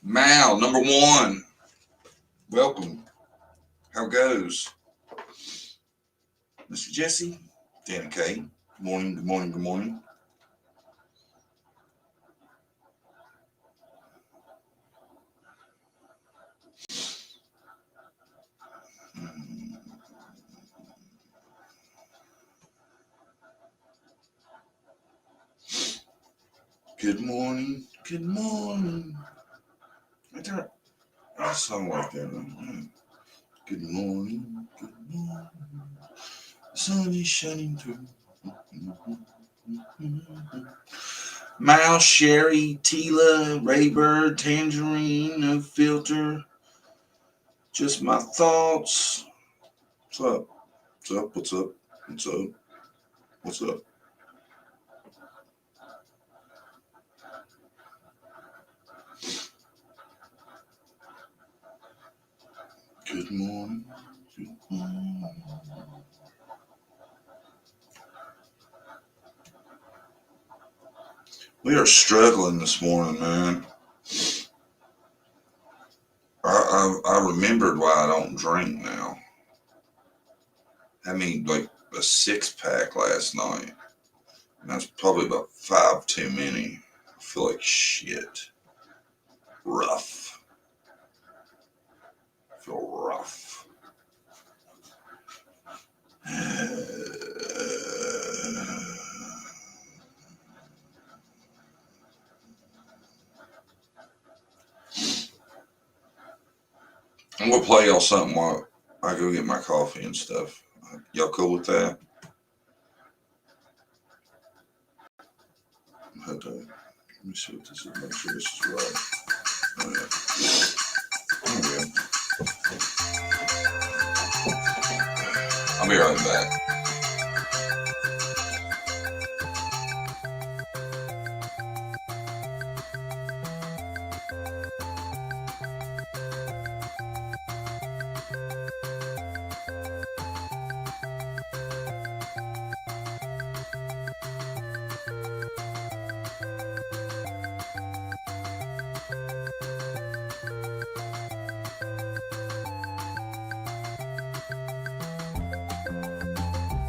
Mal, number one. Welcome. How goes? Mr. Jesse? Dan K. Good morning, good morning, good morning. Good morning, good morning. I song like that. Good morning, good morning. The sun is shining through. Mal, Sherry, Tila, Raybird, Tangerine, no filter. Just my thoughts. What's up? What's up? What's up? What's up? What's up? Good morning. Good morning. We are struggling this morning, man. I remembered why I don't drink now. I mean, like a 6-pack last night. And that's probably about 5 too many. I feel like shit. Rough. I feel rough. I'm gonna play y'all something while I go get my coffee and stuff. Y'all cool with that? Hold on. Let me see what this is. Make sure this is right. Oh, yeah. There we go. I'll be right back.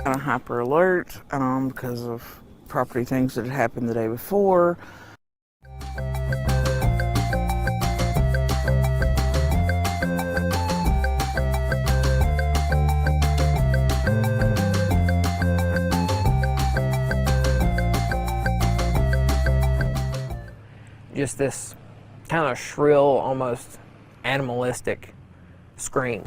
On a hyper alert because of property things that had happened the day before. Just this kind of shrill, almost animalistic scream.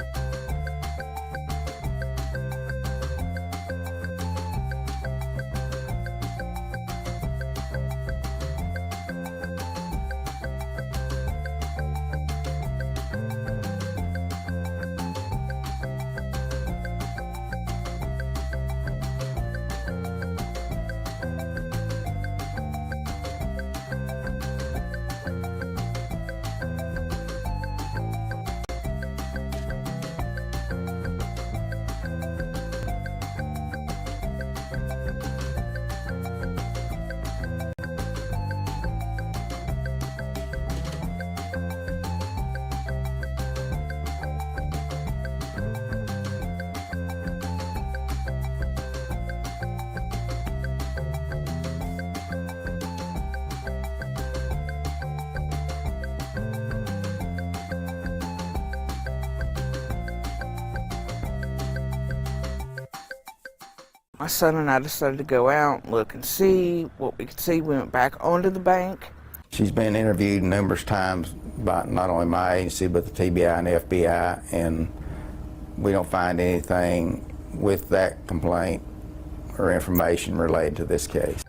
My son and I decided to go out and look and see what we could see. We went back onto the bank. She's been interviewed numerous times by not only my agency but the TBI and FBI, and we don't find anything with that complaint or information related to this case.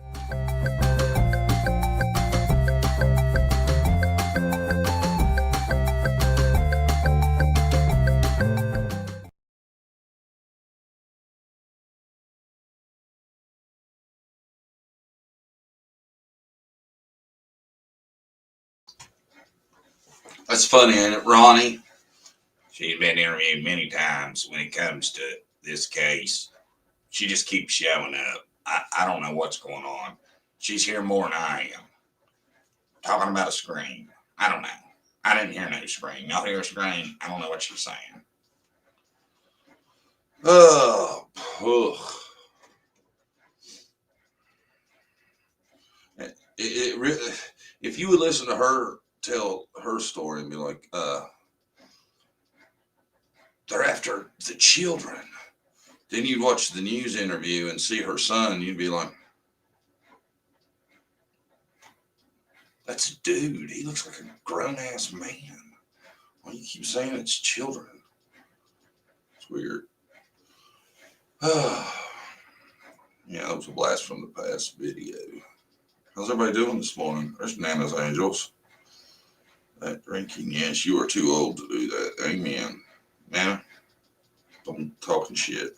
That's funny, ain't it, Ronnie? She's been interviewed many times when it comes to this case. She just keeps showing up. I don't know what's going on. She's here more than I am. Talking about a scream. I don't know. I didn't hear no scream. Y'all hear a scream? I don't know what you're saying. Oh, it really, if you would listen to her tell her story and be like, they're after the children. Then you'd watch the news interview and see her son, you'd be like, that's a dude. He looks like a grown-ass man. Why do you keep saying it's children? It's weird. Yeah, that was a blast from the past video. How's everybody doing this morning? There's Nana's Angels. That drinking, yes, you are too old to do that. Amen. Nana, don't talking shit.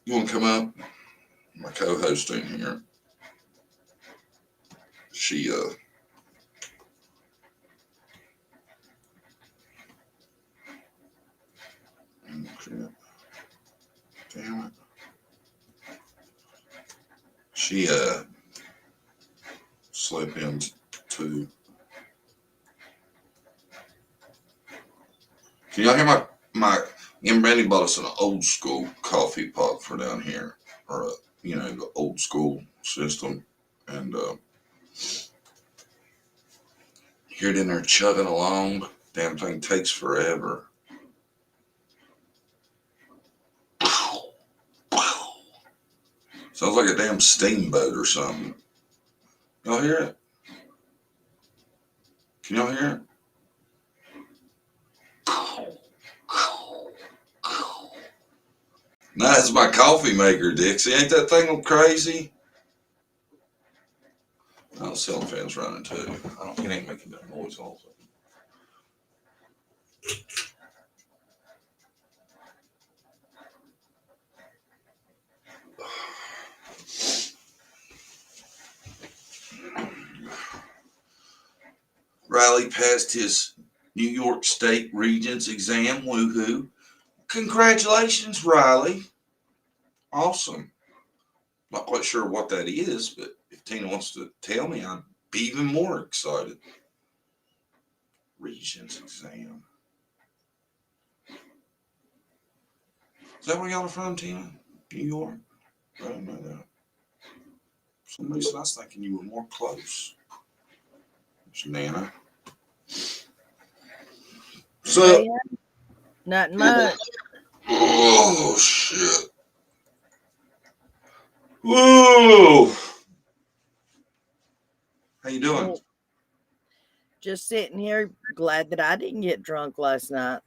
You want to come up? My co-host in here. She, damn it. She, slept in too. Can y'all hear my John Brandie bought us an old school coffee pot for down here, or the old school system, and hear it in there chugging along. Damn thing takes forever. Sounds like a damn steamboat or something. Y'all hear it? Can y'all hear it? Nah, it's my coffee maker, Dixie. Ain't that thing crazy? Oh, the ceiling fan's running too. It ain't making that noise all the time. Riley passed his New York State Regents exam. Woohoo. Congratulations, Riley. Awesome. Not quite sure what that is, but if Tina wants to tell me, I'd be even more excited. Regents exam. Is that where y'all are from, Tina? New York? I don't know that. For some reason, I was thinking you were more close. It's Nana. So, Not much. oh, shit. Whoa. How you doing? Oh, just sitting here, glad that I didn't get drunk last night.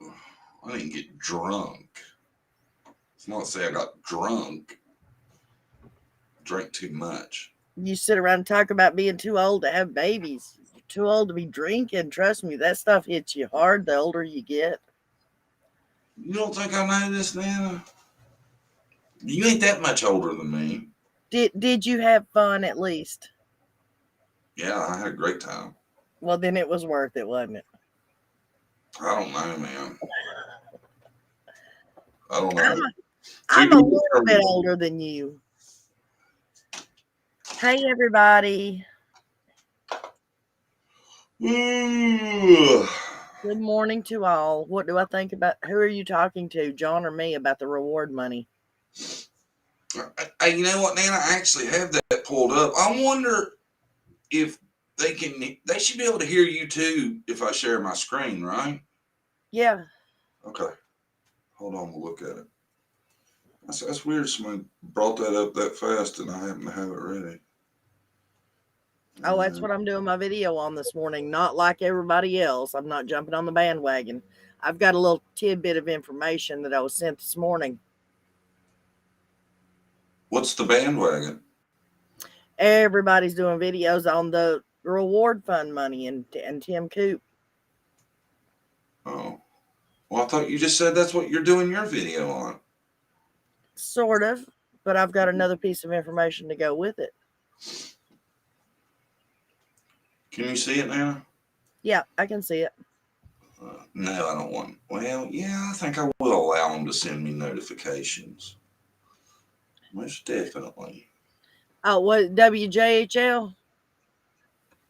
I didn't get drunk. It's not to say I got drunk. Drank too much. You sit around and talk about being too old to have babies. You're too old to be drinking. Trust me, that stuff hits you hard the older you get. You don't think I know this, Nana? You ain't that much older than me. Did you have fun at least? Yeah, I had a great time. Well, then it was worth it, wasn't it? I don't know, man. I don't know. I'm a little bit older than you. Hey, everybody. Ooh. Good morning to all. What do I think about, who are you talking to, John or me, about the reward money? You know what, Nana? I actually have that pulled up. I wonder if they should be able to hear you too if I share my screen, right? Yeah. Okay. Hold on, we'll look at it. That's weird. Somebody brought that up that fast and I happen to have it ready. Oh, that's what I'm doing my video on this morning. Not like everybody else. I'm not jumping on the bandwagon. I've got a little tidbit of information that I was sent this morning. What's the bandwagon? Everybody's doing videos on the reward fund money and Tim Coop. Oh. Well, I thought you just said that's what you're doing your video on. Sort of, but I've got another piece of information to go with it. Can you see it now? Yeah, I can see it. No, I don't want. Well, yeah, I think I will allow them to send me notifications. Most definitely. Oh, what, WJHL?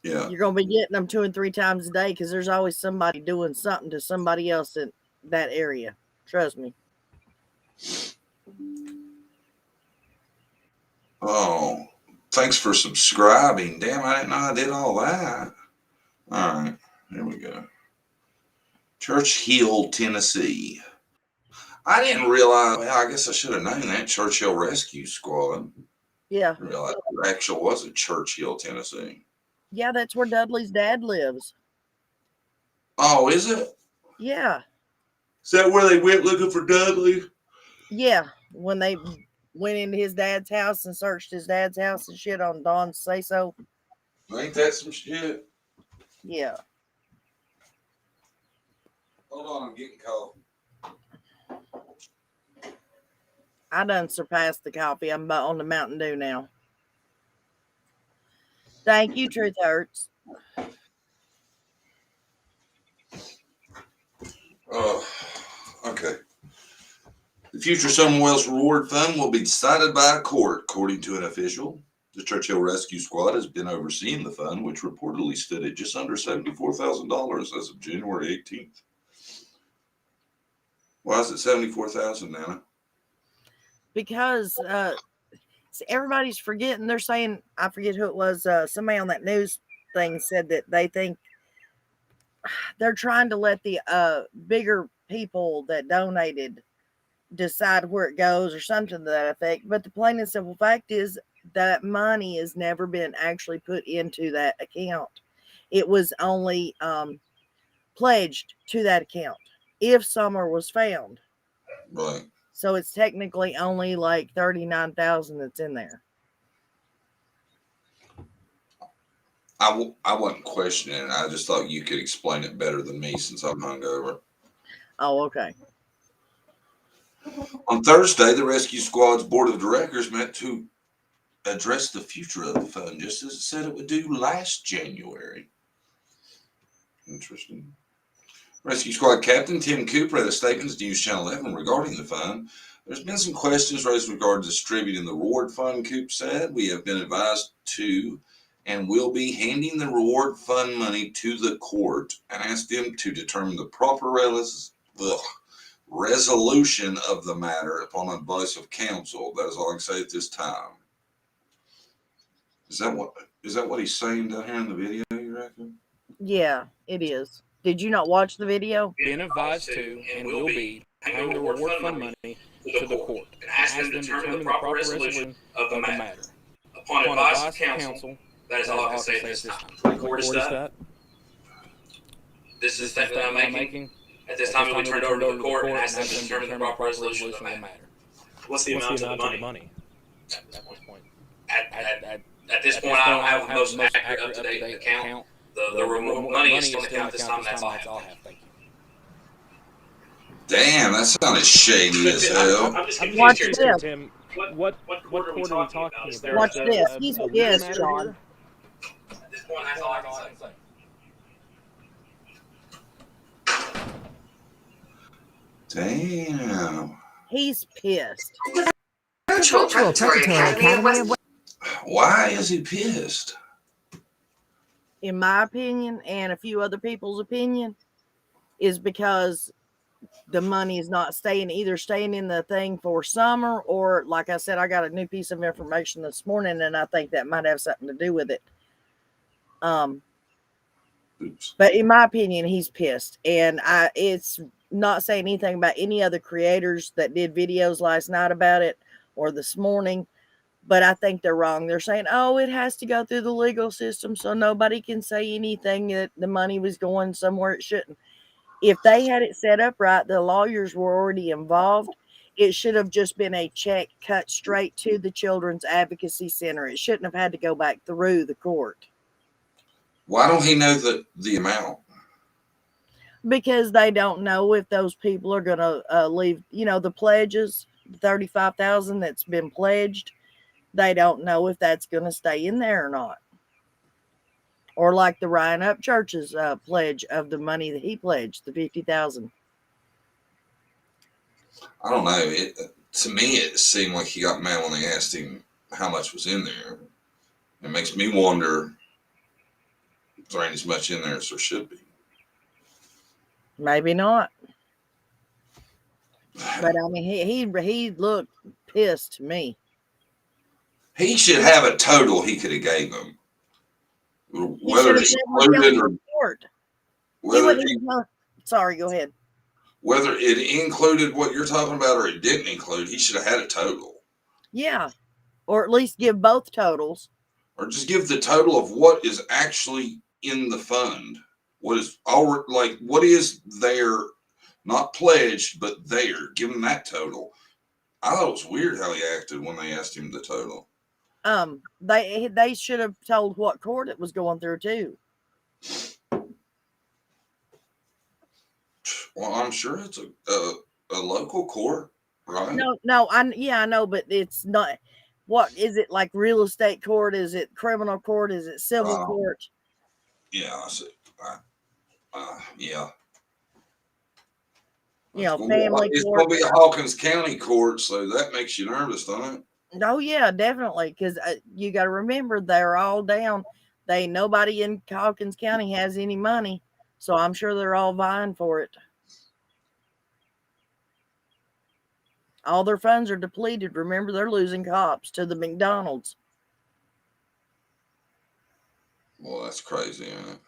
Yeah. You're going to be getting them 2 and 3 times a day because there's always somebody doing something to somebody else in that area. Trust me. Oh, thanks for subscribing. Damn, I didn't know I did all that. All right, here we go. Church Hill, Tennessee. I didn't realize. Well, I guess I should have known that. Church Hill Rescue Squad. Yeah. I realized it actually was at Church Hill, Tennessee. Yeah, that's where Dudley's dad lives. Oh, is it? Yeah. Is that where they went looking for Dudley? Yeah. When they went into his dad's house and searched his dad's house and shit on Dawn's say so. Ain't that some shit? Yeah. Hold on, I'm getting cold. I done surpassed the coffee. I'm about on the Mountain Dew now. Thank you, Truth Hurts. Okay. The future Commonwealth's Reward Fund will be decided by a court, according to an official. The Churchill Rescue Squad has been overseeing the fund, which reportedly stood at just under $74,000 as of January 18th. Why is it $74,000, Nana? Because everybody's forgetting. They're saying, I forget who it was, somebody on that news thing said that they think they're trying to let the bigger people that donated decide where it goes or something to that effect. But the plain and simple fact is that money has never been actually put into that account. It was only pledged to that account if Summer was found. Right. So it's technically only like 39,000 that's in there. I wasn't questioning it. I just thought you could explain it better than me since I'm hungover. Oh, okay. On Thursday, the rescue squad's board of directors met to address the future of the fund, just as it said it would do last January. Interesting. Rescue Squad Captain Tim Cooper had a statement to News Channel 11 regarding the fund. There's been some questions raised regarding distributing the reward fund, Coop said. We have been advised to and will be handing the reward fund money to the court and ask them to determine the proper resolution of the matter upon advice of counsel. That is all I can say at this time. Is that what he's saying down here in the video, you reckon? Yeah, it is. Did you not watch the video? Been advised to and will be paying the reward fund money to the court and ask them to determine the proper resolution of the matter. Upon advice of counsel, that is all I can say at this time. Record that. This is the statement I'm making. At this time, we turn it over to the court and ask them to determine the proper resolution of the matter. What's the amount of the money? At this point. At this point, I don't have the most accurate, up-to-date account. The money is still in the account this time. That's all I have. Thank you. Damn, that sounded shady as hell. I'm just Watch confused this. here, Tim. What court are we talking about? Watch this. He's pissed, matter John. here? At this point, that's all I can say. Damn. He's pissed. Virtual Preparatory Academy of Why is he pissed? In my opinion, and a few other people's opinion, is because the money is not staying in the thing for Summer, or like I said, I got a new piece of information this morning, and I think that might have something to do with it. Oops. But in my opinion, he's pissed, and it's not saying anything about any other creators that did videos last night about it or this morning, but I think they're wrong. They're saying, oh, it has to go through the legal system, so nobody can say anything that the money was going somewhere it shouldn't. If they had it set up right, the lawyers were already involved. It should have just been a check cut straight to the Children's Advocacy Center. It shouldn't have had to go back through the court. Why don't he know the amount? Because they don't know if those people are going to leave, the pledges, 35,000 that's been pledged. They don't know if that's going to stay in there or not. Or like the Ryan Up Church's pledge of the money that he pledged, the 50,000. I don't know. To me, it seemed like he got mad when they asked him how much was in there. It makes me wonder There ain't as much in there as there should be. Maybe not. But I mean, he looked pissed to me. He should have a total he could have gave him. Whether it included or whether sorry, go ahead. Whether it included what you're talking about or it didn't include, he should have had a total. Yeah. Or at least give both totals. Or just give the total of what is actually in the fund. What is there, not pledged, but there. Give him that total. I thought it was weird how he acted when they asked him the total. They should have told what court it was going through too. Well, I'm sure it's a local court, right? No, I know, but it's not. What is it, like real estate court? Is it criminal court? Is it civil court? Yeah, I see. Yeah. Family it's court. It's going to be a Hawkins County court, so that makes you nervous, don't it? Oh yeah, definitely. Because you got to remember, they're all down. Nobody in Hawkins County has any money, so I'm sure they're all vying for it. All their funds are depleted. Remember, they're losing cops to the McDonald's. Well, that's crazy, isn't it?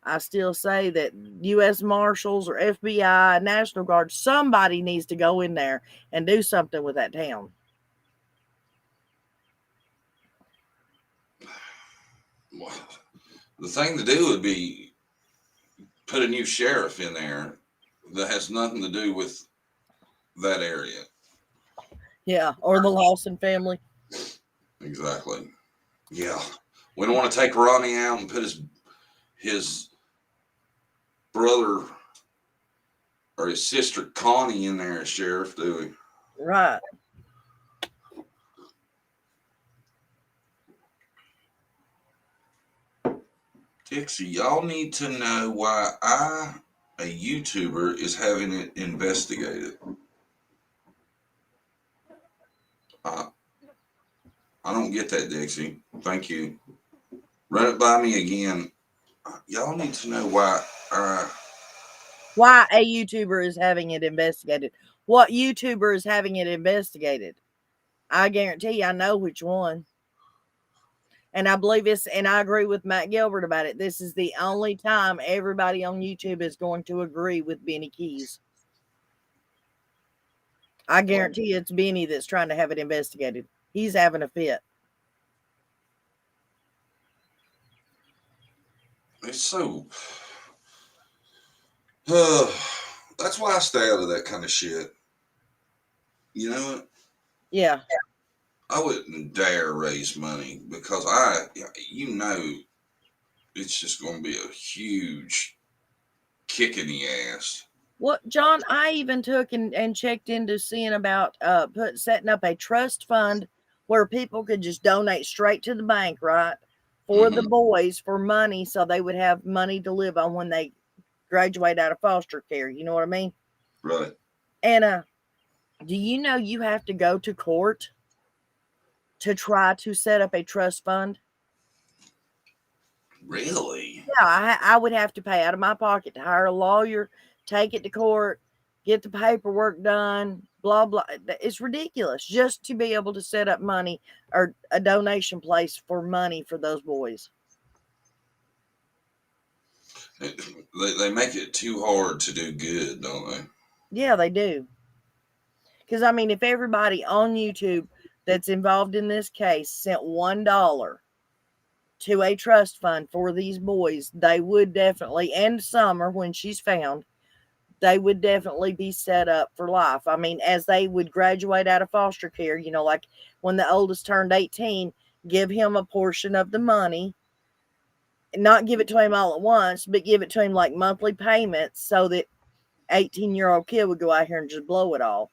I still say that U.S. Marshals or FBI, National Guard, somebody needs to go in there and do something with that town. Well, the thing to do would be put a new sheriff in there that has nothing to do with that area. Yeah, or the Lawson family. Exactly. Yeah. We don't want to take Ronnie out and put his brother or his sister Connie in there as sheriff, do we? Right. Dixie, y'all need to know why a YouTuber, is having it investigated. I don't get that, Dixie. Thank you. Run it by me again. Y'all need to know why a YouTuber is having it investigated. What YouTuber is having it investigated? I guarantee you I know which one. And I believe and I agree with Matt Gilbert about it. This is the only time everybody on YouTube is going to agree with Benny Keys. I guarantee you it's Benny that's trying to have it investigated. He's having a fit. It's so. That's why I stay out of that kind of shit. You know what? Yeah. I wouldn't dare raise money because it's just going to be a huge kick in the ass. Well, John, I even took and checked into seeing about setting up a trust fund where people could just donate straight to the bank, right? For the boys, for money, so they would have money to live on when they graduate out of foster care. You know what I mean? Right. And do you know you have to go to court to try to set up a trust fund? Really? Yeah, I would have to pay out of my pocket to hire a lawyer, take it to court, get the paperwork done, blah, blah. It's ridiculous just to be able to set up money or a donation place for money for those boys. They make it too hard to do good, don't they? Yeah, they do. Because, I mean, if everybody on YouTube that's involved in this case sent $1 to a trust fund for these boys, they would definitely, and Summer, when she's found, they would definitely be set up for life. I mean, as they would graduate out of foster care, like when the oldest turned 18, give him a portion of the money, not give it to him all at once, but give it to him like monthly payments so that 18-year-old kid would go out here and just blow it all.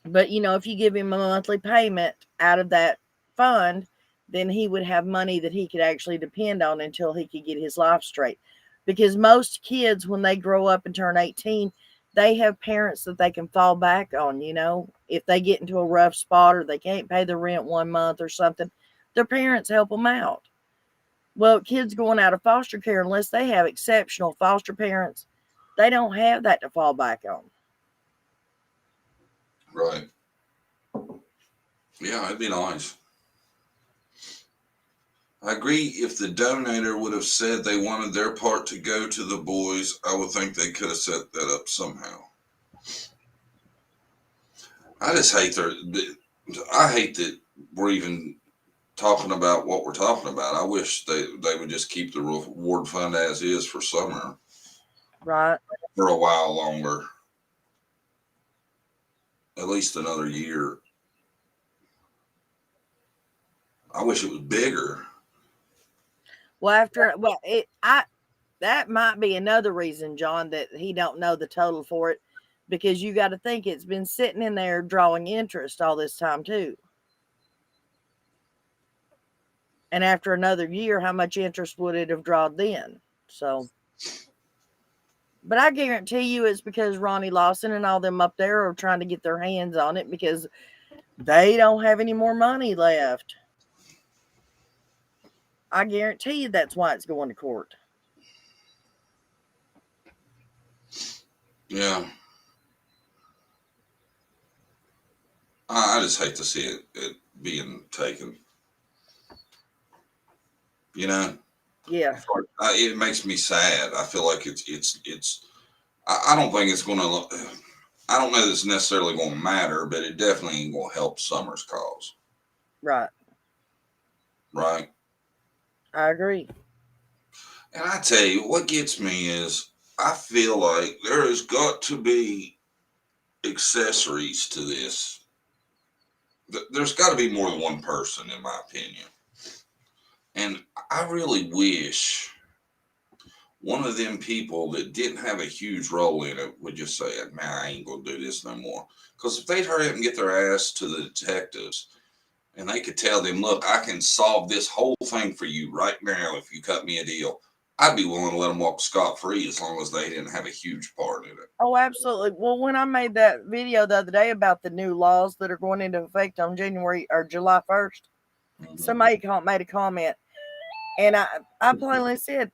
But, if you give him a monthly payment out of that fund, then he would have money that he could actually depend on until he could get his life straight. Because most kids, when they grow up and turn 18, they have parents that they can fall back on, if they get into a rough spot or they can't pay the rent 1 month or something, their parents help them out. Well, kids going out of foster care, unless they have exceptional foster parents, they don't have that to fall back on. Right. Yeah, it'd be nice. I agree. If the donator would have said they wanted their part to go to the boys, I would think they could have set that up somehow. I just hate I hate that we're even talking about what we're talking about. I wish they would just keep the reward fund as is for summer. Right. For a while longer. At least another year. I wish it was bigger. Well, that might be another reason, John, that he don't know the total for it, because you got to think it's been sitting in there drawing interest all this time too. And after another year, how much interest would it have drawn then? So, but I guarantee you it's because Ronnie Lawson and all them up there are trying to get their hands on it because they don't have any more money left. I guarantee you that's why it's going to court. Yeah. I just hate to see it being taken. You know? Yeah. It makes me sad. I feel like I don't think it's going to, I don't know that it's necessarily going to matter, but it definitely ain't going to help Summer's cause. Right. Right? I agree. And I tell you, what gets me is I feel like there has got to be accessories to this. There's got to be more than one person, in my opinion. And I really wish one of them people that didn't have a huge role in it would just say, man, I ain't going to do this no more. Because if they'd hurry up and get their ass to the detectives and they could tell them, look, I can solve this whole thing for you right now if you cut me a deal, I'd be willing to let them walk scot-free as long as they didn't have a huge part in it. Oh, absolutely. Well, when I made that video the other day about the new laws that are going into effect on January or July 1st, somebody made a comment, and I plainly said,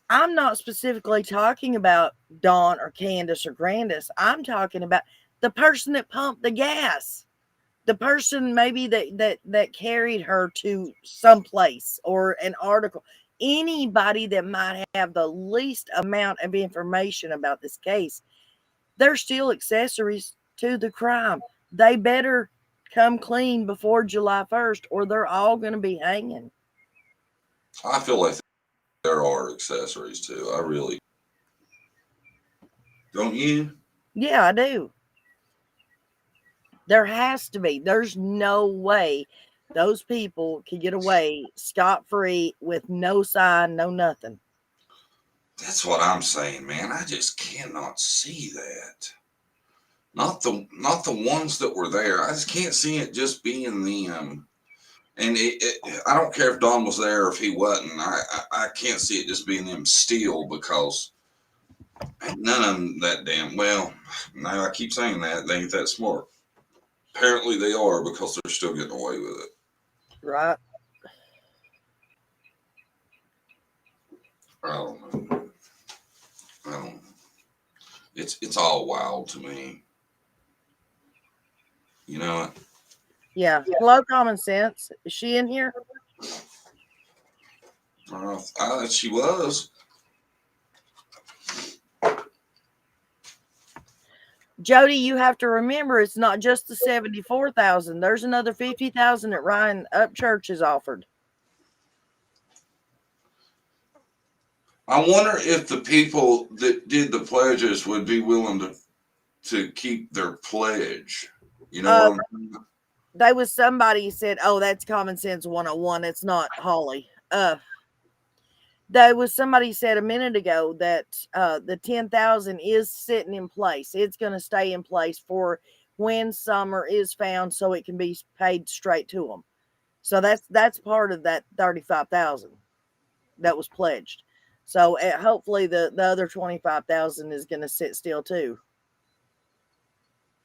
I'm not specifically talking about Dawn or Candace or Grandis. I'm talking about the person that pumped the gas, the person maybe that carried her to someplace or an article. Anybody that might have the least amount of information about this case, they're still accessories to the crime. They better come clean before July 1st or they're all going to be hanging. I feel like there are accessories too. I really don't. You? Yeah, I do. There has to be. There's no way those people can get away scot-free with no sign, no nothing. That's what I'm saying, man. I just cannot see that. Not the ones that were there. I just can't see it just being them. And I don't care if Don was there or if he wasn't. I can't see it just being them still, because none of them that damn well. Now I keep saying that they ain't that smart. Apparently they are, because they're still getting away with it. Right. I don't know. It's all wild to me. You know what? Yeah. Hello, Common Sense. Is she in here? She was. Jody, you have to remember it's not just the 74,000. There's another 50,000 that Ryan Upchurch has offered. I wonder if the people that did the pledges would be willing to keep their pledge. You know what I mean? There was somebody who said, oh, that's Common Sense 101. It's not Holly. There was somebody said a minute ago that the 10,000 is sitting in place. It's going to stay in place for when Summer is found, so it can be paid straight to them. So that's part of that 35,000 that was pledged. So hopefully the other 25,000 is going to sit still too.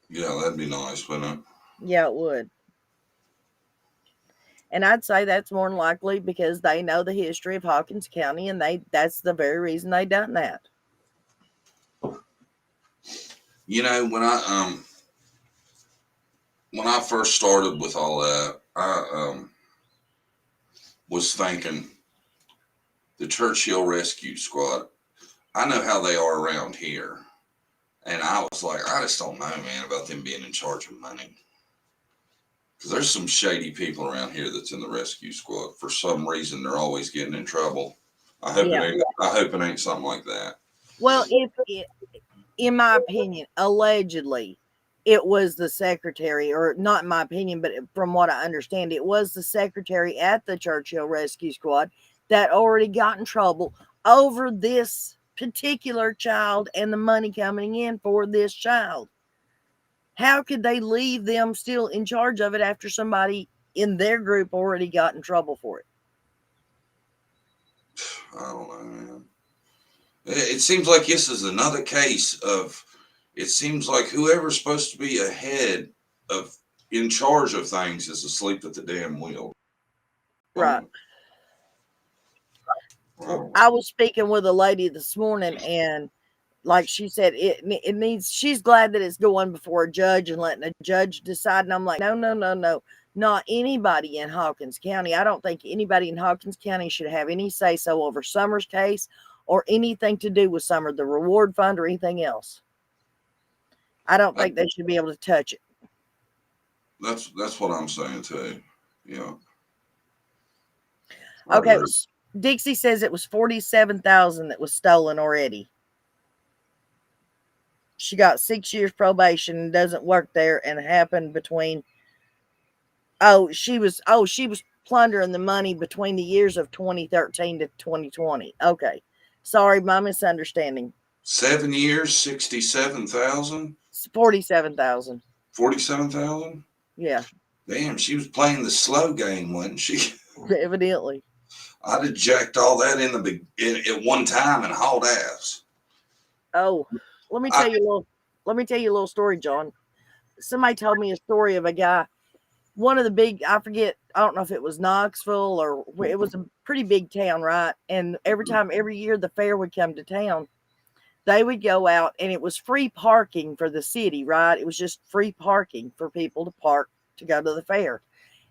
Yeah, that'd be nice, wouldn't it? Yeah, it would. And I'd say that's more than likely because they know the history of Hawkins County, and that's the very reason they done that. You know, when I first started with all that, I was thinking the Churchill Rescue Squad. I know how they are around here, and I was like, I just don't know, man, about them being in charge of money. Because there's some shady people around here that's in the rescue squad. For some reason, they're always getting in trouble. I hope it ain't something like that. Well, in my opinion, allegedly, it was the secretary, or not in my opinion, but from what I understand, it was the secretary at the Churchill Rescue Squad that already got in trouble over this particular child and the money coming in for this child. How could they leave them still in charge of it after somebody in their group already got in trouble for it? I don't know, man. It seems like this is another case of, it seems like whoever's supposed to be ahead of, in charge of things is asleep at the damn wheel. Right. I was speaking with a lady this morning, and like she said, it needs, she's glad that it's going before a judge and letting a judge decide. And I'm like, no, not anybody in Hawkins County. I don't think anybody in Hawkins County should have any say so over Summer's case or anything to do with Summer, the reward fund, or anything else. I don't think they should be able to touch it. That's what I'm saying too. Yeah. Okay. Dixie says it was $47,000 that was stolen already. She got 6 years probation and doesn't work there, and it happened between, she was plundering the money between the years of 2013 to 2020. Okay. Sorry, my misunderstanding. 7 years, 67,000? 47,000. 47,000? Yeah. Damn, she was playing the slow game, wasn't she? Evidently. I'd have jacked all that at one time and hauled ass. Oh, let me tell you a little story, John. Somebody told me a story of a guy, one of the big, I forget, I don't know if it was Knoxville or it was a pretty big town, right? And every year the fair would come to town, they would go out, and it was free parking for the city, right? It was just free parking for people to park to go to the fair.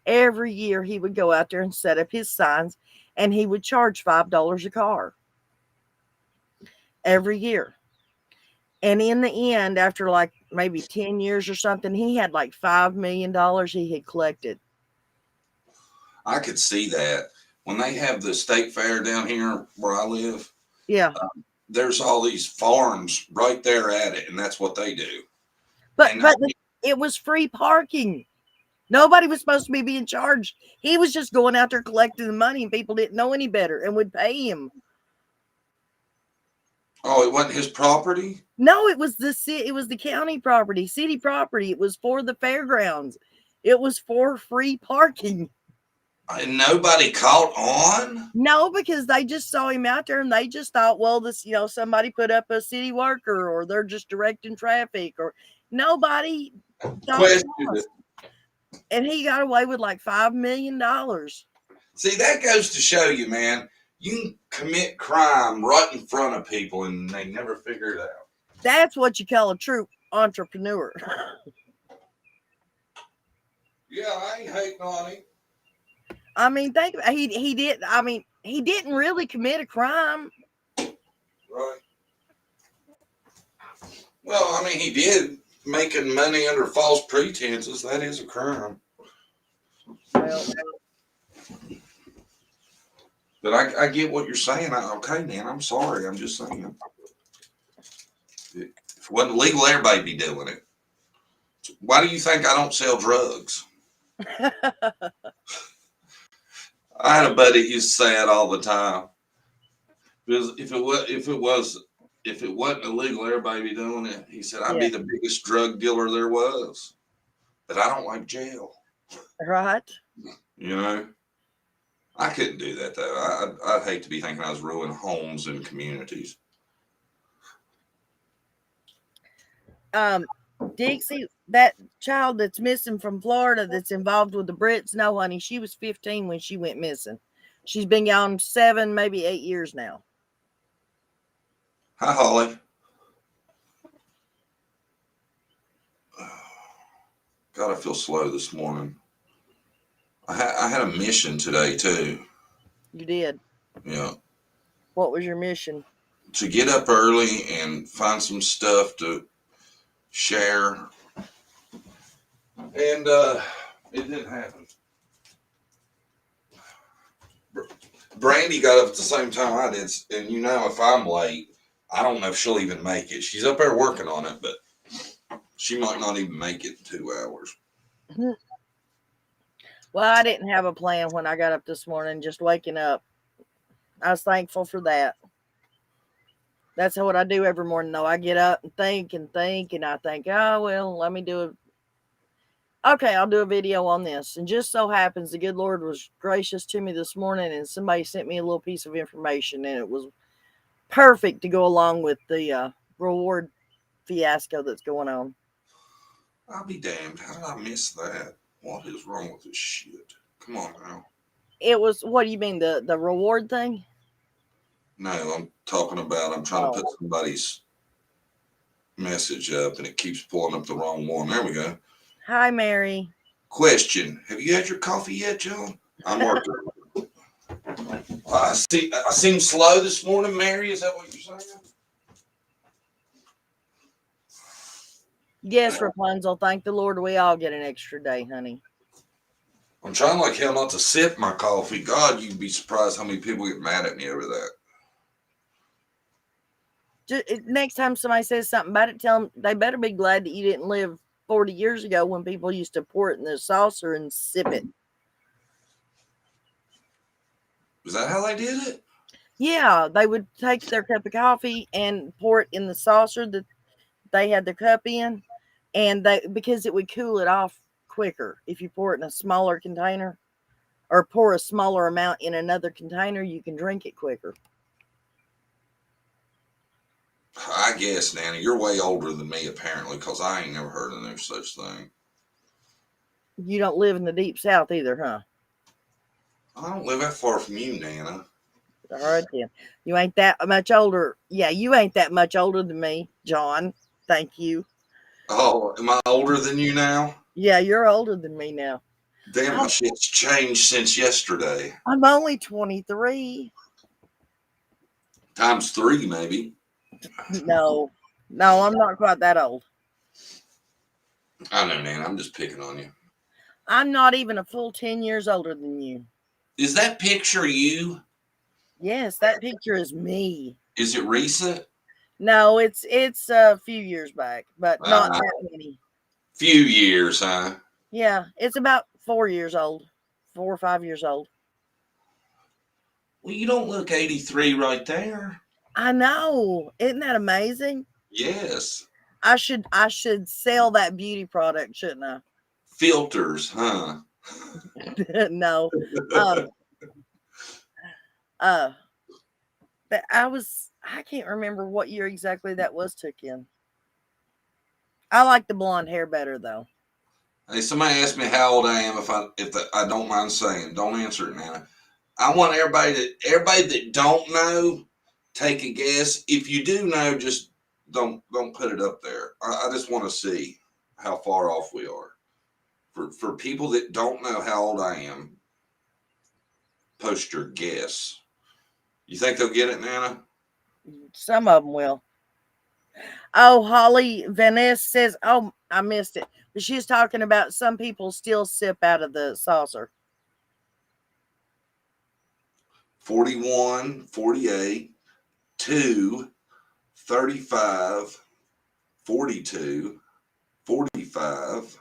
Every year he would go out there and set up his signs, and he would charge $5 a car every year. And in the end, after like maybe 10 years or something, he had like $5 million he had collected. I could see that. When they have the state fair down here where I live, yeah, there's all these farms right there at it, and that's what they do. But it was free parking. Nobody was supposed to be being charged. He was just going out there collecting the money, and people didn't know any better and would pay him. Oh, it wasn't his property? No, it was the county property, city property. It was for the fairgrounds. It was for free parking. And nobody caught on? No, because they just saw him out there, and they just thought, well, this, somebody put up a city worker, or they're just directing traffic, or nobody questioned it. And he got away with like $5 million. See, that goes to show you, man, you can commit crime right in front of people and they never figure it out. That's what you call a true entrepreneur. Yeah, I ain't hating on him. I mean, he didn't really commit a crime. Right. Well, I mean, he did. Making money under false pretenses, that is a crime. Well, but I get what you're saying. Okay, man, I'm sorry. I'm just saying. If it wasn't legal, everybody'd be doing it. Why do you think I don't sell drugs? I had a buddy who used to say it all the time. Because if it wasn't illegal, everybody be doing it. He said, I'd be the biggest drug dealer there was. But I don't like jail. Right. I couldn't do that, though. I'd hate to be thinking I was ruining homes and communities. Dixie, that child that's missing from Florida that's involved with the Brits, no, honey, she was 15 when she went missing. She's been gone 7, maybe 8 years now. Hi, Holly. God, I feel slow this morning. I had a mission today, too. You did. Yeah. What was your mission? To get up early and find some stuff to share. And it didn't happen. Brandie got up at the same time I did. And you know, if I'm late, I don't know if she'll even make it. She's up there working on it, but she might not even make it in 2 hours. Well, I didn't have a plan when I got up this morning, just waking up. I was thankful for that. That's what I do every morning, though. I get up and think, and I think, oh, well, let me do it. Okay, I'll do a video on this. And just so happens the good Lord was gracious to me this morning, and somebody sent me a little piece of information, and it was perfect to go along with the reward fiasco that's going on. I'll be damned. How did I miss that? What is wrong with this shit? Come on now. It was, what do you mean, the reward thing? No, I'm talking about, I'm trying to put somebody's message up and it keeps pulling up the wrong one. There we go. Hi, Mary. Question. Have you had your coffee yet, John? I'm working. I seem slow this morning, Mary. Is that what you're saying? Yes, Rapunzel. Thank the Lord we all get an extra day, honey. I'm trying like hell not to sip my coffee. God, you'd be surprised how many people get mad at me over that. Next time somebody says something about it, tell them they better be glad that you didn't live 40 years ago when people used to pour it in the saucer and sip it. Is that how they did it? Yeah, they would take their cup of coffee and pour it in the saucer that they had their cup in, and because it would cool it off quicker. If you pour it in a smaller container or pour a smaller amount in another container, you can drink it quicker. I guess, Nana, you're way older than me, apparently, because I ain't never heard of no such thing. You don't live in the deep south either, huh? I don't live that far from you, Nana. All right, then. You ain't that much older. Yeah, you ain't that much older than me, John. Thank you. Oh, am I older than you now? Yeah, you're older than me now. Damn, my shit's changed since yesterday. I'm only 23. Times 3, maybe. No, I'm not quite that old. I know, Nana. I'm just picking on you. I'm not even a full 10 years older than you. Is that picture you? Yes, that picture is me. Is it recent? No, it's a few years back, but not that many. Few years, huh? Yeah, it's about 4 years old, 4 or 5 years old. Well, you don't look 83 right there. I know. Isn't that amazing? Yes. I should sell that beauty product, shouldn't I? Filters, huh? No. But I can't remember what year exactly that was took in. I like the blonde hair better though. Hey, somebody asked me how old I am. If I don't mind saying, don't answer it, Nana. I want everybody that don't know, take a guess. If you do know, just don't put it up there. I just want to see how far off we are. For people that don't know how old I am, post your guess. You think they'll get it, Nana? Some of them will. Oh, Holly Vanessa says, oh, I missed it. But she's talking about some people still sip out of the saucer. 41, 48, 2, 35, 42, 45,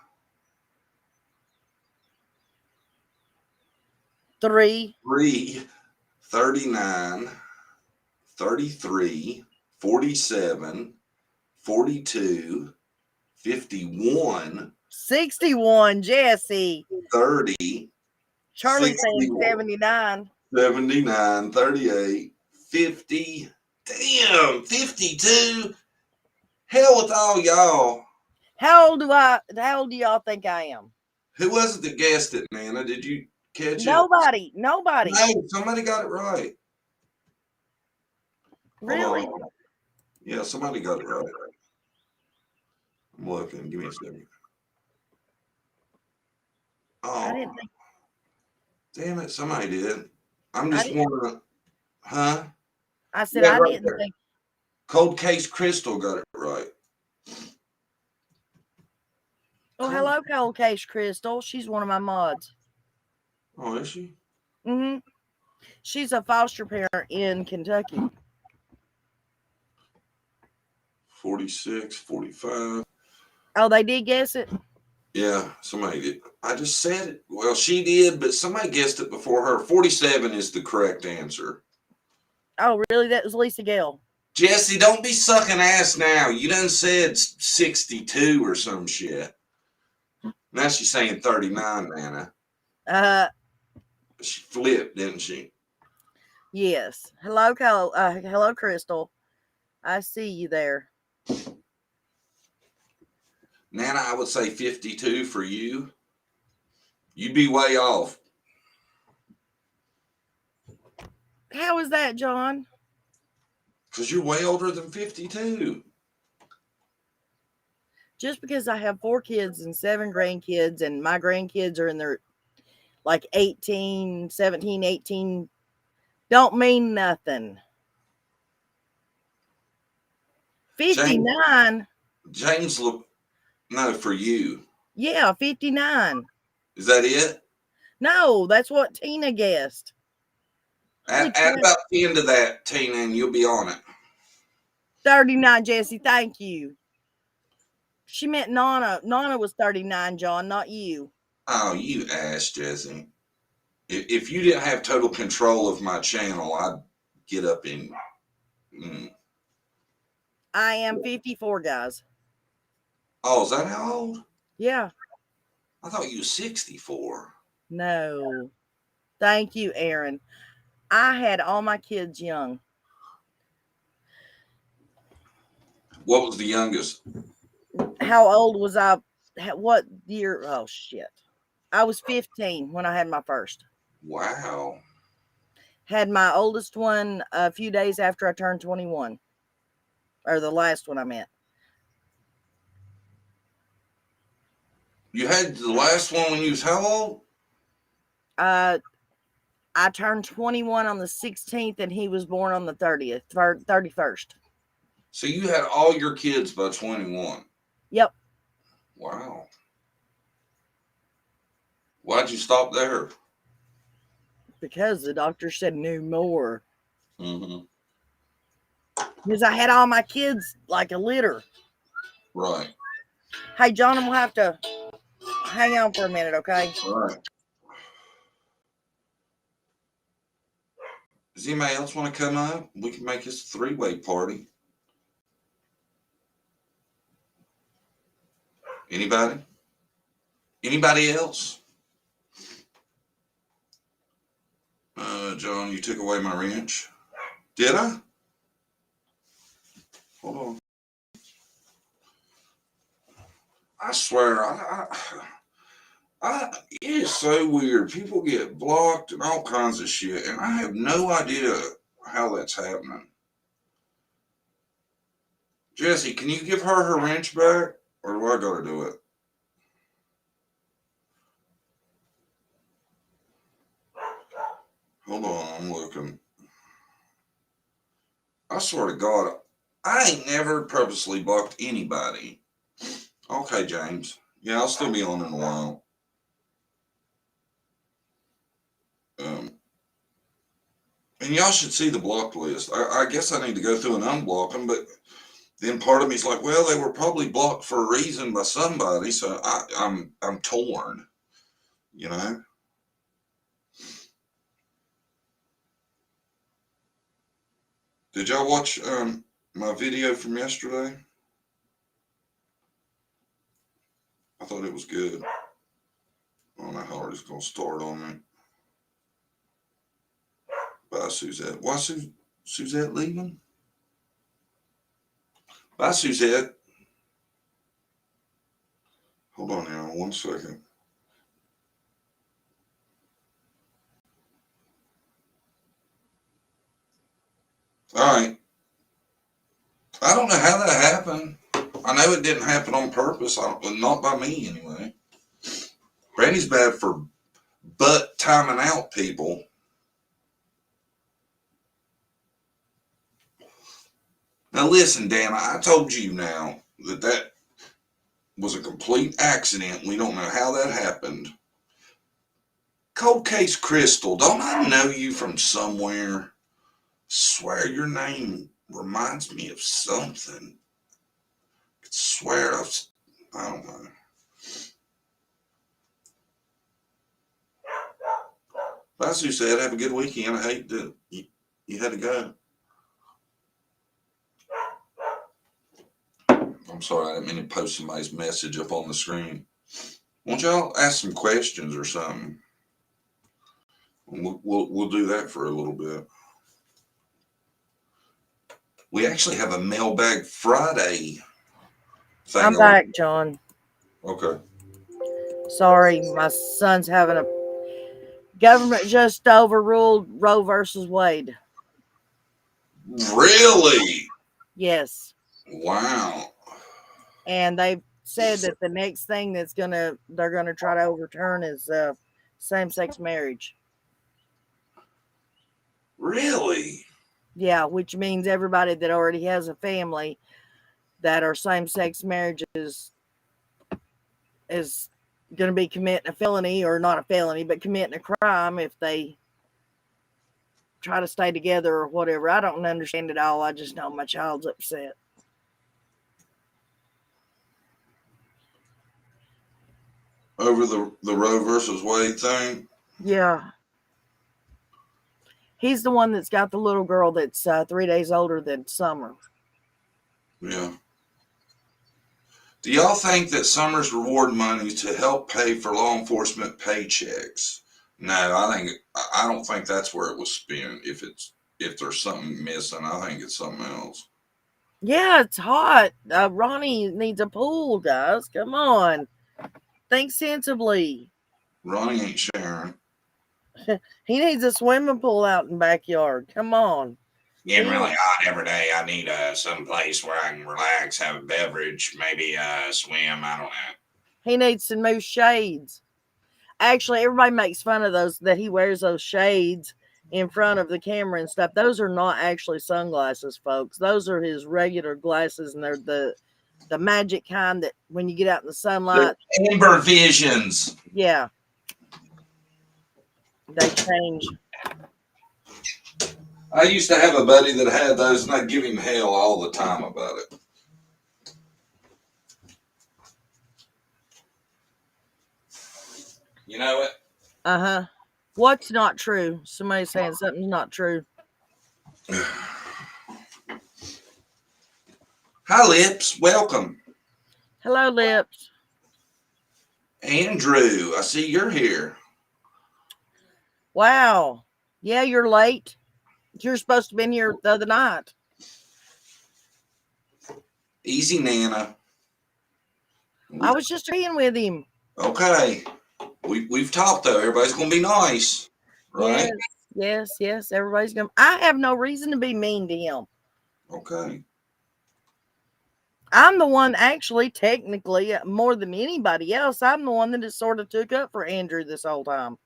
3, 39, 33, 47, 42, 51, 61, Jesse. 30, Charlie saying 61, 79. 79, 38, 50, damn, 52. Hell with all y'all. How old do y'all think I am? Who was it that guessed it, Nana? Did you catch it? Nobody. No, somebody got it right. Really? Hold on. Yeah, somebody got it right. I'm looking. Give me a second. I Oh, didn't think. damn it. Somebody did. I'm just wondering. Huh? I said Yeah, I right didn't there. think. Cold Case Crystal got it right. Oh, hello, Cold Case Crystal. She's one of my mods. Oh, is she? Mm-hmm. She's a foster parent in Kentucky. 46, 45. Oh, they did guess it? Yeah, somebody did. I just said it. Well, she did, but somebody guessed it before her. 47 is the correct answer. Oh, really? That was Lisa Gale. Jesse, don't be sucking ass now. You done said 62 or some shit. Now she's saying 39, Nana. She flipped, didn't she? Yes. Hello, hello, Crystal. I see you there. Nana, I would say 52 for you. You'd be way off. How is that, John? Because you're way older than 52. Just because I have 4 kids and 7 grandkids, and my grandkids are in their like 18, 17, 18, don't mean nothing. 59? James, look, no, for you. Yeah, 59. Is that it? No, that's what Tina guessed. Add about 10 to that, Tina, and you'll be on it. 39, Jesse. Thank you. She meant Nana. Nana was 39, John, not you. Oh, you ass, Jesse. If you didn't have total control of my channel, I'd get up in. I am 54, guys. Oh, is that how old? Yeah. I thought you were 64. No. Thank you, Aaron. I had all my kids young. What was the youngest? How old was I? What year? Oh, shit. I was 15 when I had my first. Wow. Had my oldest one a few days after I turned 21. Or the last one I meant. You had the last one when you was how old? I turned 21 on the 16th and he was born on the 31st. So you had all your kids by 21. Yep. Wow. Why'd you stop there? Because the doctor said no more. Mm-hmm. Because I had all my kids like a litter. Right. Hey, John, I'm going to have to hang on for a minute, okay? All right. Does anybody else want to come up? We can make this a 3-way party. Anybody? Anybody else? John, you took away my wrench. Did I? Hold on. I swear, it is so weird. People get blocked and all kinds of shit, and I have no idea how that's happening. Jesse, can you give her her wrench back, or do I gotta do it? Hold on, I'm looking. I swear to God, I ain't never purposely blocked anybody. Okay, James. Yeah, I'll still be on in a while. And y'all should see the blocked list. I guess I need to go through and unblock them, but then part of me's like, well, they were probably blocked for a reason by somebody, so I'm torn, you know. Did y'all watch my video from yesterday? I thought it was good. I don't know how hard it's gonna start on me. Bye, Suzette. Why Suzette leaving? Bye, Suzette. Hold on now, 1 second. All right. I don't know how that happened. I know it didn't happen on purpose. Not by me, anyway. Brandie's bad for butt timing out people. Now listen, Dan, I told you now that was a complete accident. We don't know how that happened. Cold Case Crystal, don't I know you from somewhere? Swear your name reminds me of something. I swear I don't know. That's who said, have a good weekend. I hate that you had to go. I'm sorry, I didn't mean to post somebody's message up on the screen. Won't y'all ask some questions or something? We'll do that for a little bit. We actually have a Mailbag Friday thing. I'm back, John. Okay. Sorry, my son's having a government just overruled Roe versus Wade. Really? Yes. Wow. And they said that the next thing they're gonna try to overturn is same-sex marriage. Really? Yeah, which means everybody that already has a family that are same-sex marriages is going to be committing a felony, or not a felony, but committing a crime if they try to stay together or whatever. I don't understand it all. I just know my child's upset. Over the Roe versus Wade thing? Yeah. He's the one that's got the little girl that's 3 days older than Summer. Yeah. Do y'all think that Summer's reward money to help pay for law enforcement paychecks? No, I don't think that's where it was spent. If there's something missing, I think it's something else. Yeah, it's hot. Ronnie needs a pool, guys. Come on. Think sensibly. Ronnie ain't sharing. He needs a swimming pool out in the backyard. Come on. Getting really hot every day. I need some place where I can relax, have a beverage, maybe swim. I don't know. He needs some new shades. Actually, everybody makes fun of those, that he wears those shades in front of the camera and stuff. Those are not actually sunglasses, folks. Those are his regular glasses, and they're the magic kind that when you get out in the sunlight. They're amber visions. Yeah. They change. I used to have a buddy that had those, and I'd give him hell all the time about it. You know what? Uh-huh. What's not true? Somebody's saying something's not true. Hi, Lips. Welcome. Hello, Lips. Andrew, I see you're here. Wow. Yeah, you're late. You're supposed to have been here the other night. Easy, Nana. I was just agreeing with him. Okay. We've talked, though. Everybody's going to be nice. Right? Yes. Everybody's going to. I have no reason to be mean to him. Okay. I'm the one, actually, technically, more than anybody else, I'm the one that has sort of took up for Andrew this whole time.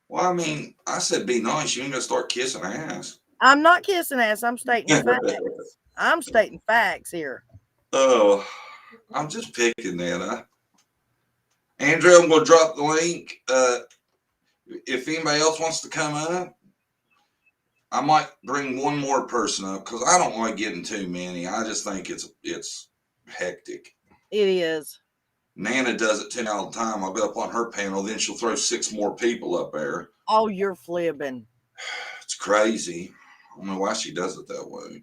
Well, I mean, I said be nice. You ain't going to start kissing ass. I'm not kissing ass. I'm stating facts. I'm stating facts here. Oh, I'm just picking that. Andrew, I'm going to drop the link. If anybody else wants to come up, I might bring one more person up because I don't like getting too many. I just think it's hectic. It is. Nana does it 10 all the time. I'll go up on her panel, then she'll throw 6 more people up there. Oh, you're flipping. It's crazy. I don't know why she does it that way.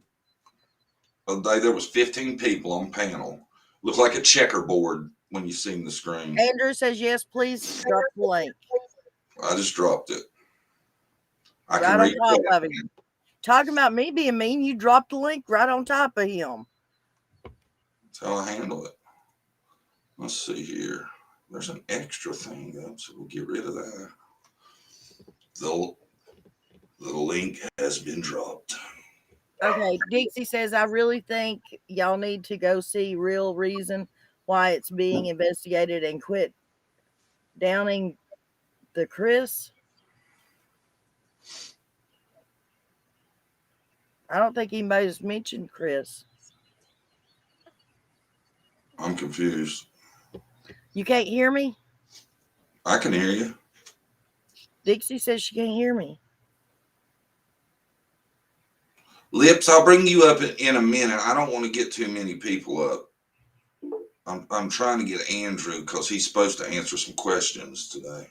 The other day there was 15 people on panel. Looked like a checkerboard when you seen the screen. Andrew says yes, please drop the link. I just dropped it. I Right can on read top that. of him. Talking about me being mean, you dropped the link right on top of him. That's how I handle it. Let's see here. There's an extra thing up, so we'll get rid of that. The link has been dropped. Okay, Dixie says, I really think y'all need to go see real reason why it's being investigated and quit downing the Chris. I don't think anybody's mentioned Chris. I'm confused. You can't hear me? I can hear you. Dixie says she can't hear me. Lips, I'll bring you up in a minute. I don't want to get too many people up. I'm trying to get Andrew because he's supposed to answer some questions today.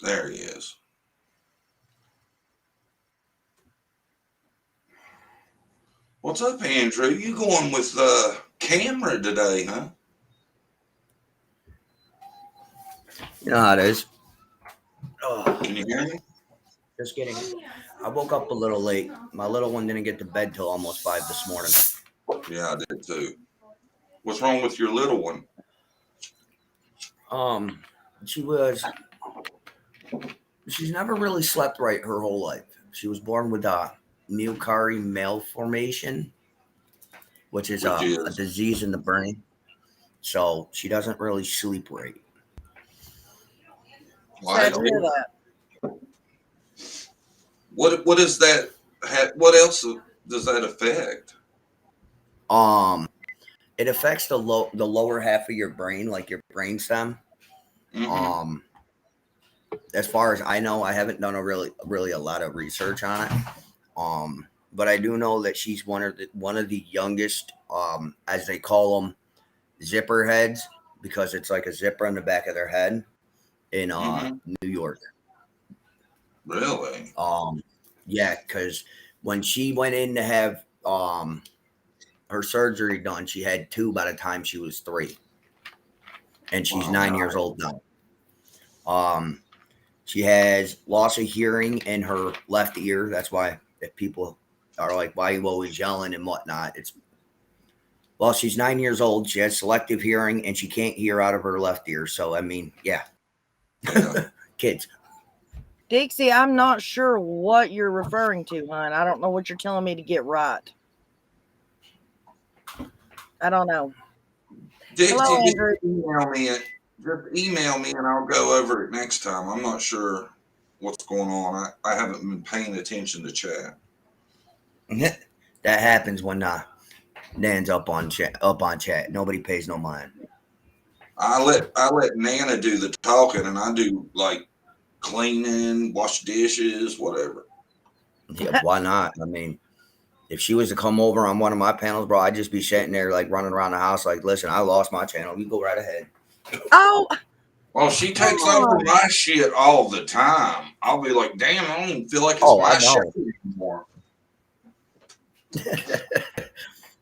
There he is. What's up, Andrew? You going with camera today, huh? You know how it is. Oh, Can you hear me? just kidding. I woke up a little late. My little one didn't get to bed till almost 5 this morning. Yeah, I did too. What's wrong with your little one? She's never really slept right her whole life. She was born with a Mucari malformation, which is a disease in the brain. So she doesn't really sleep right. Why? That. What is that? What else does that affect? It affects the lower half of your brain, like your brainstem. Mm-hmm. As far as I know, I haven't done a really a lot of research on it. But I do know that she's one of the youngest, as they call them, zipper heads, because it's like a zipper on the back of their head in New York. Really? Yeah, because when she went in to have her surgery done, she had 2 by the time she was 3, and she's 9 years old now. She has loss of hearing in her left ear. That's why if people are like, why are you always yelling and whatnot? Well, she's 9 years old. She has selective hearing and she can't hear out of her left ear. So, I mean, yeah. Kids. Dixie, I'm not sure what you're referring to, hon. I don't know what you're telling me to get right. I don't know. Dixie, Hello, Andrew. Just email me and I'll go over it next time. I'm not sure what's going on. I haven't been paying attention to chat. That happens when Nan's up on chat. Nobody pays no mind. I let Nana do the talking, and I do like cleaning, wash dishes, whatever. Yeah, why not? I mean, if she was to come over on one of my panels, bro, I'd just be sitting there like running around the house like, listen, I lost my channel. You go right ahead. Oh. Well, she takes over my shit all the time. I'll be like, damn, I don't even feel like it's my shit anymore.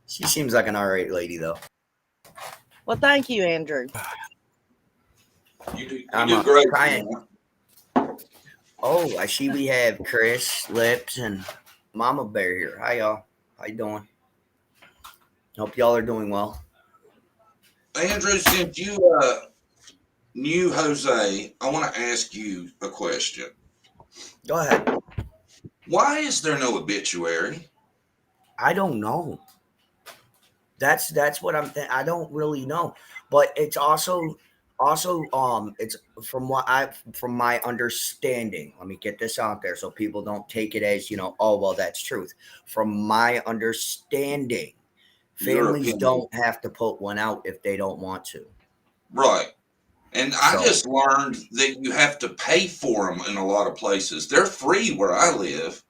She seems like an all right lady, though. Well, thank you, Andrew. You do great. Oh, I see we have Chris, Lips, and Mama Bear here. Hi, y'all. How you doing? Hope y'all are doing well. Andrew, since you knew Jose, I want to ask you a question. Go ahead. Why is there no obituary? I don't know. That's what I'm thinking. I don't really know, but it's also it's from my understanding. Let me get this out there so people don't take it as, oh, well, that's truth. From my understanding, families don't have to put one out if they don't want to. Right. And I just learned that you have to pay for them in a lot of places. They're free where I live.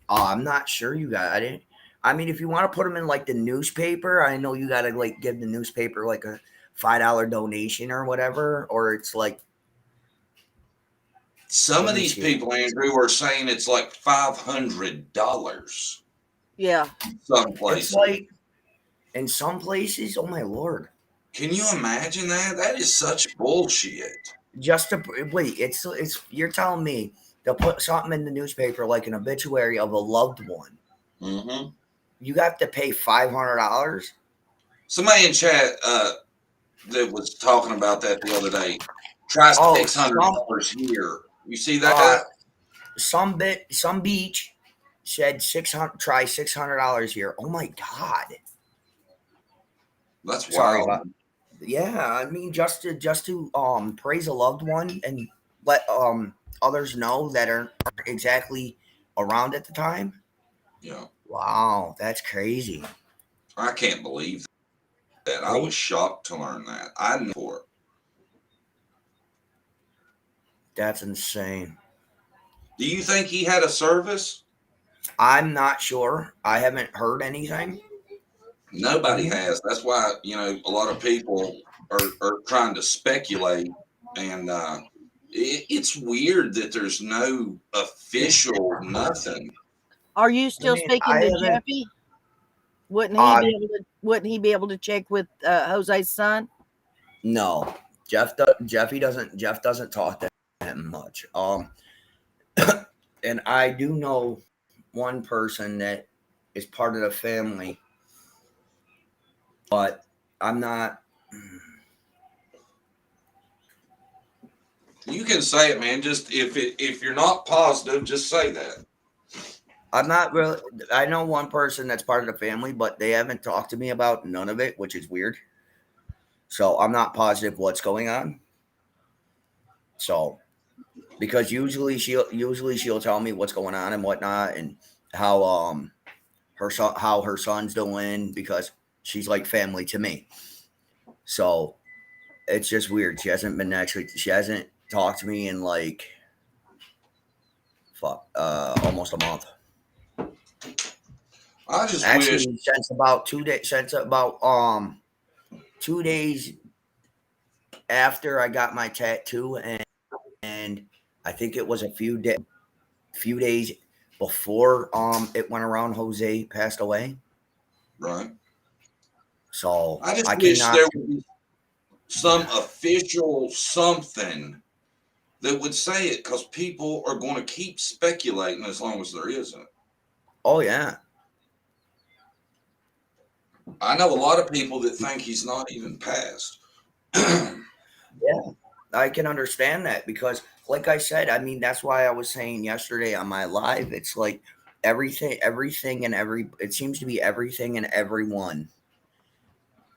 I'm not sure you got it. I mean, if you want to put them in like the newspaper, I know you got to like give the newspaper like a $5 donation or whatever, or it's like. Some of these people, Andrew, are saying it's like $500. Yeah. Some places. It's like, in some places, oh my Lord. Can you imagine that? That is such bullshit. Just to wait, it's you're telling me they'll put something in the newspaper like an obituary of a loved one. Mm-hmm. You have to pay $500. Somebody in chat that was talking about that the other day. Try Oh, $600 here. You see uh, that? some beach said 600. Try $600 here. Oh my God! That's Sorry wild. about. Yeah, I mean, just to praise a loved one and let others know that aren't exactly around at the time. Yeah. Wow, that's crazy. I can't believe that. I Right? was shocked to learn that. I knew for it. That's insane. Do you think he had a service? I'm not sure. I haven't heard anything. Nobody has. That's why, a lot of people are trying to speculate. And it's weird that there's no official nothing. Are you I still mean, speaking I to haven't. Jeffy? Wouldn't he Uh, be able to? Wouldn't he be able to check with Jose's son? no, Jeff doesn't talk to him much. And I do know one person that is part of the family, but I'm not. You can say it, man. Just if you're not positive, just say that. I'm not really. I know one person that's part of the family, but they haven't talked to me about none of it, which is weird. So I'm not positive what's going on. So because usually she'll tell me what's going on and whatnot, and how her son's doing, because she's like family to me. So it's just weird. She hasn't talked to me in like almost a month. I just wish. Actually, since about 2 days after I got my tattoo, and I think it was a few days before it went around Jose passed away. Right. So I just I wish cannot. there would be some official something that would say it, because people are going to keep speculating as long as there isn't. Oh yeah. I know a lot of people that think he's not even passed. Yeah, I can understand that because, like I said, I mean, that's why I was saying yesterday on my live, it's like everything and it seems to be everything and everyone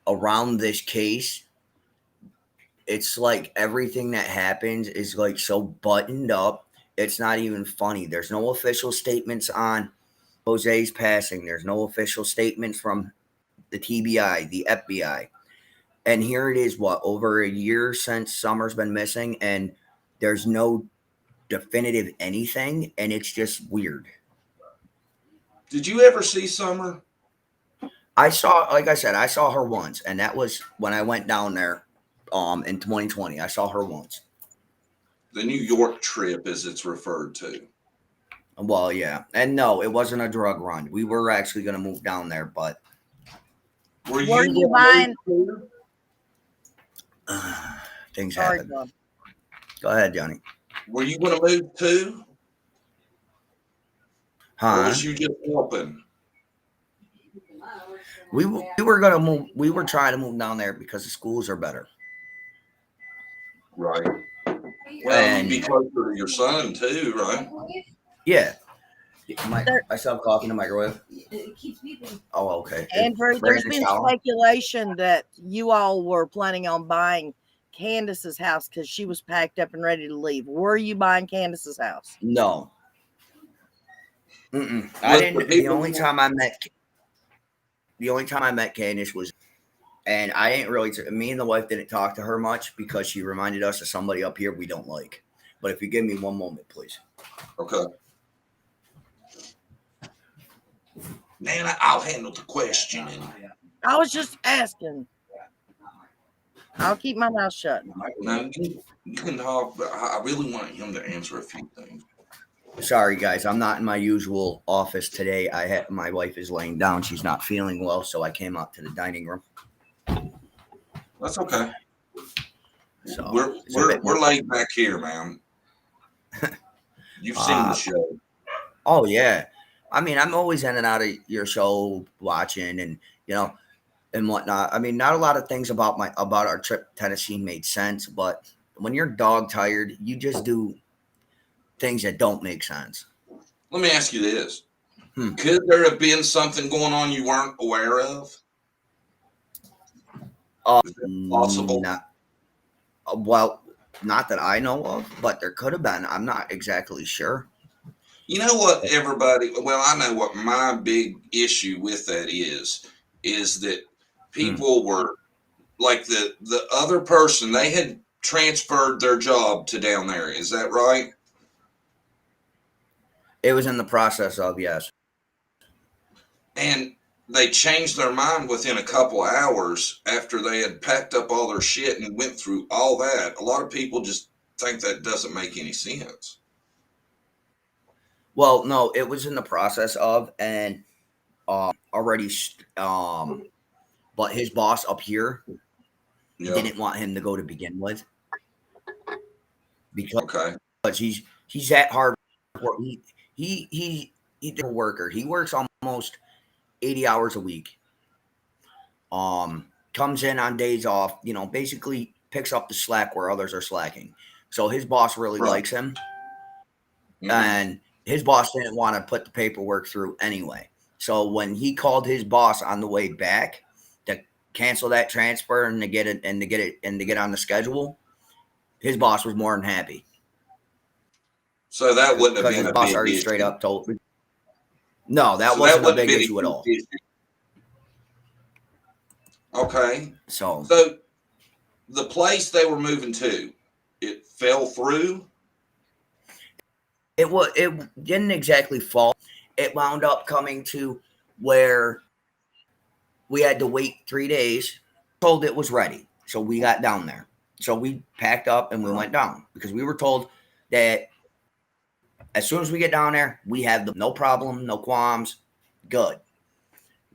around this case. It's like everything that happens is like so buttoned up. It's not even funny. There's no official statements on Jose's passing. There's no official statements from the TBI, the FBI. And here it is, what, over a year since Summer's been missing, and there's no definitive anything, and it's just weird. Did you ever see Summer? Like I said, I saw her once, and that was when I went down there in 2020. I saw her once. The New York trip, as it's referred to. Well, yeah. And no, it wasn't a drug run. We were actually going to move down there, but Were you buying? things Sorry, happen. John. Go ahead, Johnny. Were you going to move too? Or was you just helping? We were going to move. We were trying to move down there because the schools are better. Right. Well, you'd be closer to your son too, right? Yeah. I stopped coughing in the microwave. Oh, okay. Andrew, there's been speculation that you all were planning on buying Candace's house because she was packed up and ready to leave. Were you buying Candace's house? No. I didn't. The only time I met Candace was, and I didn't really. Me and the wife didn't talk to her much because she reminded us of somebody up here we don't like. But if you give me one moment, please. Okay. Man, I'll handle the questioning. I was just asking. I'll keep my mouth shut. No, you can talk, but I really want him to answer a few things. Sorry, guys. I'm not in my usual office today. My wife is laying down. She's not feeling well, so I came out to the dining room. That's okay. So we're laid back here, man. You've seen the show. Oh yeah. I mean, I'm always in and out of your show watching, and and whatnot. I mean, not a lot of things about our trip to Tennessee made sense, but when you're dog tired, you just do things that don't make sense. Let me ask you this. Could there have been something going on you weren't aware of? Is that possible? Well, not that I know of, but there could have been. I'm not exactly sure. You know what, everybody? Well, I know what my big issue with that is that people were like the other person, they had transferred their job to down there. Is that right? It was in the process of, yes. And they changed their mind within a couple hours after they had packed up all their shit and went through all that. A lot of people just think that doesn't make any sense. Well, no, it was in the process of, and already, but his boss up here didn't want him to go to begin with, because he's that hard work. He's a worker. He works almost 80 hours a week. Comes in on days off, basically picks up the slack where others are slacking. So his boss really likes him. And his boss didn't want to put the paperwork through anyway. So when he called his boss on the way back to cancel that transfer and to get on the schedule, his boss was more than happy. So that wouldn't have been his a boss big already issue. straight up told. No, that wasn't a big issue at all. Okay. So the place they were moving to, it fell through. It didn't exactly fall. It wound up coming to where we had to wait 3 days. Told it was ready, so we got down there. So we packed up and we went down because we were told that as soon as we get down there, we have no problem, no qualms, good.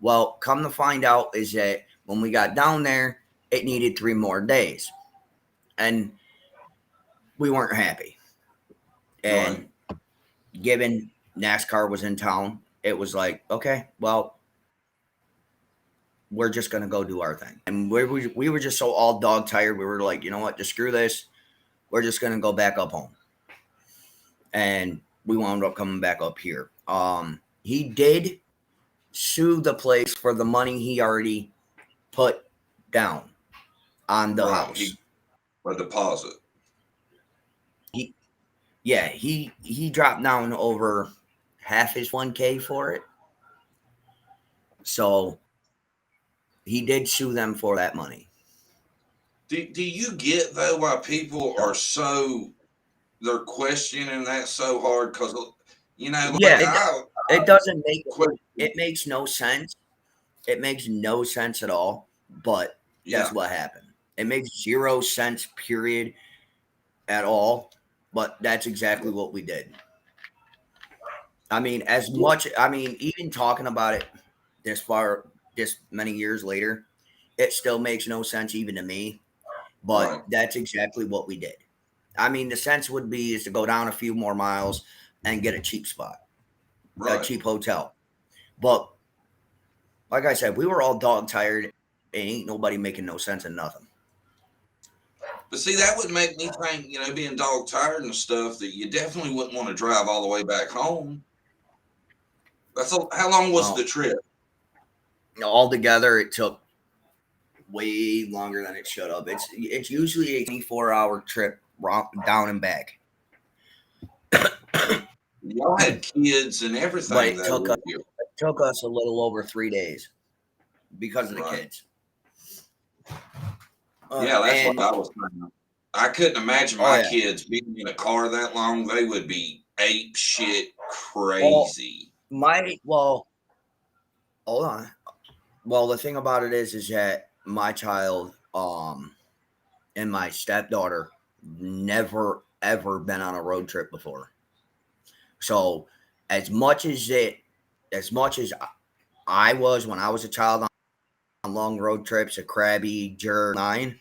Well, come to find out is that when we got down there, it needed 3 more days, and we weren't happy. And given NASCAR was in town, it was like, okay, well, we're just going to go do our thing. And we were just so all dog tired. We were like, you know what, just screw this. We're just going to go back up home. And we wound up coming back up here. He did sue the place for the money he already put down on the house. A deposit. He dropped down over half his $1,000 for it. So he did sue them for that money. Do you get though why people are they're questioning that so hard? Because it doesn't make it makes no sense. It makes no sense at all. But that's what happened. It makes 0 sense, period, at all. But that's exactly what we did. I mean, even talking about it this many years later, it still makes no sense even to me. But that's exactly what we did. I mean, the sense would be is to go down a few more miles and get a cheap spot, a cheap hotel. But like I said, we were all dog tired, and ain't nobody making no sense in nothing. But see, that would make me think, being dog tired and stuff, that you definitely wouldn't want to drive all the way back home. How long was the trip? Altogether, it took way longer than it should have. It's usually a 24-hour trip down and back. Y'all had kids and everything. But it took us a little over 3 days because of the kids. That's what I was thinking. I couldn't imagine my kids being in a car that long. They would be ape shit crazy. Hold on. Well, the thing about it is that my child and my stepdaughter never ever been on a road trip before. So as much as I was when I was a child on long road trips, a Krabby, Jer, 9,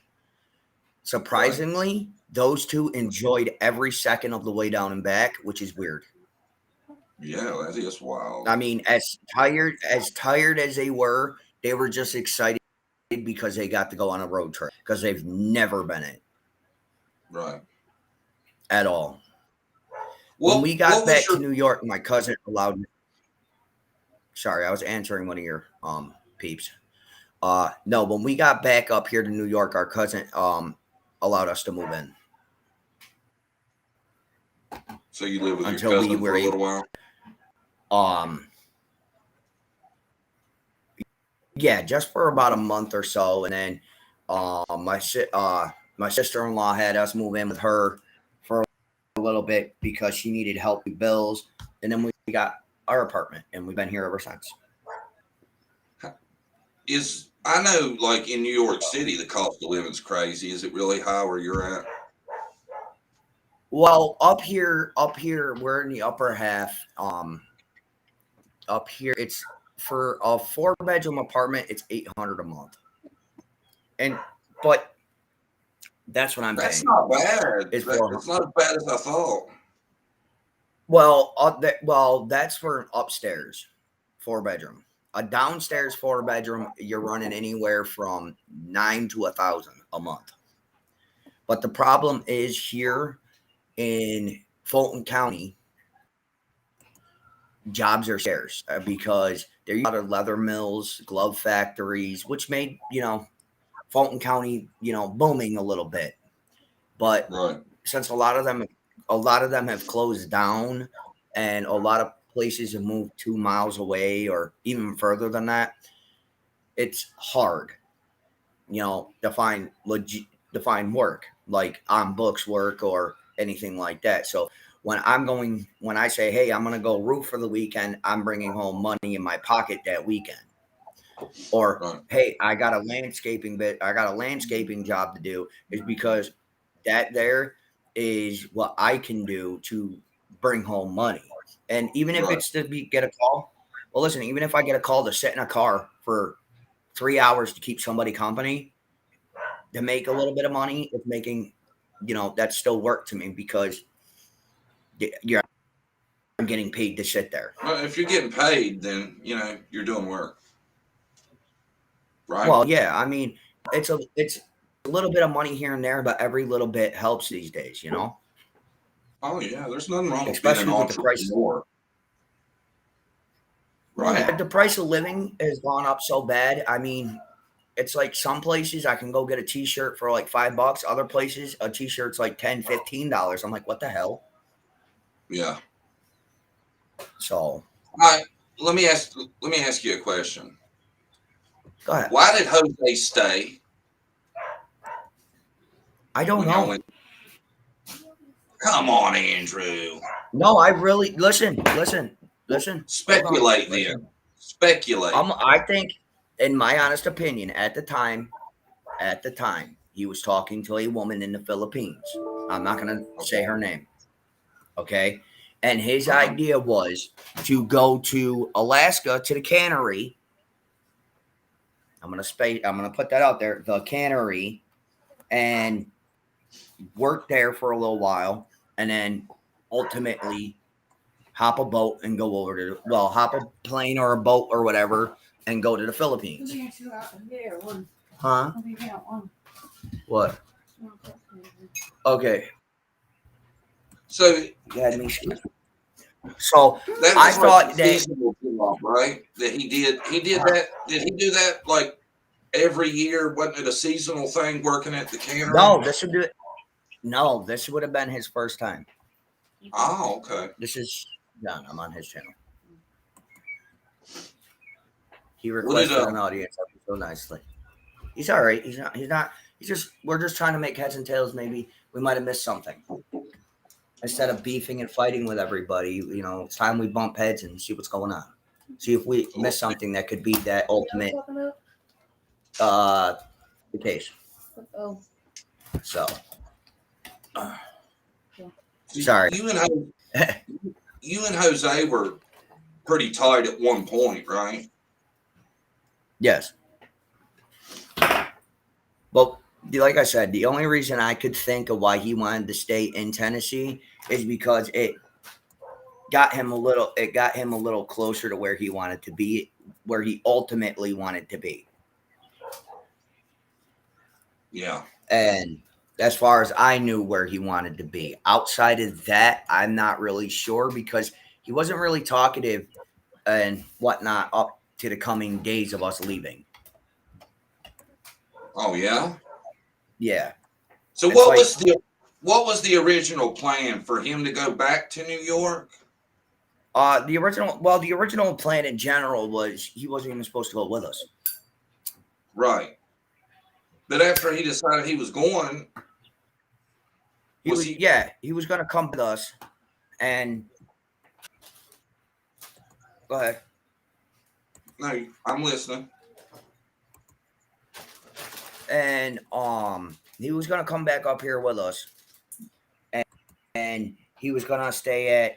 surprisingly, those two enjoyed every second of the way down and back, which is weird. Yeah, that is wild. I mean, as tired as they were just excited because they got to go on a road trip because they've never been in Right. at all. Well, When we got back to New York, my cousin allowed me. Sorry, I was answering one of your peeps. No, when we got back up here to New York, our cousin allowed us to move in. So you live with until your cousin we were for a little while? Yeah, just for about a month or so, and then my sister-in-law had us move in with her for a little bit because she needed help with bills, and then we got our apartment, and we've been here ever since. I know, like in New York City, the cost of living's crazy. Is it really high where you're at? Well, up here, we're in the upper half. Up here, it's for a 4-bedroom apartment, it's $800 a month, but that's what I'm That's paying. not bad. It's That's not as bad as I thought. Well, that's for an upstairs 4-bedroom. A downstairs 4-bedroom, you're running anywhere from $9,000 to $1,000 a month. But the problem is here in Fulton County, jobs are scarce because there are a lot of leather mills, glove factories, which made Fulton County booming a little bit. But right. Since a lot of them have closed down, and a lot of places have moved 2 miles away or even further than that, it's hard, to find work, like on books work or anything like that. So when I say, hey, I'm going to go roof for the weekend, I'm bringing home money in my pocket that weekend. Or, right. Hey, I got a landscaping job to do, is because that there is what I can do to bring home money. And even if it's to get a call, well, listen, even if I get a call to sit in a car for 3 hours to keep somebody company, to make a little bit of money, it's making, that's still work to me because I'm getting paid to sit there. Well, if you're getting paid, then, you're doing work. Right. Well, yeah, I mean, it's a little bit of money here and there, but every little bit helps these days, Oh yeah, there's nothing wrong especially with being an with the price. entrepreneur. Right. Yeah, the price of living has gone up so bad. I mean, it's like some places I can go get a t-shirt for like $5. Other places a t-shirt's like $10, $15. I'm like, what the hell? Yeah. So, all right, let me ask you a question. Go ahead. Why did Jose stay? I don't know. Come on, Andrew. No, I really listen. Speculate then. Speculate. I think, in my honest opinion, at the time, he was talking to a woman in the Philippines. I'm not going to say her name. Okay. And his idea was to go to Alaska to the cannery. I'm going to put that out there. The cannery, and work there for a little while, and then ultimately hop a boat and go over to, hop a plane or a boat or whatever and go to the Philippines. Huh? What? Okay. So You had me. So I thought that seasonal job, right? That he did that. Did he do that like every year? Wasn't it a seasonal thing working at the cannery? No, this would have been his first time. Oh, okay. This is John. I'm on his channel. He requested an audience so nicely. He's all right. He's not. We're just trying to make heads and tails. Maybe we might have missed something. Instead of beefing and fighting with everybody, it's time we bump heads and see what's going on. See if we miss something that could be that ultimate the case. So, sorry. You and Jose were pretty tight at one point, right? Yes. Well, like I said, the only reason I could think of why he wanted to stay in Tennessee is because it got him a little closer to where he wanted to be, where he ultimately wanted to be. Yeah. And as far as I knew where he wanted to be. Outside of that, I'm not really sure because he wasn't really talkative and whatnot up to the coming days of us leaving. Oh yeah. Yeah. So It's like, what was the original plan for him to go back to New York? the original plan in general was he wasn't even supposed to go with us. Right. But after he decided he was going, He was going to come with us, and go ahead. No, I'm listening. And he was going to come back up here with us, and he was going to stay at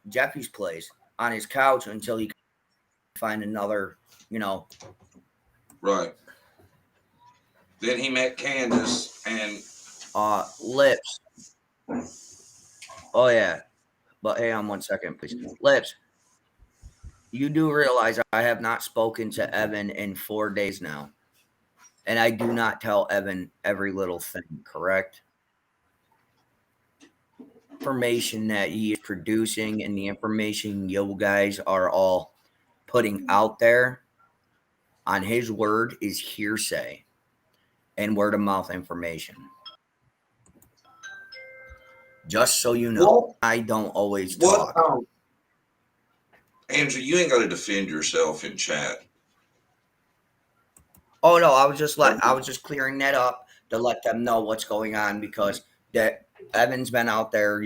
Jeffy's place on his couch until he could find another, Right. Then he met Candace and Lips. Oh yeah. But hang on 1 second, please. Lips, you do realize I have not spoken to Evan in 4 days now. And I do not tell Evan every little thing, correct? Information that he is producing and the information you guys are all putting out there on his word is hearsay and word of mouth information. Just so you know, I don't always talk. Andrew, you ain't got to defend yourself in chat. Oh no, I was just clearing that up to let them know what's going on because that Evan's been out there,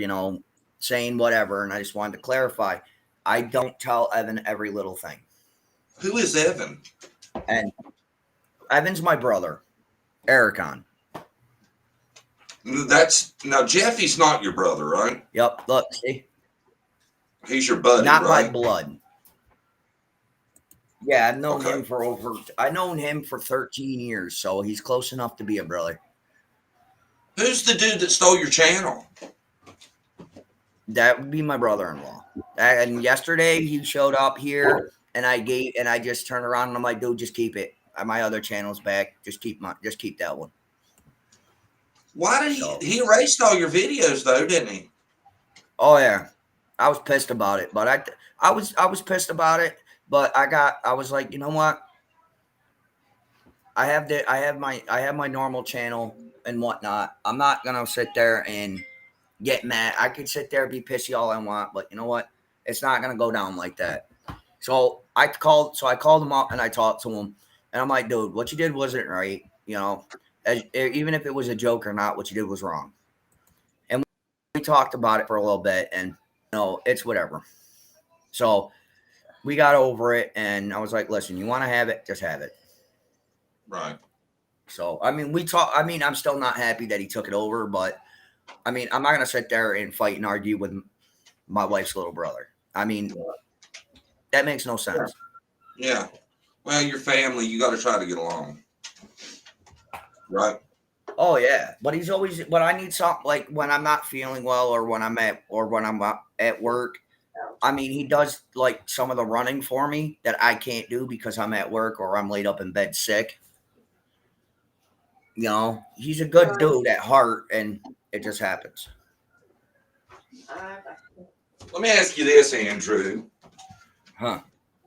saying whatever, and I just wanted to clarify. I don't tell Evan every little thing. Who is Evan? And Evan's my brother, Ericon. Now Jeffy's not your brother, right? Yep. Look, see, he's your buddy, not right? by blood. Yeah, I've known him for 13 years, so he's close enough to be a brother. Who's the dude that stole your channel? That would be my brother-in-law. And yesterday he showed up here, and I just turned around and I'm like, dude, just keep it. My other channel's back. Just keep that one. Why did he erased all your videos though, didn't he? Oh yeah, I was pissed about it, but I was pissed about it. But I was like, you know what? I have my normal channel and whatnot. I'm not gonna sit there and get mad. I could sit there and be pissy all I want, but you know what? It's not gonna go down like that. So I called him up and I talked to him, and I'm like, dude, what you did wasn't right. Even if it was a joke or not, what you did was wrong. And we talked about it for a little bit, and it's whatever. So we got over it, and I was like, listen, you want to have it, just have it. Right. So, I'm still not happy that he took it over, but I'm not going to sit there and fight and argue with my wife's little brother. That makes no sense. Yeah. Well, your family, you got to try to get along. Right. Oh yeah. But he's always, when I need something, like when I'm not feeling well or when I'm at work, he does like some of the running for me that I can't do because I'm at work or I'm laid up in bed sick. He's a good dude at heart, and it just happens. Let me ask you this, Andrew. Huh?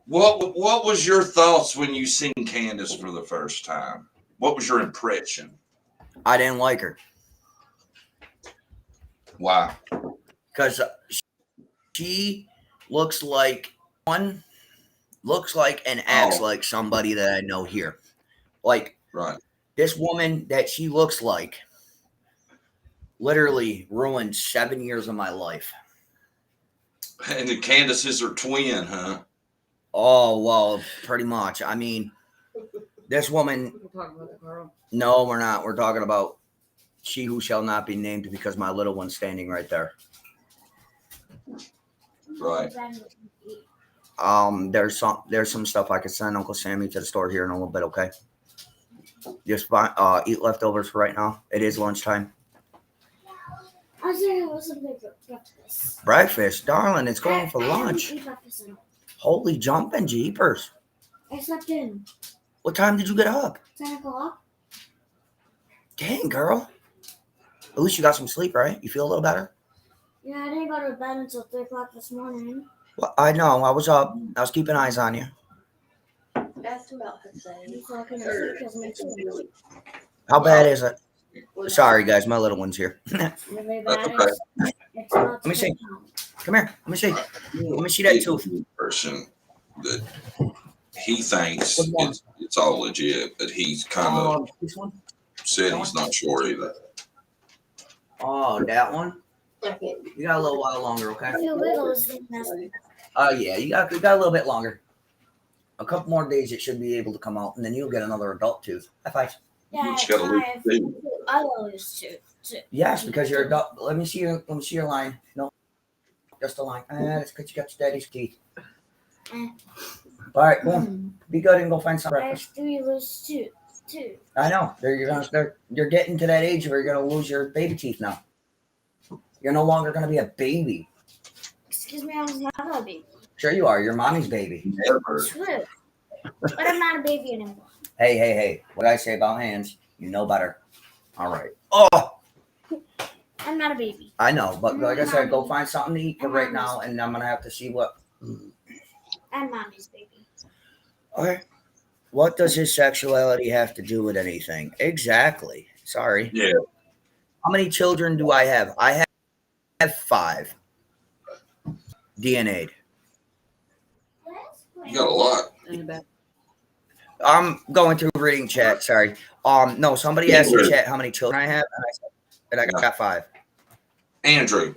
What was your thoughts when you seen Candace for the first time? What was your impression? I didn't like her. Why? Because she looks like and acts like somebody that I know here. Like, right. This woman that she looks like literally ruined 7 years of my life. And the Candace is her twin, huh? Oh, well, pretty much. This woman. We're talking about that, Carl. No, we're not. We're talking about she who shall not be named because my little one's standing right there. Right. There's some stuff I could send Uncle Sammy to the store here in a little bit, okay? Just eat leftovers for right now. It is lunchtime. I was going to listen to breakfast. Breakfast? Darling, it's going for lunch. Breakfast. Holy jumping jeepers. I slept in. What time did you get up? 10 o'clock. Dang, girl. At least you got some sleep, right? You feel a little better? Yeah, I didn't go to bed until 3 o'clock this morning. Well, I know. I was up. I was keeping eyes on you. Ask him about Jose. So I couldn't sleep because me too. How bad is it? Sorry, guys. My little one's here. Really That's bad. okay. It's not Let me see. count. Come here. Let me see. Let me see that tooth. Person that he thinks Which one? it's all legit, but he's kind of This one? said he's not sure either. Oh, that one? Okay. You got a little while longer, okay? Feel little is messed Yeah, you got a little bit longer. A couple more days, it should be able to come out, and then you'll get another adult tooth. High five. Yeah, Just gotta lose 5. two. I lose 2. Yes, because you're adult. Let me see your line. No, just a line. That's because you got your daddy's teeth. All right, cool. Be good and go find some I breakfast. have 3 lose 2. I know. You're getting to that age where you're gonna lose your baby teeth now. You're no longer gonna be a baby. Excuse me, I was not a baby. Sure you are. You're mommy's baby. Never. True. But I'm not a baby anymore. Hey. What I say about hands, you know better. All right. Oh, I'm not a baby. I know, but like I said, go find something to eat for right now, and I'm gonna have to see what. I'm mommy's baby. Okay. What does his sexuality have to do with anything? Exactly. Sorry. Yeah. How many children do I have? I have 5. DNA'd. You got a lot. I'm going through reading chat. Sorry. No, somebody asked in chat how many children I have, and I got 5. Andrew.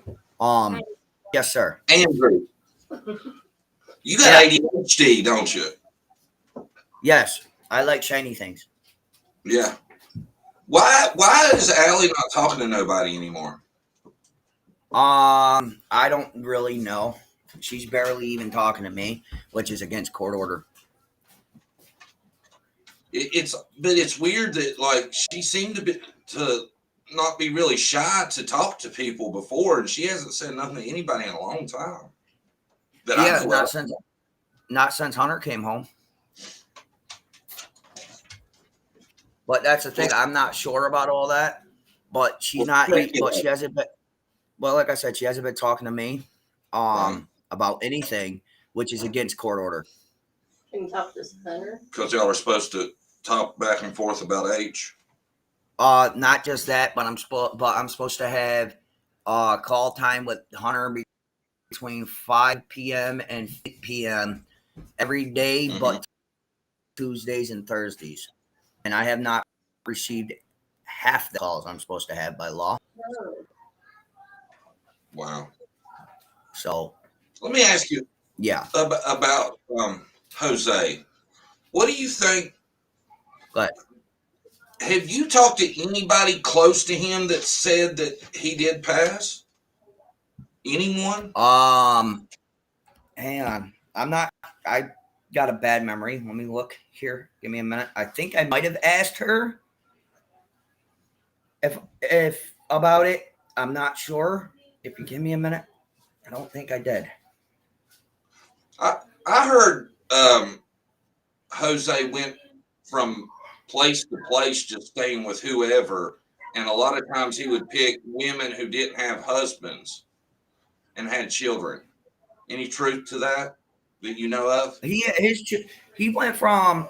Yes, sir. Andrew. You got ADHD, don't you? Yes, I like shiny things. Yeah. Why is Allie not talking to nobody anymore? I don't really know. She's barely even talking to me, which is against court order. It's weird that like she seemed to not be really shy to talk to people before, and she hasn't said nothing to anybody in a long time. Yeah, not since Hunter came home. But that's the thing. I'm not sure about all that. But she's not. But she hasn't been. Well, like I said, she hasn't been talking to me about anything, which is against court order. Can you talk to Hunter? Because y'all are supposed to talk back and forth about H. Not just that, but I'm supposed to have call time with Hunter between 5 p.m. and 8 p.m. every day, but Tuesdays and Thursdays. And I have not received half the calls I'm supposed to have by law. Wow. So let me ask you. Yeah. About Jose. What do you think? But have you talked to anybody close to him that said that he did pass? Anyone? Hang on. I got a bad memory. Let me look here. Give me a minute. I think I might have asked her if about it. I'm not sure. If you give me a minute. I don't think I did. I heard Jose went from place to place just staying with whoever, and a lot of times he would pick women who didn't have husbands and had children. Any truth to that you know of? He went from,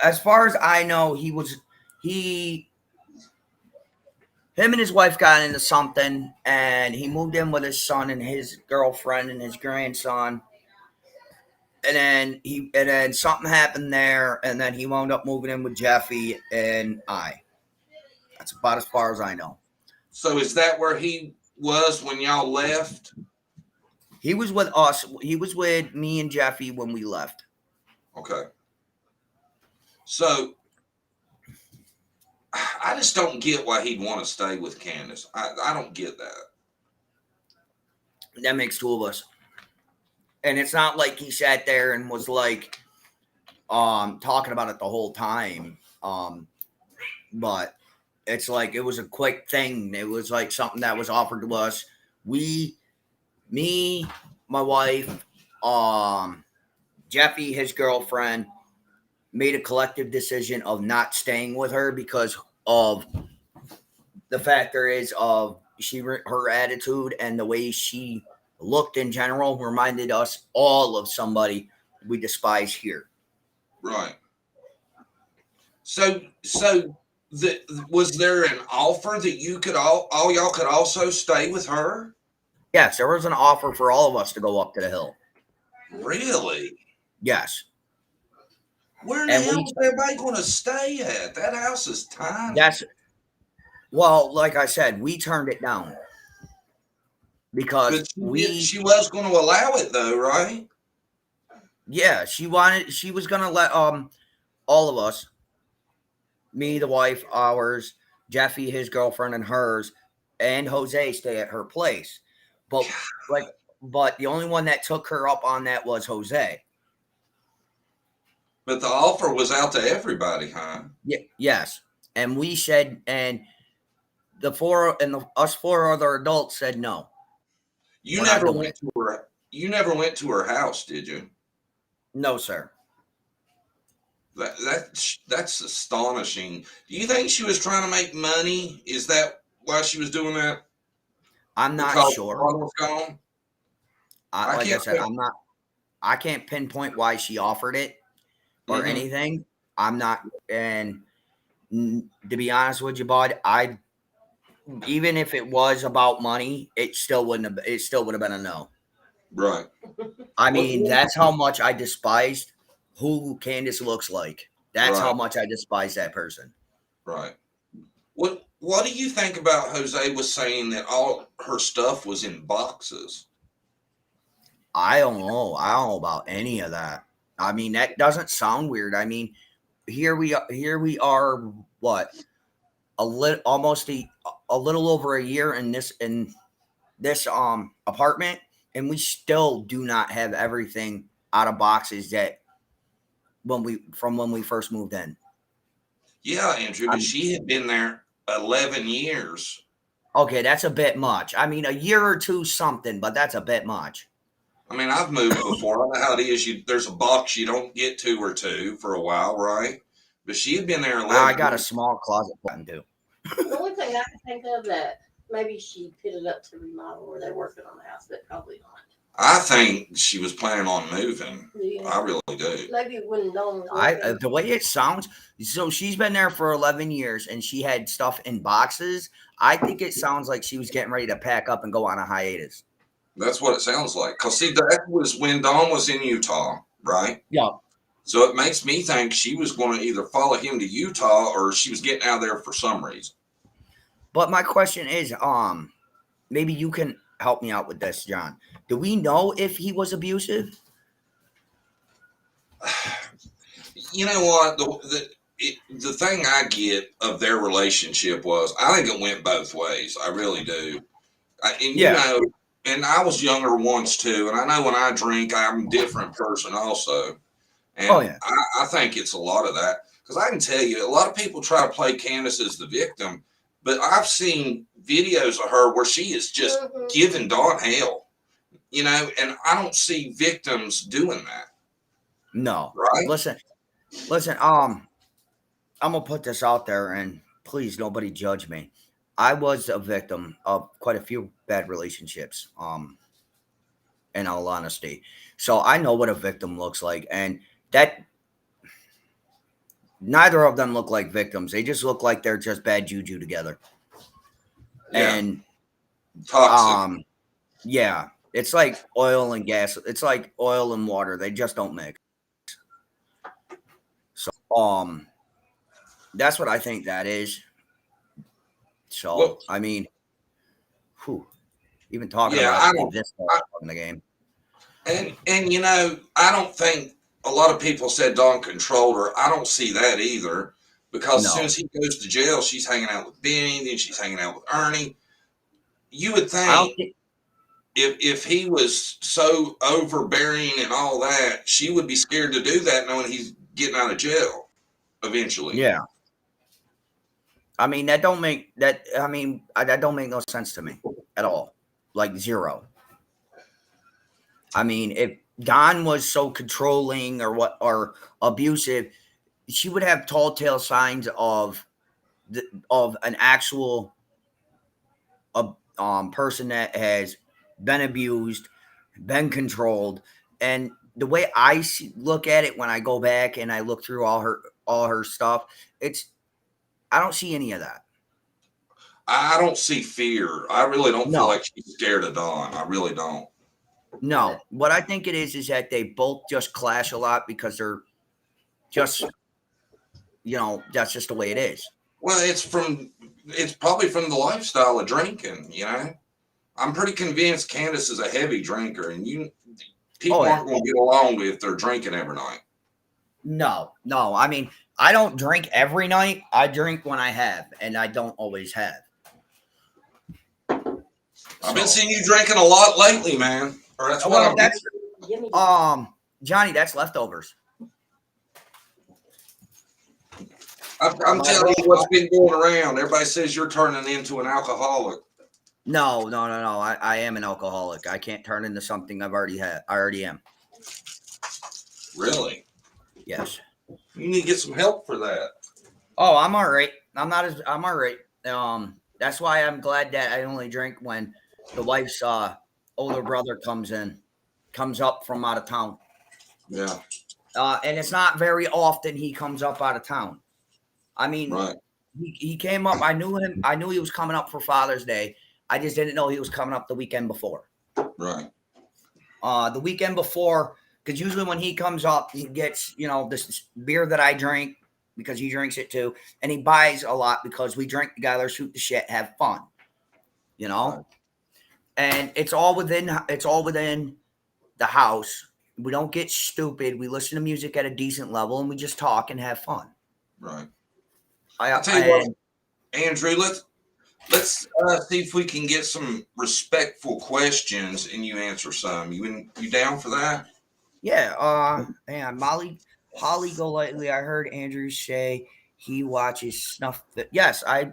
as far as I know, him and his wife got into something, and he moved in with his son and his girlfriend and his grandson. And then something happened there, and then he wound up moving in with Jeffy and I. That's about as far as I know. So is that where he was when y'all left? He was with us. He was with me and Jeffy when we left. Okay. So I just don't get why he'd want to stay with Candace. I don't get that. That makes 2 of us. And it's not like he sat there and was like talking about it the whole time. But it's like it was a quick thing. It was like something that was offered to us. Me, my wife, Jeffy, his girlfriend, made a collective decision of not staying with her because of the factor is of her attitude and the way she looked in general reminded us all of somebody we despise here. Right. So was there an offer that you could all y'all could also stay with her? Yes, there was an offer for all of us to go up to the hill. Really? Yes. Where in the hell is everybody going to stay at? That house is tiny. Well, like I said, we turned it down because she was going to allow it though, right? Yeah, she was going to let all of us, me, the wife, ours, Jeffy, his girlfriend, and hers, and Jose stay at her place. But the only one that took her up on that was Jose. But the offer was out to everybody, huh? Yeah, yes. And we said, and us four other adults said no. You never went to her. You never went to her house, did you? No, sir. That's astonishing. Do you think she was trying to make money? Is that why she was doing that? I'm not sure. Was gone? Like I said, I can't pinpoint why she offered it or anything. I'm not, and to be honest with you, bud, even if it was about money, it still would have been a no. Right. I mean, that's how much I despised who Candace looks like. That's how much I despise that person. Right. What do you think about Jose was saying that all her stuff was in boxes? I don't know. I don't know about any of that. I mean, that doesn't sound weird. I mean, here we are, what? Almost a little over a year in this apartment, and we still do not have everything out of boxes that when we first moved in. Yeah, Andrew, but she had been there 11 years. Okay, that's a bit much. I mean, a year or two something, but that's a bit much. I mean, I've moved before. I know how it is. There's a box you don't get to or two for a while, right? But she had been there 11 I got a small closet button too. The only thing I can think of that maybe she put it up to remodel or they're working on the house, but probably not. I think she was planning on moving. Yeah. I really do. Maybe when Dawn the way it sounds, so she's been there for 11 years and she had stuff in boxes. I think it sounds like she was getting ready to pack up and go on a hiatus. That's what it sounds like. Because, see, that was when Dawn was in Utah, right? Yeah. So it makes me think she was going to either follow him to Utah or she was getting out of there for some reason. But my question is, maybe you can help me out with this, John. Do we know if he was abusive? You know what? The thing I get of their relationship was, I think it went both ways. I really do. You know, and I was younger once too. And I know when I drink, I'm a different person also. And I think it's a lot of that. Because I can tell you, a lot of people try to play Candace as the victim. But I've seen videos of her where she is just giving Dawn hell. You know, and I don't see victims doing that. No. Right? Listen, I'm gonna put this out there and please nobody judge me. I was a victim of quite a few bad relationships, in all honesty. So I know what a victim looks like, and that neither of them look like victims. They just look like they're just bad juju together. Yeah. And toxic. Yeah. It's like oil and gas. It's like oil and water. They just don't mix. So, that's what I think that is. So, I mean, even talking about this in the game. And you know, I don't think a lot of people said Dawn controlled her. I don't see that either, because as soon as he goes to jail, she's hanging out with Benny, then she's hanging out with Ernie. You would think if he was so overbearing and all that, she would be scared to do that knowing he's getting out of jail eventually. Yeah. I mean, that don't make no sense to me at all. Like zero. I mean, if Dawn was so controlling or abusive, she would have tall tale signs of an actual a person that has been abused, been controlled, and the way I look at it when I go back and I look through all her stuff, I don't see any of that. I don't see fear. I really don't feel No. like she's scared of Dawn. I really don't. No, what I think it is that they both just clash a lot because they're just, that's just the way it is. Well, it's probably from the lifestyle of drinking, I'm pretty convinced Candace is a heavy drinker, and people aren't going to get along with if they're drinking every night. No. I mean, I don't drink every night. I drink when I have, and I don't always have. I've been seeing you drinking a lot lately, man. Or that's what Johnny, that's leftovers. I'm telling you what's been going around. Everybody says you're turning into an alcoholic. No. I am an alcoholic. I can't turn into something I already am. Really? Yes. You need to get some help for that. Oh, I'm all right. I'm all right. That's why I'm glad that I only drink when the wife's older brother comes up from out of town. Yeah. And it's not very often he comes up out of town. I mean, right. he came up. I knew him. I knew he was coming up for Father's Day. I just didn't know he was coming up the weekend before. Right. The weekend before, because usually when he comes up, he gets, this beer that I drink because he drinks it too. And he buys a lot because we drink together, shoot the shit, have fun, Right. And it's all within the house. We don't get stupid. We listen to music at a decent level and we just talk and have fun. Right. I'll tell you what, Andrew, let's see if we can get some respectful questions and you answer some. You down for that? Yeah. And Holly Golightly, I heard Andrew say he watches snuff. Yes, I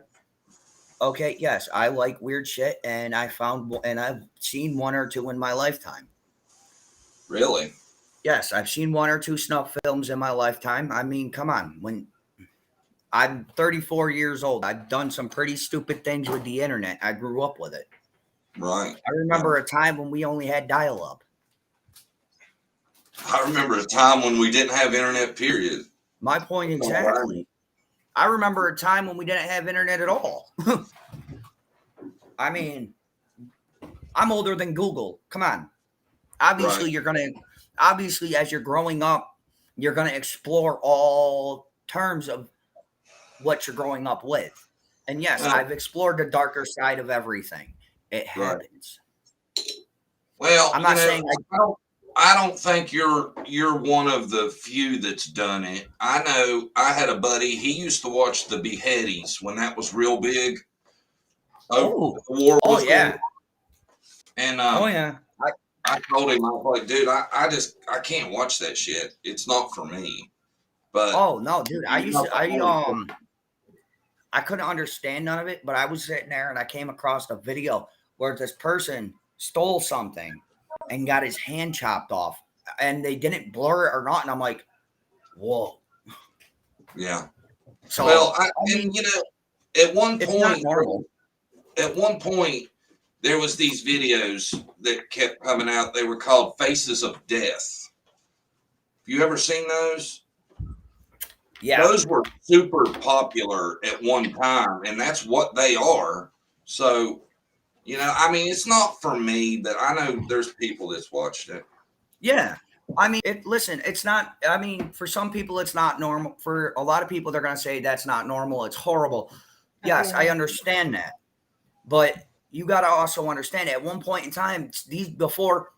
like weird shit, and I've seen one or two in my lifetime. Really? Yes, I've seen one or two snuff films in my lifetime. I mean, come on. When I'm 34 years old, I've done some pretty stupid things with the internet. I grew up with it. Right. I remember a time when we only had dial-up. I remember a time when we didn't have internet, period. My point exactly. I remember a time when we didn't have internet at all. I mean, I'm older than Google. Come on. Obviously, right. As you're growing up, you're going to explore all terms of what you're growing up with. And yes, I've explored the darker side of everything. It happens. Well, I'm not saying I don't think you're one of the few that's done it. I know I had a buddy, he used to watch the beheadings when that was real big. The war was going on. And I told him, I was like, dude, I can't watch that shit. It's not for me. But no, dude, I couldn't understand none of it, but I was sitting there and I came across a video where this person stole something and got his hand chopped off, and they didn't blur it or not. And I'm like, whoa. Yeah. So, well, at one point, there was these videos that kept coming out. They were called Faces of Death. Have you ever seen those? Yeah. Those were super popular at one time, and that's what they are. So, I mean, it's not for me, but I know there's people that's watched it. Yeah. I mean, it's not, I mean, for some people, it's not normal. For a lot of people, they're going to say that's not normal. It's horrible. Yes, I understand that. But you got to also understand at one point in time, before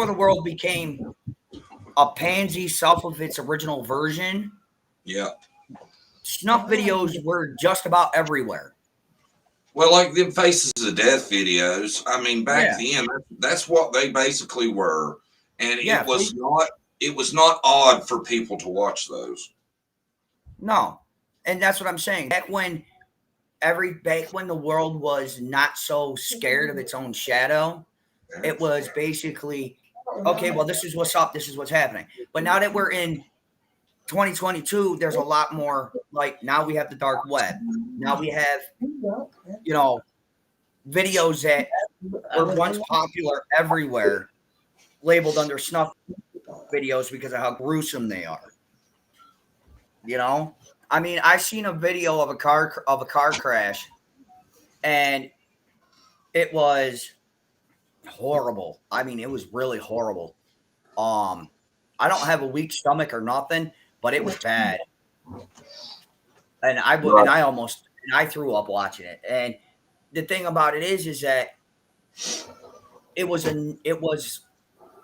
the world became a pansy self of its original version. Yeah. Snuff videos were just about everywhere. Well, like them Faces of Death videos, I mean, back then, that's what they basically were. And it was not odd for people to watch those. No. And that's what I'm saying. Back when the world was not so scared of its own shadow, it was basically, okay, well, this is what's up, this is what's happening. But now that we're in 2022, there's a lot more. Like now we have the dark web. Now we have, you know, videos that were once popular everywhere, labeled under snuff videos because of how gruesome they are. You know, I mean, I seen a video of a car crash, and it was horrible. I mean, it was really horrible. I don't have a weak stomach or nothing, but it was bad. And I threw up watching it. And the thing about it is that it was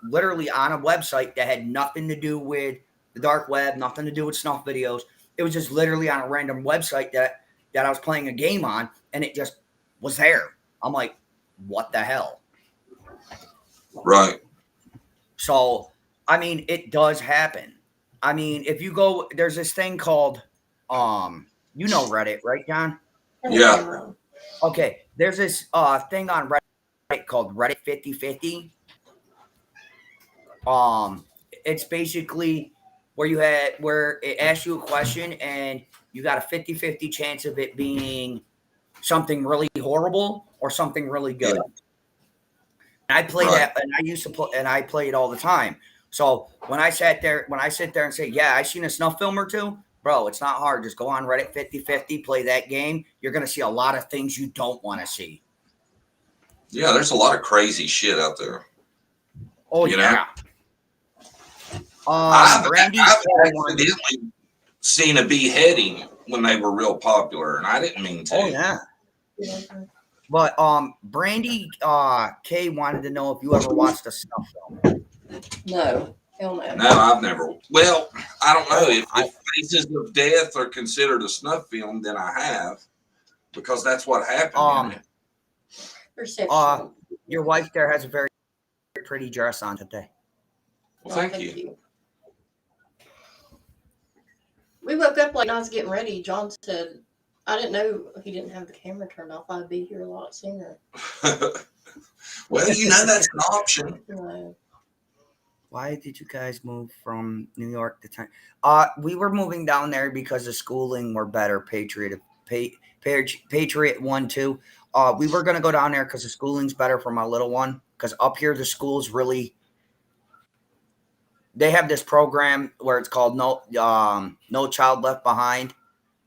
literally on a website that had nothing to do with the dark web, nothing to do with snuff videos. It was just literally on a random website that I was playing a game on, and it just was there. I'm like, what the hell? Right. So, I mean, it does happen. I mean, if you go, there's this thing called, you know, Reddit, right, John? Yeah. Okay. There's this thing on Reddit called Reddit 50/50. It's basically where it asks you a question and you got a 50/50 chance of it being something really horrible or something really good. Yeah. And I play that, and I used to play, and I play it all the time. So when I sit there and say, yeah, I seen a snuff film or two, bro, it's not hard. Just go on Reddit 50/50, play that game. You're going to see a lot of things you don't want to see. Yeah, there's a lot of crazy shit out there. Oh, yeah. I've accidentally seen a beheading when they were real popular, and I didn't mean to. Oh, yeah. But Brandie K wanted to know if you ever watched a snuff film. No. Hell no. No, I've never. Well, I don't know. If Faces of Death are considered a snuff film, then I have, because that's what happened. Your wife there has a very pretty dress on today. Well, thank you. We woke up like I was getting ready. John said, I didn't know he didn't have the camera turned off. I'd be here a lot sooner. Well, you know, that's an option. No. Why did you guys move from New York to time? We were moving down there because the schooling were better. Patriot 1, 2. We were going to go down there because the schooling's better for my little one. Because up here, the school's really, they have this program where it's called No Child Left Behind.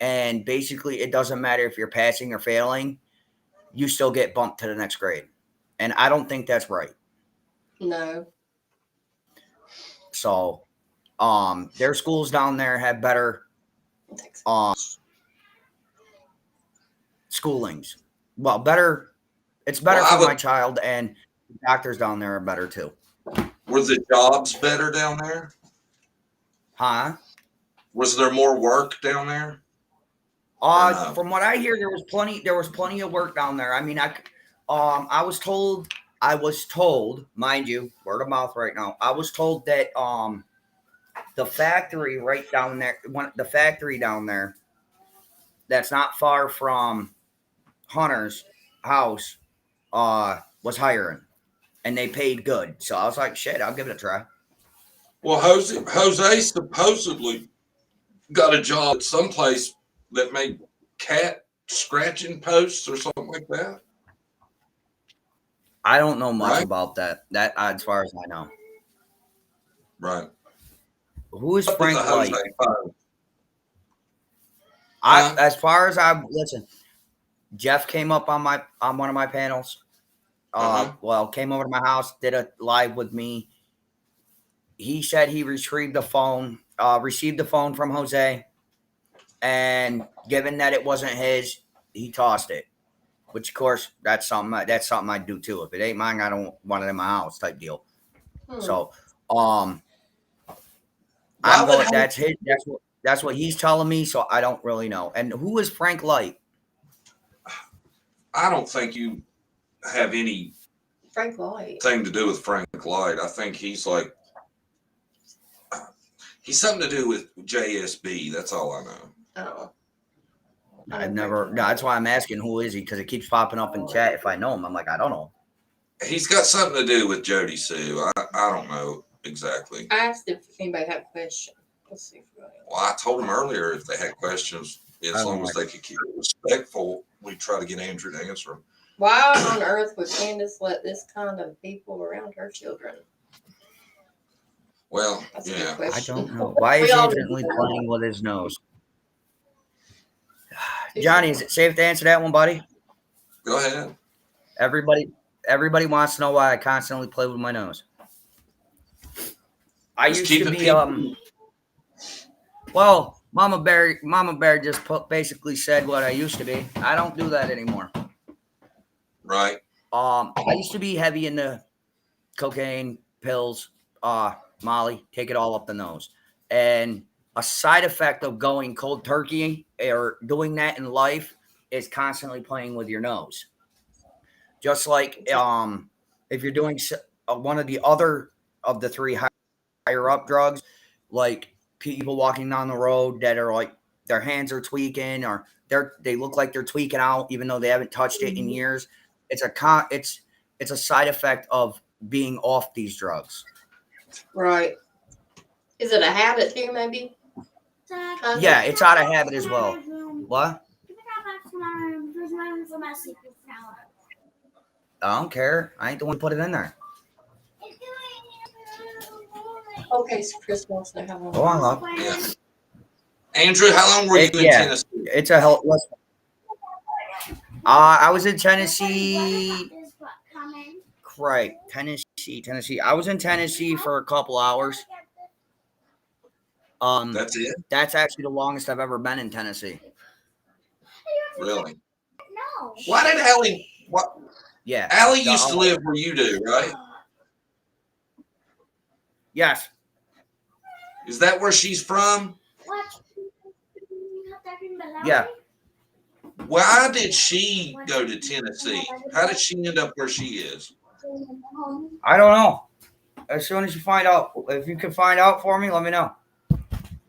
And basically, it doesn't matter if you're passing or failing, you still get bumped to the next grade. And I don't think that's right. No. So, their schools down there have better schoolings. Well, better. It's better for my child, and doctors down there are better too. Were the jobs better down there? Huh? Was there more work down there? No? From what I hear, there was plenty of work down there. I mean, I was told, mind you, word of mouth right now. I was told that the factory right down there, that's not far from Hunter's house, was hiring, and they paid good. So I was like, shit, I'll give it a try. Well, Jose supposedly got a job at someplace that made cat scratching posts or something like that. I don't know much about that. That, as far as I know. Right. Who is Frank Light? As far as I listen, Jeff came up on one of my panels. Came over to my house, did a live with me. He said he received the phone from Jose, and given that it wasn't his, he tossed it. Which, of course, that's something I'd do too. If it ain't mine, I don't want it in my house, type deal. So, that's what he's telling me. So I don't really know. And who is Frank Light? I don't think you have any Frank Light thing to do with Frank Light. I think he's something to do with JSB. That's all I know. Oh. I've never. That's why I'm asking who is he, because it keeps popping up in chat. If I know him, I'm like, I don't know. He's got something to do with Jody Sue. I don't know exactly. I asked if anybody had a question. Let's see if we got any. Well, I told them earlier if they had questions, as long as they could keep it respectful, we try to get Andrew to answer them. Why on earth would Candace let this kind of people around her children? Well, That's a good yeah. I question. don't know. Why is We he all- instantly playing with his nose? Johnny, is it safe to answer that one, buddy? Go ahead. Everybody wants to know why I constantly play with my nose. I Just used keep to it be peaceful. well, Mama Bear just basically said what I used to be. I don't do that anymore. Right. I used to be heavy into cocaine, pills, Molly, take it all up the nose. And a side effect of going cold turkey or doing that in life is constantly playing with your nose. Just like if you're doing one of the other of the three higher up drugs, like people walking down the road that are like their hands are tweaking or they look like they're tweaking out even though they haven't touched it in years. It's a side effect of being off these drugs. Right. Is it a habit too, maybe? Yeah, it's out of habit as well. What? I don't care. I ain't the one who put it in there. Okay, so Chris wants to know how long. Go on, love. Yeah. Andrew, how long were you in Yeah. Tennessee? It's a hell. I was in Tennessee. Right, Tennessee. I was in Tennessee for a couple hours. That's it? That's actually the longest I've ever been in Tennessee. Really? Why did Allie? What? Yeah. Allie used to live where you do, right? Yes. Is that where she's from? Yeah. Why did she go to Tennessee? How did she end up where she is? I don't know. As soon as you find out, if you can find out for me, let me know.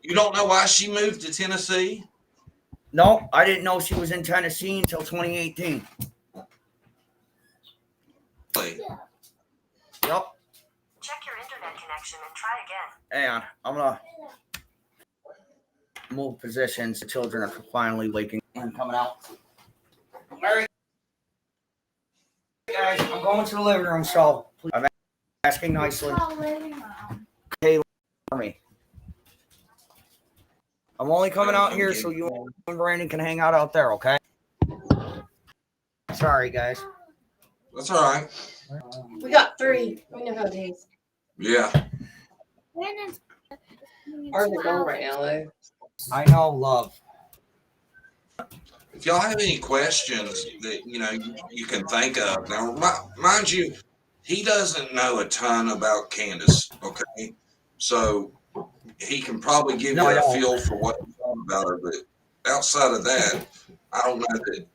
You don't know why she moved to Tennessee? No, I didn't know she was in Tennessee until 2018. Really? Yep. Check your internet connection and try again. Hang on. I'm going to move positions. The children are finally waking and coming out. All right. Guys, I'm going to the living room, so please, I'm asking nicely. Hey, for me. I'm only coming out here so you and Brandon can hang out there, okay? Sorry, guys. That's all right. We got 3. We know how it is. Yeah. Ours are going right now, though. I know, love. If y'all have any questions that you can think of, now mind you, he doesn't know a ton about Candace. Okay, so he can probably give you a feel for what you thought about her, but outside of that, I don't know that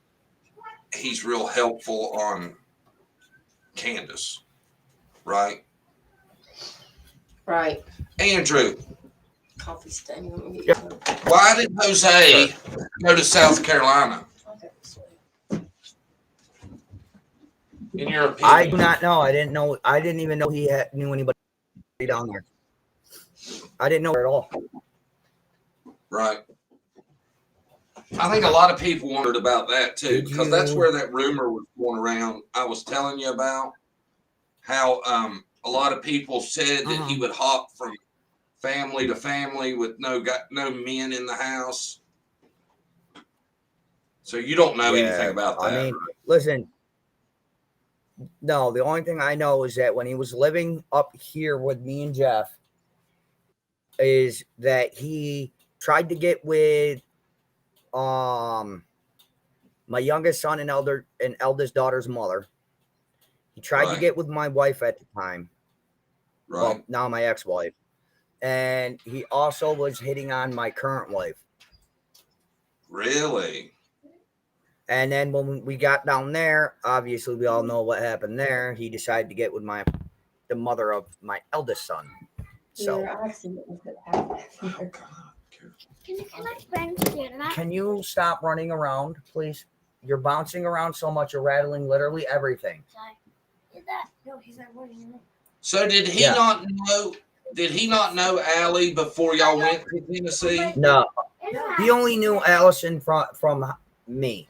he's real helpful on Candace, right? Right. Andrew, Coffee stain. why did Jose go to South Carolina? In your opinion? I do not know. I didn't know. I didn't even know he knew anybody down there. I didn't know her at all. Right. I think a lot of people wondered about that too, because that's where that rumor was going around. I was telling you about how a lot of people said that he would hop from family to family with no men in the house. So you don't know anything about that. I mean, listen. No, the only thing I know is that when he was living up here with me and Jeff, is that he tried to get with my youngest son and eldest daughter's mother. He tried to get with my wife at the time. Right. Well, now my ex-wife. And he also was hitting on my current wife. Really? And then when we got down there, obviously we all know what happened there. He decided to get with the mother of my eldest son. So can you stop running around, please? You're bouncing around so much, you're rattling literally everything. So did he not know Did he not know Allie before y'all went to Tennessee? No, he only knew Allison from me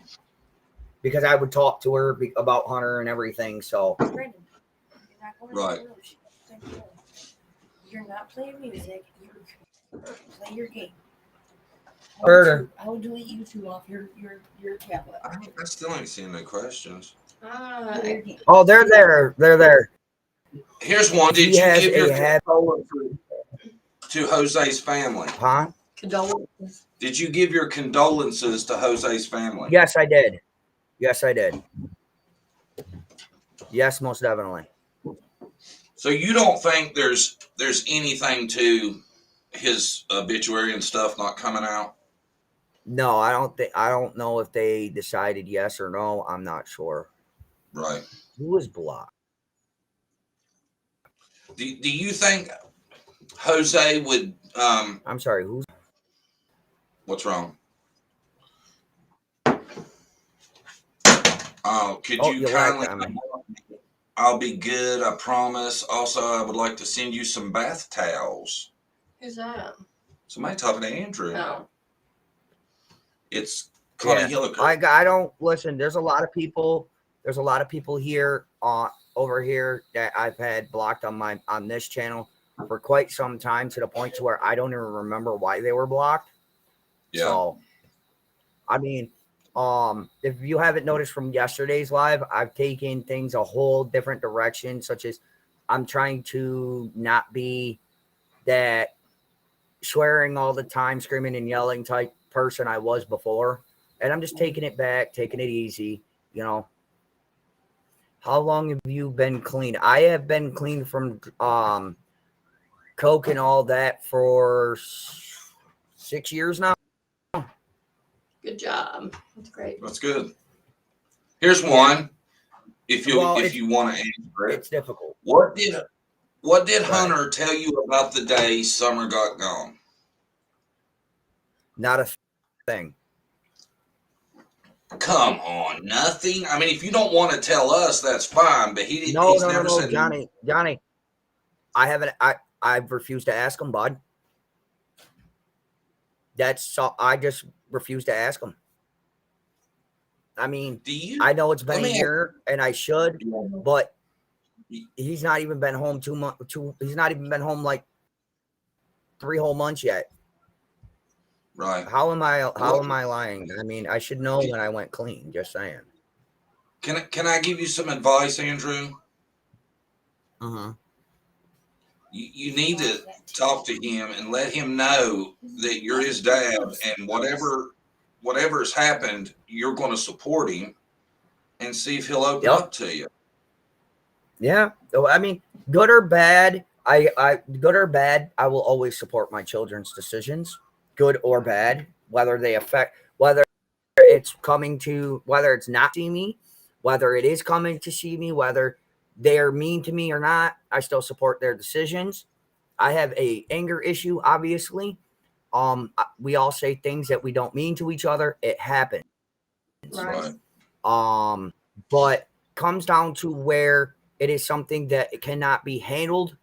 because I would talk to her about Hunter and everything. So Right. You're not playing music. You play your game. Murder. I will delete you two off your tablet. I still ain't seen no questions. Oh, they're there. They're there. Here's one. Did He you has give your a condolences to Jose's family? Huh? Condolences. Did you give your condolences to Jose's family? Yes, I did. Yes, I did. Yes, most definitely. So you don't think there's anything to his obituary and stuff not coming out? No, I don't know if they decided yes or no. I'm not sure. Right. Who was blocked? Do you think Jose would I'm sorry, who's what's wrong? Could Oh, you you're kindly right. I'll be good, I promise. Also, I would like to send you some bath towels. Who's that? Somebody talking to Andrew. Oh. It's Connie Hilliker. I don't listen. There's a lot of people. There's a lot of people here over here that I've had blocked on this channel for quite some time, to the point to where I don't even remember why they were blocked. Yeah. So, I mean, if you haven't noticed from yesterday's live, I've taken things a whole different direction, such as I'm trying to not be that swearing all the time, screaming and yelling type person I was before. And I'm just taking it back, taking it easy, you know. How long have you been clean? I have been clean from coke and all that for 6 years now. Good job. That's great. That's good. Here's one. If you Well, if you want to answer it. It's difficult. What did Hunter tell you about the day Summer got gone? Not a thing. Come on, nothing. I mean, if you don't want to tell us, that's fine. But he didn't. No, said Johnny. I haven't. I've refused to ask him, bud. That's so. I just refuse to ask him. I mean, I know it's been a year, and I should, but he's not even been home 2 months. He's not even been home like 3 whole months yet. Right. How am I lying? I mean, I should know when I went clean. Just saying. Can I give you some advice, Andrew? Uh-huh. You need to talk to him and let him know that you're his dad, and whatever's happened, you're going to support him, and see if he'll open up to you. Yeah. I mean, good or bad, I will always support my children's decisions, good or bad, whether it's not see me, whether it is coming to see me, whether they're mean to me or not, I still support their decisions. I have a anger issue, obviously. We all say things that we don't mean to each other. It happens. Right. But comes down to where it is something that it cannot be handled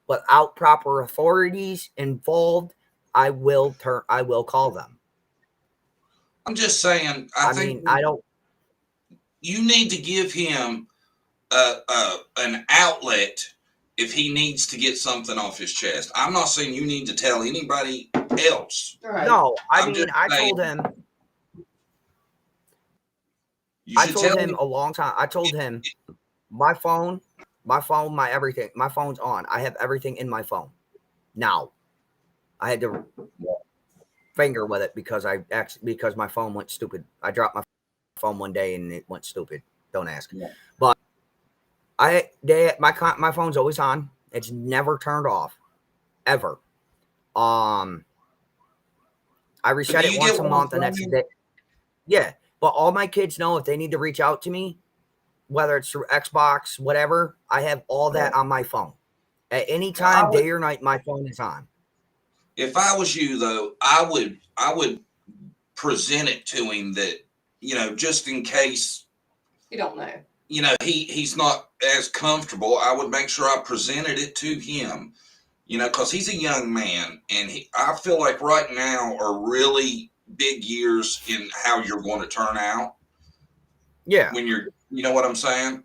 without proper authorities involved, I will call them. I'm just saying. I think I don't. You need to give him an outlet if he needs to get something off his chest. I'm not saying you need to tell anybody else. Right. No, I told him. I told him a long time. I told him my phone, my everything. My phone's on. I have everything in my phone. Now, I had to finger with it because my phone went stupid. I dropped my phone one day and it went stupid. Don't ask. Yeah. But my phone's always on. It's never turned off, ever. I reset it once a month, and that's it. Yeah, but all my kids know if they need to reach out to me, whether it's through Xbox, whatever, I have all that on my phone. At any time, day or night, my phone is on. If I was you, though, I would present it to him that, just in case. You don't know. He's not as comfortable. I would make sure I presented it to him. You know, because he's a young man, and I feel like right now are really big years in how you're going to turn out. Yeah. When you know what I'm saying?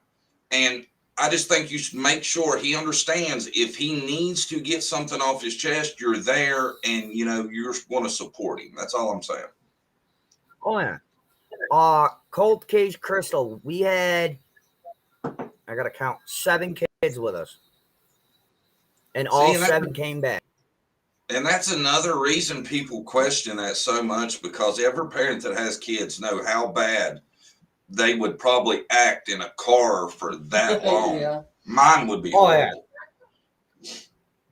And I just think you should make sure he understands if he needs to get something off his chest, you're there, and you know you're going to support him. That's all I'm saying. Oh yeah. Cold Case Crystal. We had, I gotta count, 7 kids with us, and all 7 came back. And that's another reason people question that so much, because every parent that has kids know how bad they would probably act in a car for that long. Yeah. Mine would be horrible. Yeah.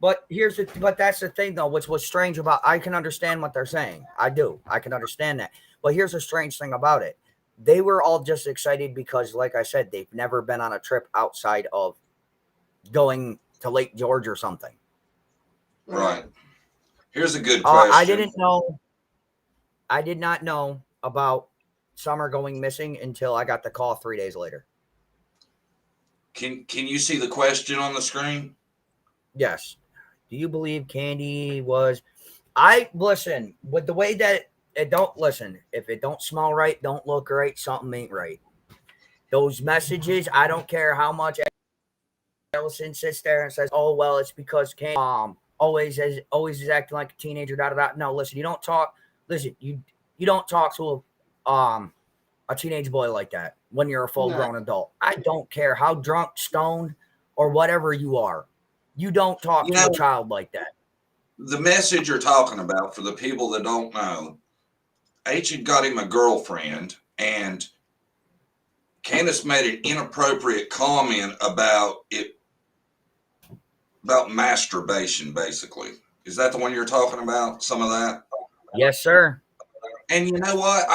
But that's the thing though, what's strange about, I can understand what they're saying. I can understand that. But here's a strange thing about it. They were all just excited because, like I said, they've never been on a trip outside of going to Lake George or something. Right. Here's a good question. I did not know about Summer going missing until I got the call 3 days later. Can you see the question on the screen? Yes. Do you believe Candy was? Listen, with the way that it don't listen, if it don't smell right, don't look right, something ain't right. Those messages, I don't care how much Ellison sits there and says, "Oh well, it's because Candy always is acting like a teenager." Da da da. No, listen, you don't talk. Listen, you don't talk to a teenage boy like that when you're a full-grown adult. I don't care how drunk, stoned, or whatever you are. You don't talk to a child like that. The message you're talking about, for the people that don't know, H had got him a girlfriend, and Candace made an inappropriate comment about masturbation, basically. Is that the one you're talking about? Some of that? Yes, sir. And you know what?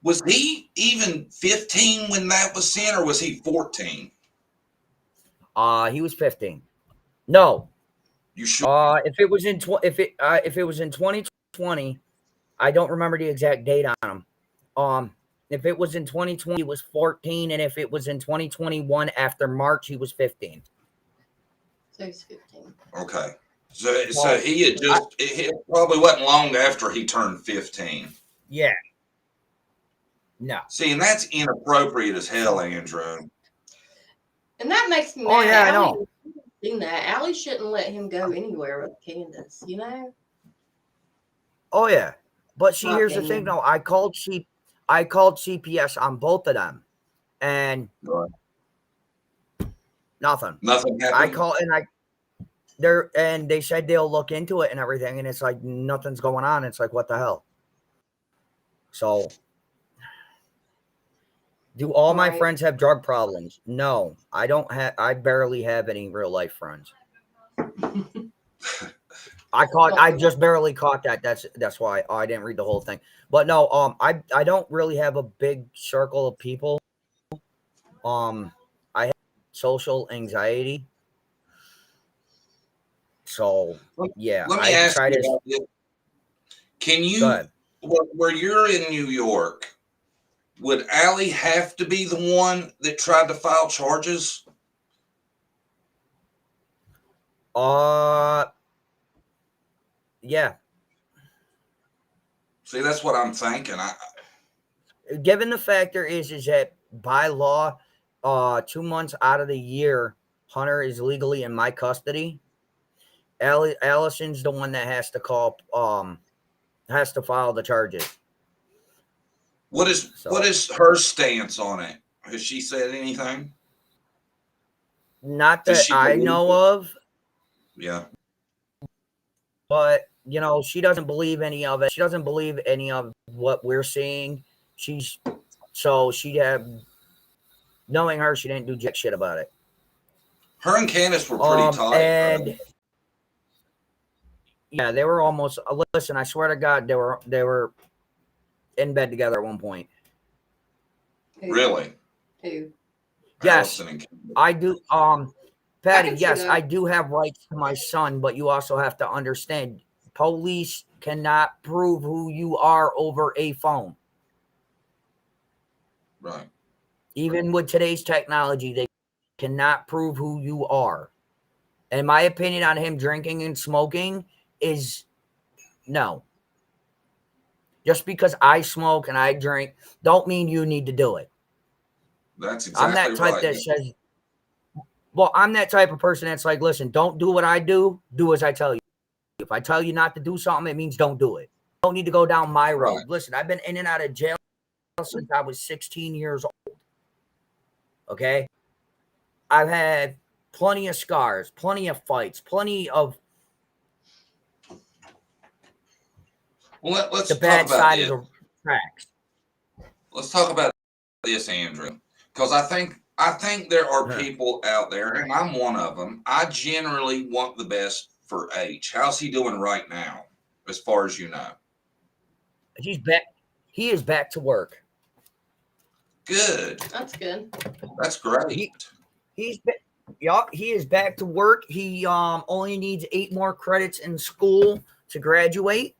Was he even 15 when that was sent, or was he 14? He was 15. No. You sure? If it was in 2020, I don't remember the exact date on him. If it was in 2020, he was 14, and if it was in 2021 after March, he was 15. So he's 15. Okay. So he had it probably wasn't long after he turned 15. Yeah. No. See, and that's inappropriate as hell, Andrew. And that makes me mad. Oh yeah, I know. Allie shouldn't let him go anywhere with Candace, you know? Oh yeah. But see, here's the thing though. I called CPS on both of them, and nothing. Nothing happened. And they said they'll look into it and everything, and it's like nothing's going on. It's like, what the hell? So, do all my friends have drug problems? No, I don't have. I barely have any real life friends. I just barely caught that. That's why I didn't read the whole thing. But no, I don't really have a big circle of people. I have social anxiety. So yeah, let me ask you about this. Can you, where you're in New York, would Allie have to be the one that tried to file charges? Yeah. See, that's what I'm thinking. Given the factor is that by law, 2 months out of the year, Hunter is legally in my custody. Allison's the one that has to has to file the charges. What is her stance on it? Has she said anything? Not that I know of. Yeah. But, she doesn't believe any of it. She doesn't believe any of what we're seeing. Knowing her, she didn't do jack shit about it. Her and Candace were pretty tight. And yeah, they were almost. Listen, I swear to God, they were in bed together at one point. Really? Who? Yes, I do. Patty, yes, I do have rights to my son, but you also have to understand, police cannot prove who you are over a phone. Right. Even with today's technology, they cannot prove who you are. And my opinion on him drinking and smoking is no. Just because I smoke and I drink, don't mean you need to do it. That's I'm exactly that type right. that says, well, I'm that type of person that's like, listen, don't do what I do. Do as I tell you. If I tell you not to do something, it means don't do it. Don't need to go down my road. Right. Listen, I've been in and out of jail since I was 16 years old. Okay? I've had plenty of scars, plenty of fights, plenty of Well, let's the talk bad about side this. of the tracks. Let's talk about this, Andrew, because I think there are people out there, and I'm one of them. I generally want the best for H. How's he doing right now, as far as you know? He's back. He is back to work. Good. That's good. That's great. He is back to work. He only needs 8 more credits in school to graduate.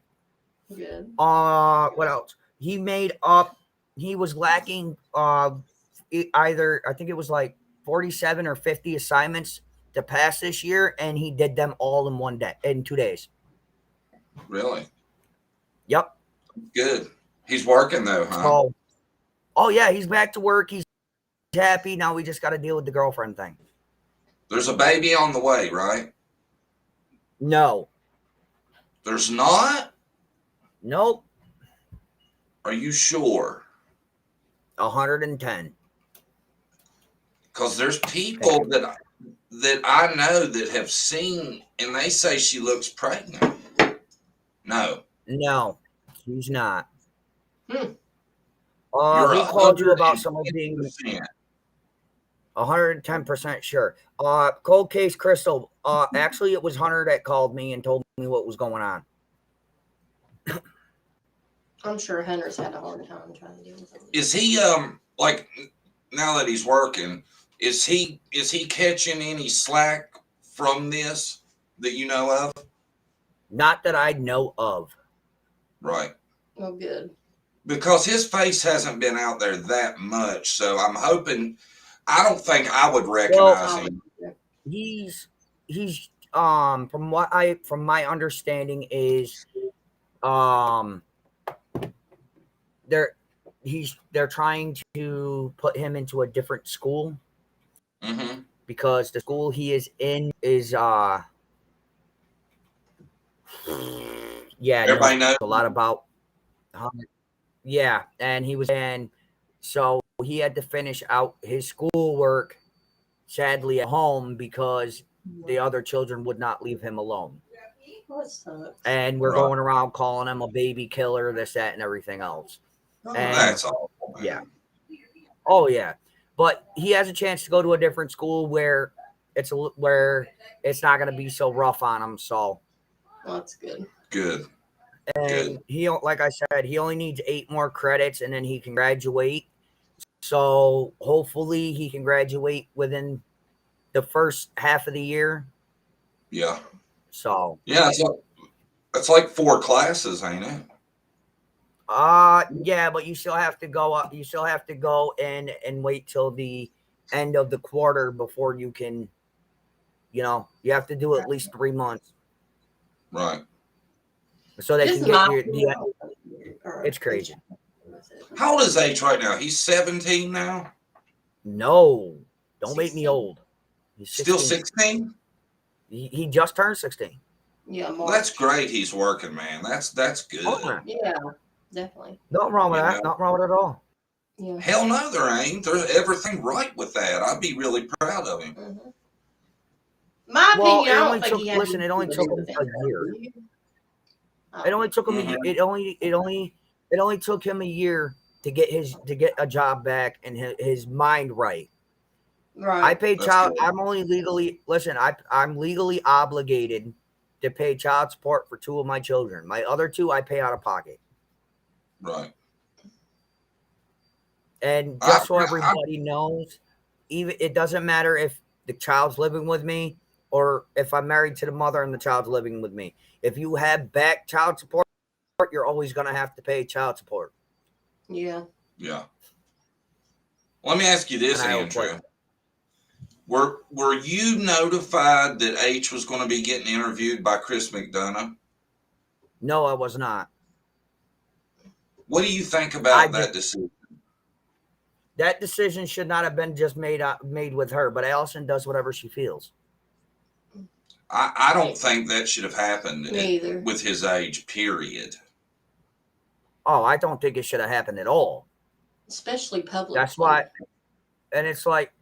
Good. What else? He made up. He was lacking either, I think it was like 47 or 50 assignments to pass this year, and he did them all in 1 day, in 2 days. Really? Yep. Good. He's working though, huh? So, oh yeah, he's back to work. He's happy. Now we just got to deal with the girlfriend thing. There's a baby on the way, right? No. There's not? Nope. Are you sure? 110. Because there's people that I know that have seen, and they say she looks pregnant. No. No, she's not. You're He called you about someone being 110%. 110% sure. Cold case Crystal. Actually, it was Hunter that called me and told me what was going on. I'm sure Hunter's had a hard time trying to deal with it. Is he like, now that he's working, is he catching any slack from this that you know of? Not that I know of. Right. Oh, good. Because his face hasn't been out there that much, so I'm hoping. I don't think I would recognize him. He's from my understanding is they're trying to put him into a different school because the school he is in is Everybody knows a lot about and so he had to finish out his schoolwork sadly at home because the other children would not leave him alone. And we're going around calling him a baby killer, this, that, and everything else. And that's awful, man. Yeah. Oh yeah. But he has a chance to go to a different school where it's not going to be so rough on him. So that's good. Good. And he, like I said, he only needs 8 more credits and then he can graduate. So hopefully he can graduate within the first half of the year. Yeah. So yeah, it's like 4 classes, ain't it? Yeah, but you still have to go up. You still have to go in and wait till the end of the quarter before you can. You have to do at least 3 months. Right. So they can get it's crazy. How old is H right now? He's 17 now? No. Don't make me old. He's 16. Still 16? He just turned 16. Yeah, well, that's great. He's working, man. That's good. Oh, yeah, definitely. Nothing wrong with that. Nothing wrong with it at all. Yeah. Hell no, there ain't. There's everything right with that. I'd be really proud of him. Mm-hmm. My opinion, I don't think it only took him a year. It only took him it only took him a year to get a job back and his mind right. Right. I pay child. I'm legally obligated to pay child support for 2 of my children. My other 2 I pay out of pocket. Right. And just so everybody knows, even it doesn't matter if the child's living with me or if I'm married to the mother and the child's living with me. If you have back child support, you're always going to have to pay child support. Yeah. Yeah. Let me ask you this, Andrew. Were you notified that H was going to be getting interviewed by Chris McDonough? No, I was not. What do you think about that decision? That decision should not have been just made with her, but Allison does whatever she feels. I don't think that should have happened with his age, period. Oh, I don't think it should have happened at all. Especially publicly. That's why. And it's like,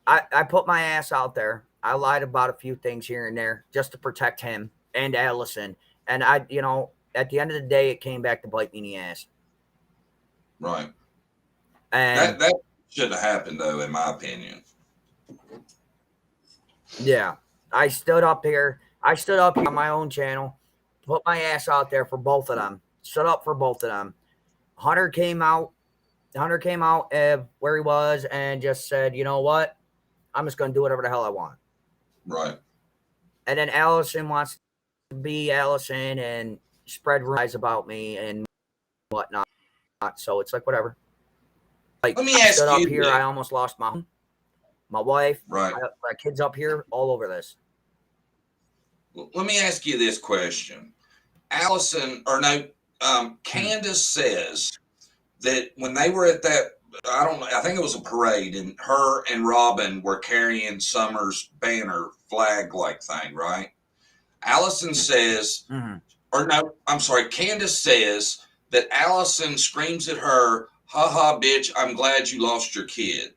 I put my ass out there. I lied about a few things here and there just to protect him and Allison. And at the end of the day, it came back to bite me in the ass. Right. And that should have happened, though, in my opinion. Yeah. I stood up here on my own channel, put my ass out there for both of them, stood up for both of them. Hunter came out where he was and just said, you know what? I'm just going to do whatever the hell I want. Right. And then Allison wants to be Allison and spread lies about me and whatnot. So it's like, whatever. Like, let me ask stood you up here. I almost lost my wife, right. my kids up here, all over this. Let me ask you this question. Candace says that when they were at that, I think it was a parade, and her and Robin were carrying Summer's banner flag-like thing, right? Allison says, Candace says that Allison screams at her, "Ha ha, bitch, I'm glad you lost your kid,"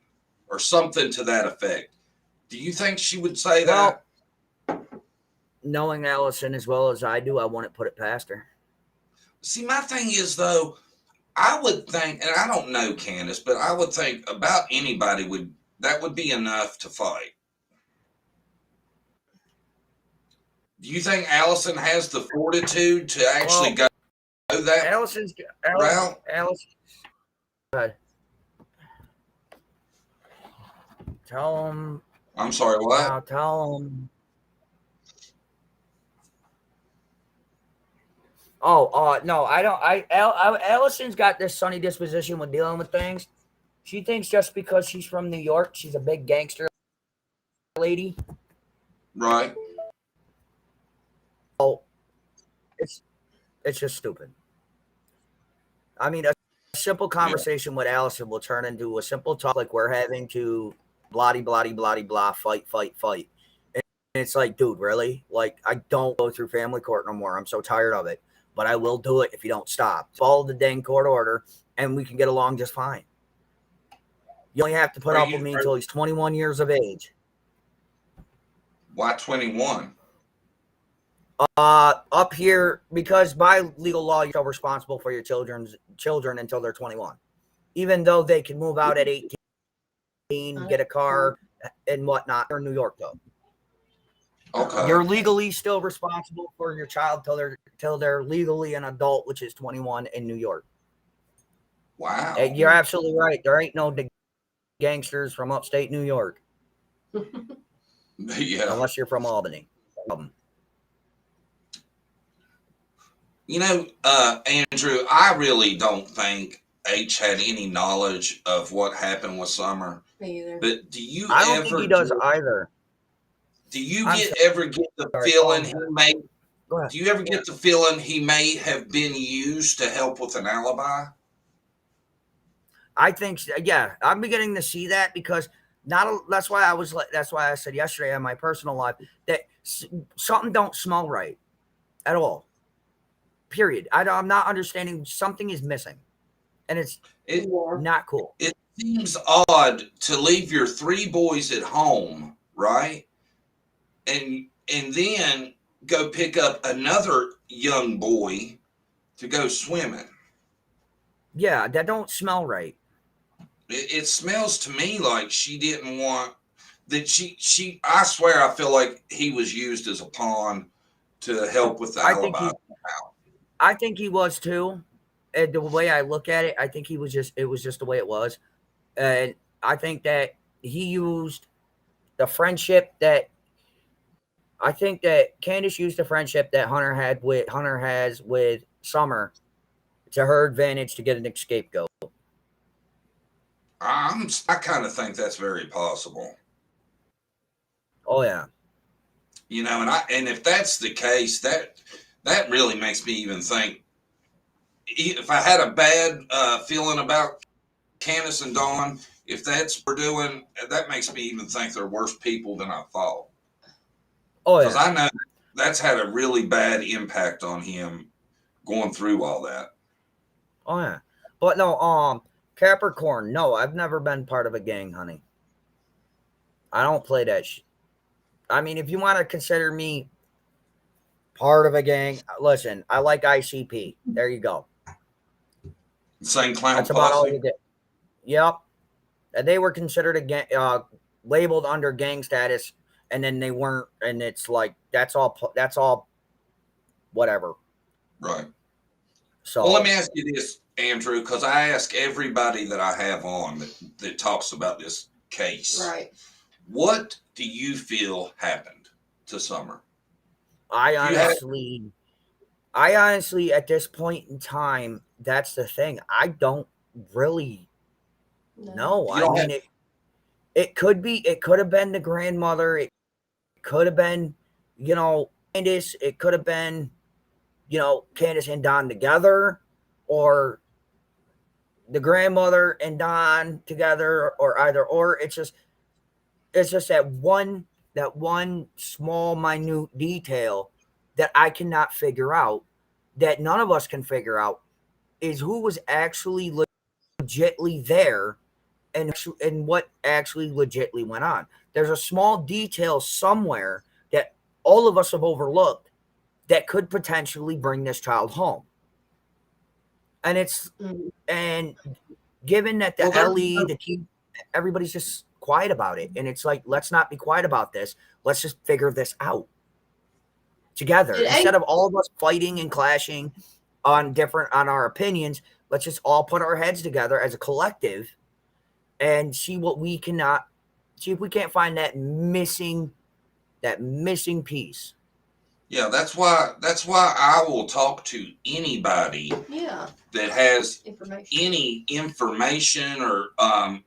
or something to that effect. Do you think she would say that? Knowing Allison as well as I do, I wouldn't put it past her. See, my thing is, though, I would think, and I don't know Candace, but I would think about anybody that would be enough to fight. Do you think Allison has the fortitude to actually go that route? Allison. Good. Tell him. I'm sorry, what? Now tell him. No, I don't. Allison's got this sunny disposition with dealing with things. She thinks just because she's from New York, she's a big gangster lady. Right. Oh, it's just stupid. I mean, a simple conversation with Allison will turn into a simple talk like we're having to blah, blah, blah, blah, fight. And it's like, dude, really? Like, I don't go through family court no more. I'm so tired of it. But I will do it if you don't stop. Follow the dang court order, and we can get along just fine. You only have to put up with me until he's 21 years of age. Why 21? Up here, because by legal law, you're still responsible for your children until they're 21. Even though they can move out at 18, get a car, and whatnot. They're in New York, though. Okay. You're legally still responsible for your child till they're legally an adult, which is 21 in New York. Wow. And you're absolutely right. There ain't no gangsters from upstate New York. Yeah. Unless you're from Albany. You know, Andrew, I really don't think H had any knowledge of what happened with Summer. Me either. But do you I don't think he does either. Do you ever get the feeling he may? Do you ever get the feeling he may have been used to help with an alibi? I think, yeah, I'm beginning to see that because that's why I said yesterday on my personal life that something don't smell right at all. Period. I'm not understanding. Something is missing, and it's not cool. It seems odd to leave your 3 boys at home, right? And then go pick up another young boy to go swimming. Yeah, that don't smell right. It smells to me like she didn't want that. I swear, I feel like he was used as a pawn to help with the alibi. I think he was too. And the way I look at it, I think it was just the way it was. And I think that he used the friendship that Candace used the friendship that Hunter has with Summer to her advantage to get an scapegoat. I kind of think that's very possible. Oh yeah. You know, and if that's the case, that really makes me even think. If I had a bad feeling about Candace and Dawn, if that's what we're doing, that makes me even think they're worse people than I thought. Oh Because yeah. I know that's had a really bad impact on him going through all that. Oh yeah. But no, Capricorn, no, I've never been part of a gang, honey. I don't play that shit. I mean, if you want to consider me part of a gang, listen, I like ICP. There you go. Insane Clown That's about all Posse. you get. Yep. And they were considered a gang, labeled under gang status, and then they weren't, and it's like that's all whatever. Right. So Well, let me ask you this, Andrew, because I ask everybody that I have on that talks about this case. Right. What do you feel happened to Summer? I honestly, at this point in time, that's the thing. I don't really know. I mean, it could have been the grandmother. It could have been, Candace. It could have been, Candace and Don together, or the grandmother and Don together, or either or. It's just that one small minute detail that I cannot figure out, that none of us can figure out, is who was actually legitly there and what actually legitly went on. There's a small detail somewhere that all of us have overlooked that could potentially bring this child home. And and given that the LE, the team, everybody's just quiet about it. And it's like, let's not be quiet about this. Let's just figure this out together. Instead of all of us fighting and clashing on our opinions, let's just all put our heads together as a collective and see if we can't find that missing piece. Yeah, that's why I will talk to anybody that has any information or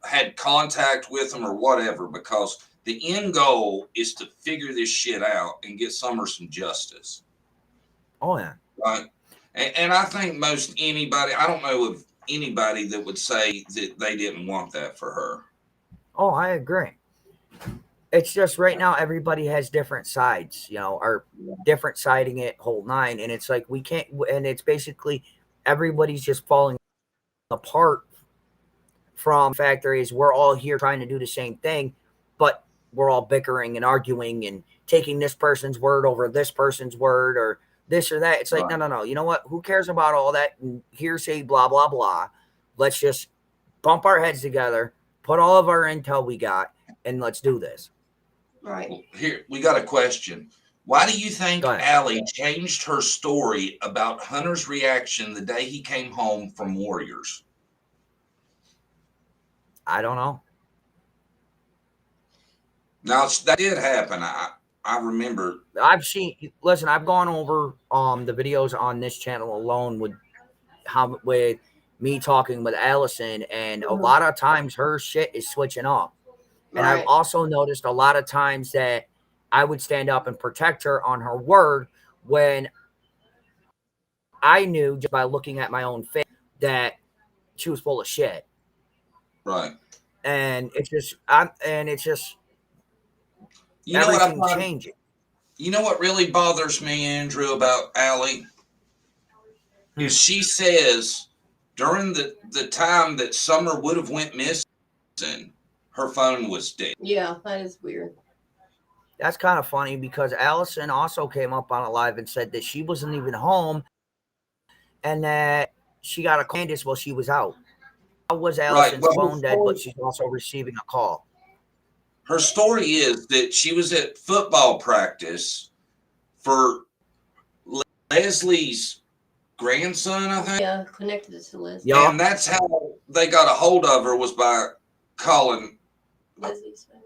had contact with them or whatever, because the end goal is to figure this shit out and get Summer some justice. Oh yeah. Right. And I think most anybody, I don't know of anybody that would say that they didn't want that for her. Oh, I agree. It's just right now everybody has different sides, or different siding it whole nine. And it's like we can't, and it's basically everybody's just falling apart from factories. We're all here trying to do the same thing, but we're all bickering and arguing and taking this person's word over this person's word or this or that. It's like, no. You know what? Who cares about all that hearsay, blah, blah, blah. Let's just bump our heads together, put all of our intel we got, and let's do this. Right. Here, we got a question. Why do you think Allie changed her story about Hunter's reaction the day he came home from Warriors? I don't know. Now, that did happen. I remember. I've gone over the videos on this channel alone with me talking with Allison, and a lot of times her shit is switching off. And I've also noticed a lot of times that I would stand up and protect her on her word when I knew just by looking at my own face that she was full of shit. Right. And it's just you know what everything changing. You know what really bothers me, Andrew, about Allie? Is she says during the time that Summer would have went missing, her phone was dead. Yeah, that is weird. That's kind of funny because Allison also came up on a live and said that she wasn't even home and that she got a call while she was out. How was Allison's phone dead, but she's also receiving a call? Her story is that she was at football practice for Leslie's grandson, I think. Yeah, connected to Leslie. Yeah. And that's how they got a hold of her, was by calling Leslie's phone.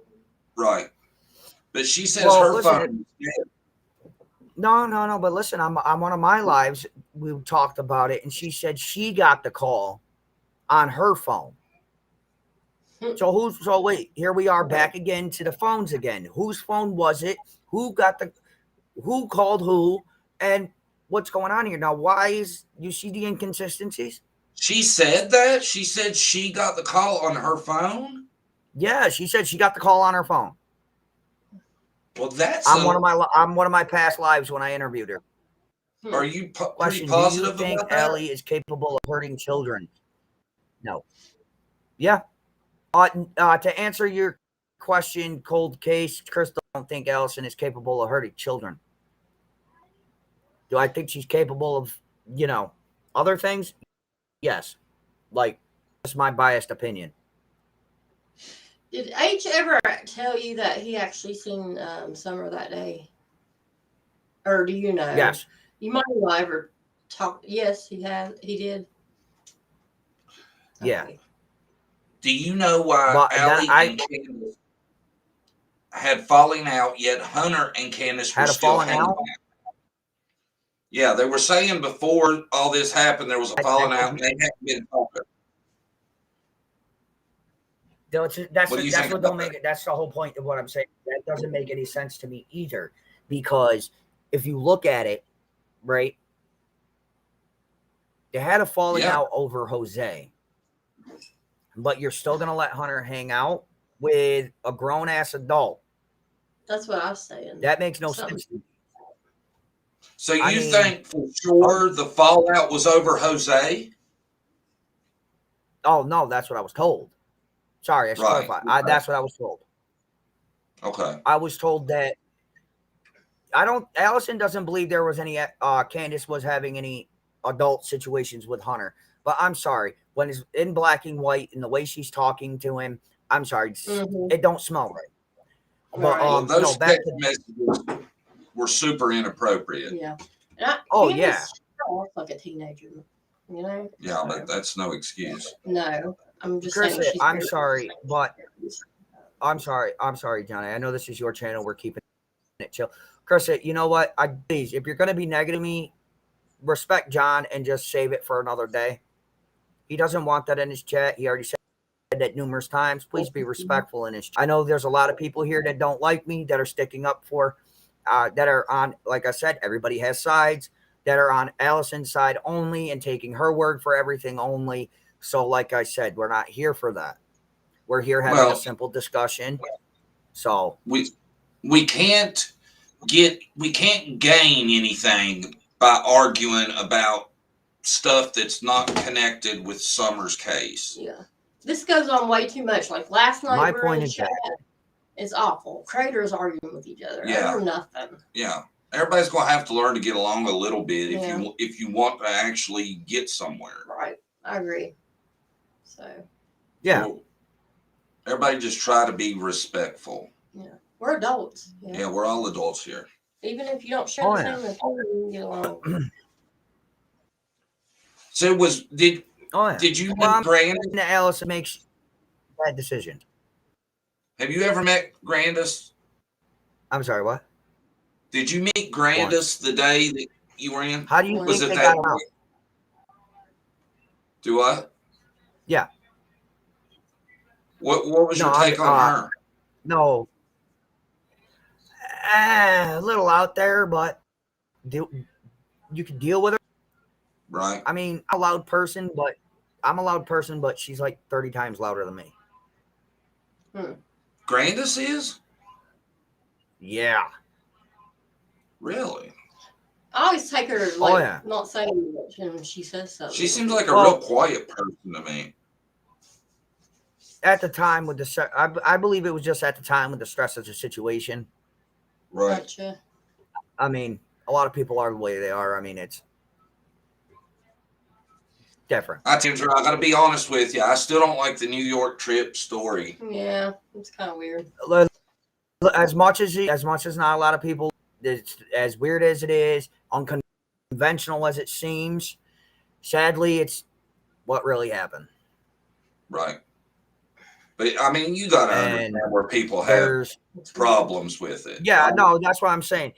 Right. But she says her phone is dead. No. But listen, on one of my lives, we talked about it, and she said she got the call on her phone. So wait, here we are back again to the phones again. Whose phone was it? Who called who? And what's going on here? Now, why is you see the inconsistencies? She said that? She said she got the call on her phone? Yeah, she said she got the call on her phone. Well, that's on one of my past lives when I interviewed her. Are you pretty Question: positive do you think about that? Ellie is capable of hurting children? No. Yeah. To answer your question, cold case, Crystal, I don't think Allison is capable of hurting children. Do I think she's capable of, other things? Yes. Like, that's my biased opinion. Did H ever tell you that he actually seen Summer that day? Or do you know? Yes. You might not ever talk. Yes, he did. Yeah. Okay. Do you know why Allie and Candace had falling out, yet Hunter and Candace were still hanging out? Yeah, they were saying before all this happened, there was a falling out, and they hadn't been talking. That's the whole point of what I'm saying. That doesn't make any sense to me either, because if you look at it, right, they had a falling out over Jose, but you're still going to let Hunter hang out with a grown-ass adult. That's what I was saying. That makes no sense to me. So you think for sure the fallout was over Jose? Oh, no, that's what I was told. Sorry, I should clarify. That's what I was told. Okay. I was told that Allison doesn't believe there was any, Candace was having any adult situations with Hunter. But I'm sorry, when it's in black and white and the way she's talking to him, I'm sorry, it don't smell right. But those text messages were super inappropriate. Yeah. Yeah. Like a teenager, you know? Yeah, but that's no excuse. No, I'm just Chris, saying. I'm sorry, but I'm sorry, Johnny. I know this is your channel. We're keeping it chill. Chris, you know what? Please, if you're going to be negative to me, respect John and just save it for another day. He doesn't want that in his chat. He already said that numerous times. Please be respectful in his chat. I know there's a lot of people here that don't like me, that are sticking up for, that are on, like I said, everybody has sides, that are on Allison's side only and taking her word for everything only. So, like I said, we're not here for that. We're here having a simple discussion. So we can't gain anything by arguing about stuff that's not connected with Summer's case. Yeah. This goes on way too much. Like last night, my point is that it's awful. Craters arguing with each other over nothing. Yeah. Everybody's going to have to learn to get along a little bit if you want to actually get somewhere. Right. I agree. So everybody just try to be respectful. Yeah. We're adults. Yeah, we're all adults here. Even if you don't share the same opinion, you can get along. So did you meet Grandis? Allison makes bad decisions. Have you ever met Grandis? I'm sorry, what? Did you meet Grandis the day that you were in? How do you think they got out? Do what? Yeah. What was your take on her? No. A little out there, but you can deal with her. Right. I mean, I'm a loud person, but she's like 30 times louder than me. Grandis is? Yeah. Really? I always take her not saying much, and she says something. She seems like a real quiet person to me. At the time with the, I believe it was just at the time with the stress of the situation. Right. Gotcha. I mean, a lot of people are the way they are. I mean, it's different. I got to be honest with you. I still don't like the New York trip story. Yeah, it's kind of weird. As much as not a lot of people, it's as weird as it is, unconventional as it seems, sadly, it's what really happened. Right. But I mean, you got to understand where people have problems with it. Yeah, no, that's what I'm saying.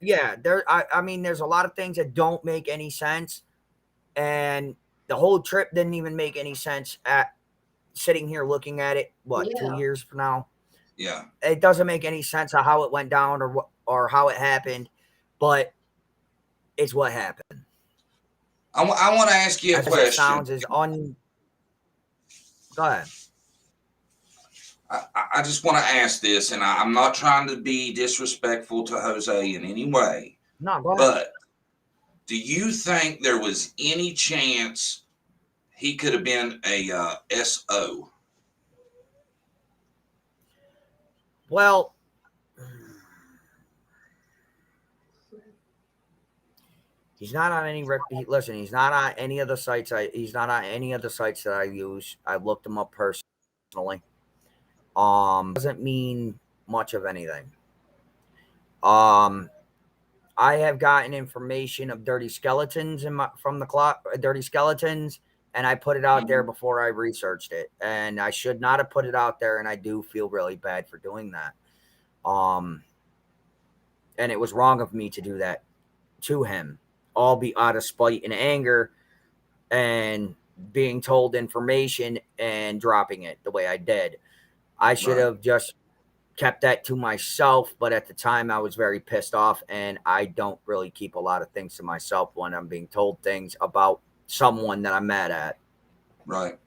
Yeah, I mean, there's a lot of things that don't make any sense, and the whole trip didn't even make any sense sitting here looking at it, what, 2 Yeah. years from now? Yeah. It doesn't make any sense of how it went down or how it happened, but it's what happened. I want to ask you a As question. it sounds is Go ahead. I just want to ask this, and I'm not trying to be disrespectful to Jose in any way. No, go ahead. But do you think there was any chance he could have been a SO? Well, he's not on any listen, he's not on any of the sites he's not on any of the sites that I use. I've looked him up personally. Doesn't mean much of anything. I have gotten information of dirty skeletons from the clock, dirty skeletons, and I put it out there before I researched it. And I should not have put it out there, and I do feel really bad for doing that. And it was wrong of me to do that to him, all be out of spite and anger and being told information and dropping it the way I did. I should have just kept that to myself, but at the time I was very pissed off, and I don't really keep a lot of things to myself when I'm being told things about someone that I'm mad at. Right.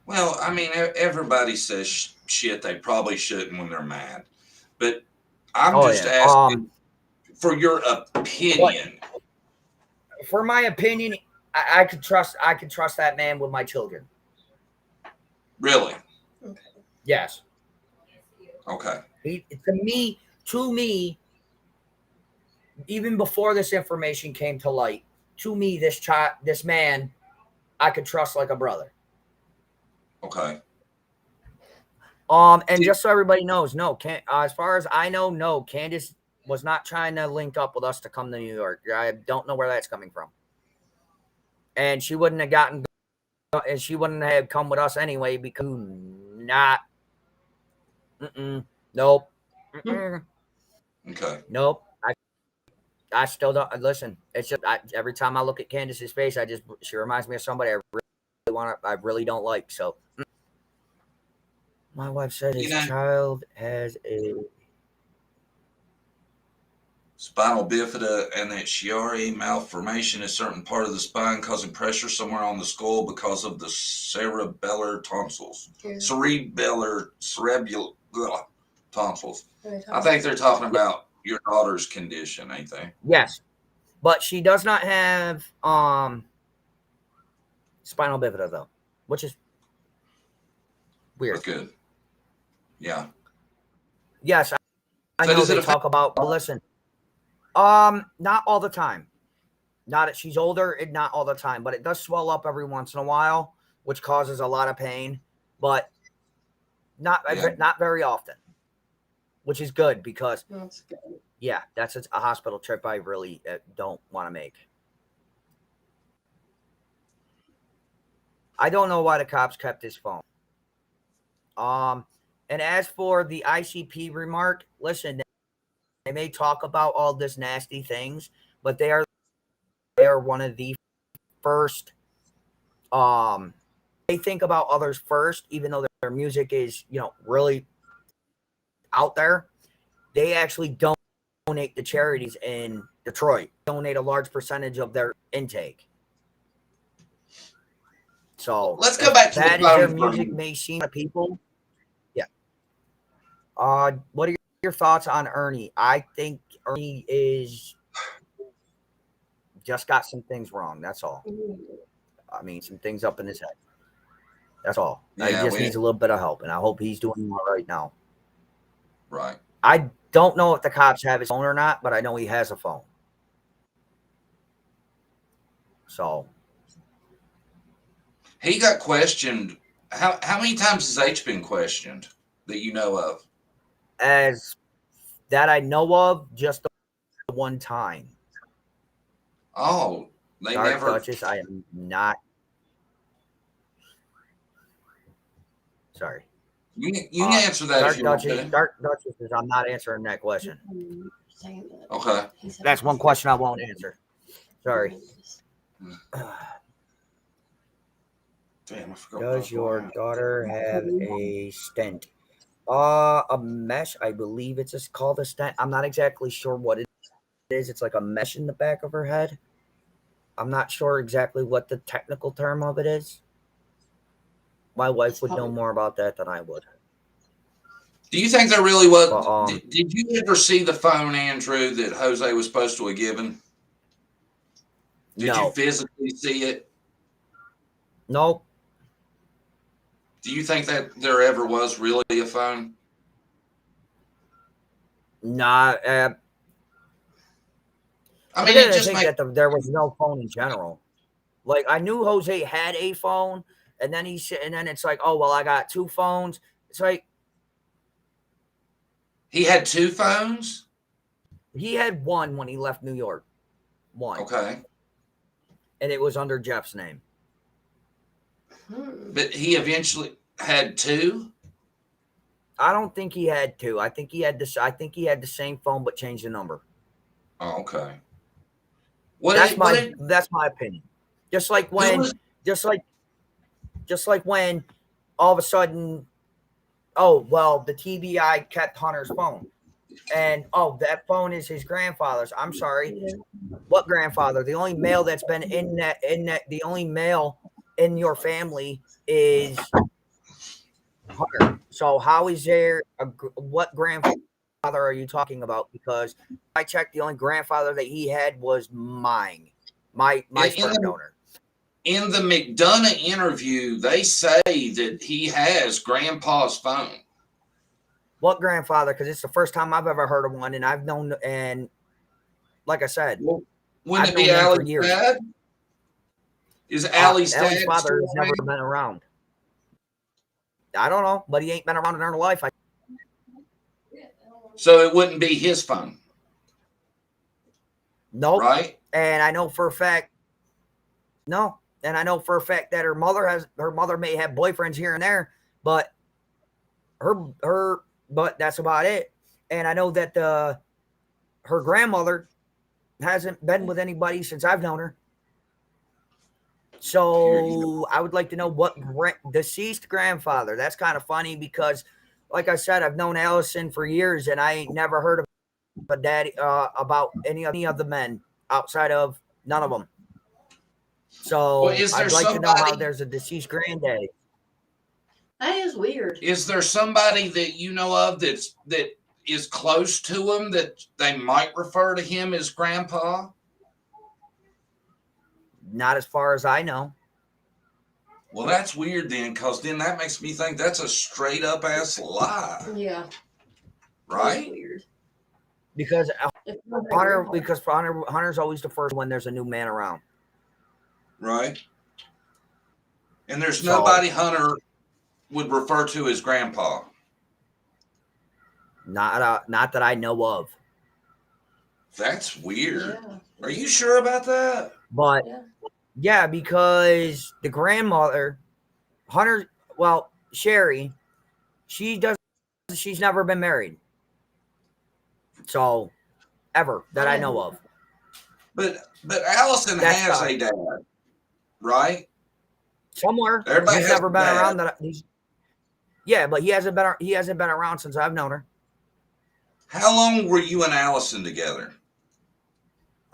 Well, I mean, everybody says shit they probably shouldn't when they're mad, but I'm just asking for your opinion. For my opinion, I could trust that man with my children. Really? Okay. Yes. Okay. To me, even before this information came to light, to me, this man, I could trust like a brother. Okay. And just so everybody knows, as far as I know, no, Candace was not trying to link up with us to come to New York. I don't know where that's coming from. And she wouldn't have come with us anyway because nope. Okay. Nope. I still don't listen. It's just every time I look at Candace's face, she reminds me of somebody I really don't like. So my wife said his child has a spinal bifida and that Chiari malformation is a certain part of the spine causing pressure somewhere on the skull because of the cerebellar tonsils. Cerebellar tonsils. I think they're talking about your daughter's condition, ain't they? Yes. But she does not have spinal bifida though, which is weird. That's good. Yeah. Yes, I know they talk about, but listen. Not all the time. She's older, not all the time, but it does swell up every once in a while, which causes a lot of pain, but not very often, which is good because that's good. Yeah, that's a hospital trip I really don't want to make. I don't know why the cops kept his phone. And as for the ICP remark, listen, they may talk about all this nasty things, but they are one of the first. They think about others first, even though their music is, really out there. They actually donate to charities in Detroit. Donate a large percentage of their intake. So let's go back to the their music may seem to people. Yeah. What are your thoughts on Ernie? I think Ernie is just got some things wrong. That's all. I mean, some things up in his head. That's all. Yeah, he just needs a little bit of help, and I hope he's doing all right now. Right. I don't know if the cops have his phone or not, but I know he has a phone. So he got questioned. How many times has H been questioned that you know of? As that I know of, just the one time. Oh, they Dark never. Duchess, I am not. Sorry. You can answer that Dark if you Duchess, want to. Dark Duchess, I'm not answering that question. Okay. That's one question I won't answer. Sorry. Damn, I forgot. Does your daughter have a stent? A mesh, I believe it's just called a stent. I'm not exactly sure what it is. It's like a mesh in the back of her head. I'm not sure exactly what the technical term of it is. My wife would know more about that than I would. Do you think there really was? But, did you ever see the phone, Andrew, that Jose was supposed to have given? Did you physically see it? Nope. Do you think that there ever was really a phone? Nah. I mean, it just think that there was no phone in general. Like, I knew Jose had a phone, and then it's like, oh well, I got two phones. It's like he had two phones. He had one when he left New York. One. Okay. And it was under Jeff's name. But he eventually had two. I don't think he had two. I think he had this. I think he had the same phone but changed the number. Oh, okay. That's my opinion. Just like when all of a sudden, oh well, the TBI kept Hunter's phone, and oh, that phone is his grandfather's. I'm sorry, what grandfather? The only male that's been the only male in your family is Hunter. So how is there what grandfather are you talking about? Because I checked, the only grandfather that he had was my sperm donor. In the McDonough interview, they say that he has grandpa's phone. What grandfather? Because it's the first time I've ever heard of one, and I've known, and like I said, wouldn't it be Allie's dad? Is Allie's Allie's father has never been around. I don't know, but he ain't been around in her life. So it wouldn't be his phone. Nope. Right? And I know for a fact, no. And I know for a fact that her mother may have boyfriends here and there, but but that's about it. And I know that her grandmother hasn't been with anybody since I've known her. So I would like to know what deceased grandfather. That's kind of funny because, like I said, I've known Allison for years, and I ain't never heard of a daddy about any of the men outside of none of them. So I'd like to know how there's a deceased granddaddy. That is weird. Is there somebody that you know of that is close to him that they might refer to him as grandpa? Not as far as I know. Well, that's weird then, because then that makes me think that's a straight up ass lie. Yeah. Right? That's weird. Because Hunter's always the first when there's a new man around. Right. And there's nobody Hunter would refer to as grandpa. Not that I know of. That's weird. Yeah. Are you sure about that? But yeah, because the grandmother, Sherry, she's never been married. So, ever that I know of. But Allison has a dad, right? Somewhere. Everybody he's never been around that. But he hasn't been around since I've known her. How long were you and Allison together?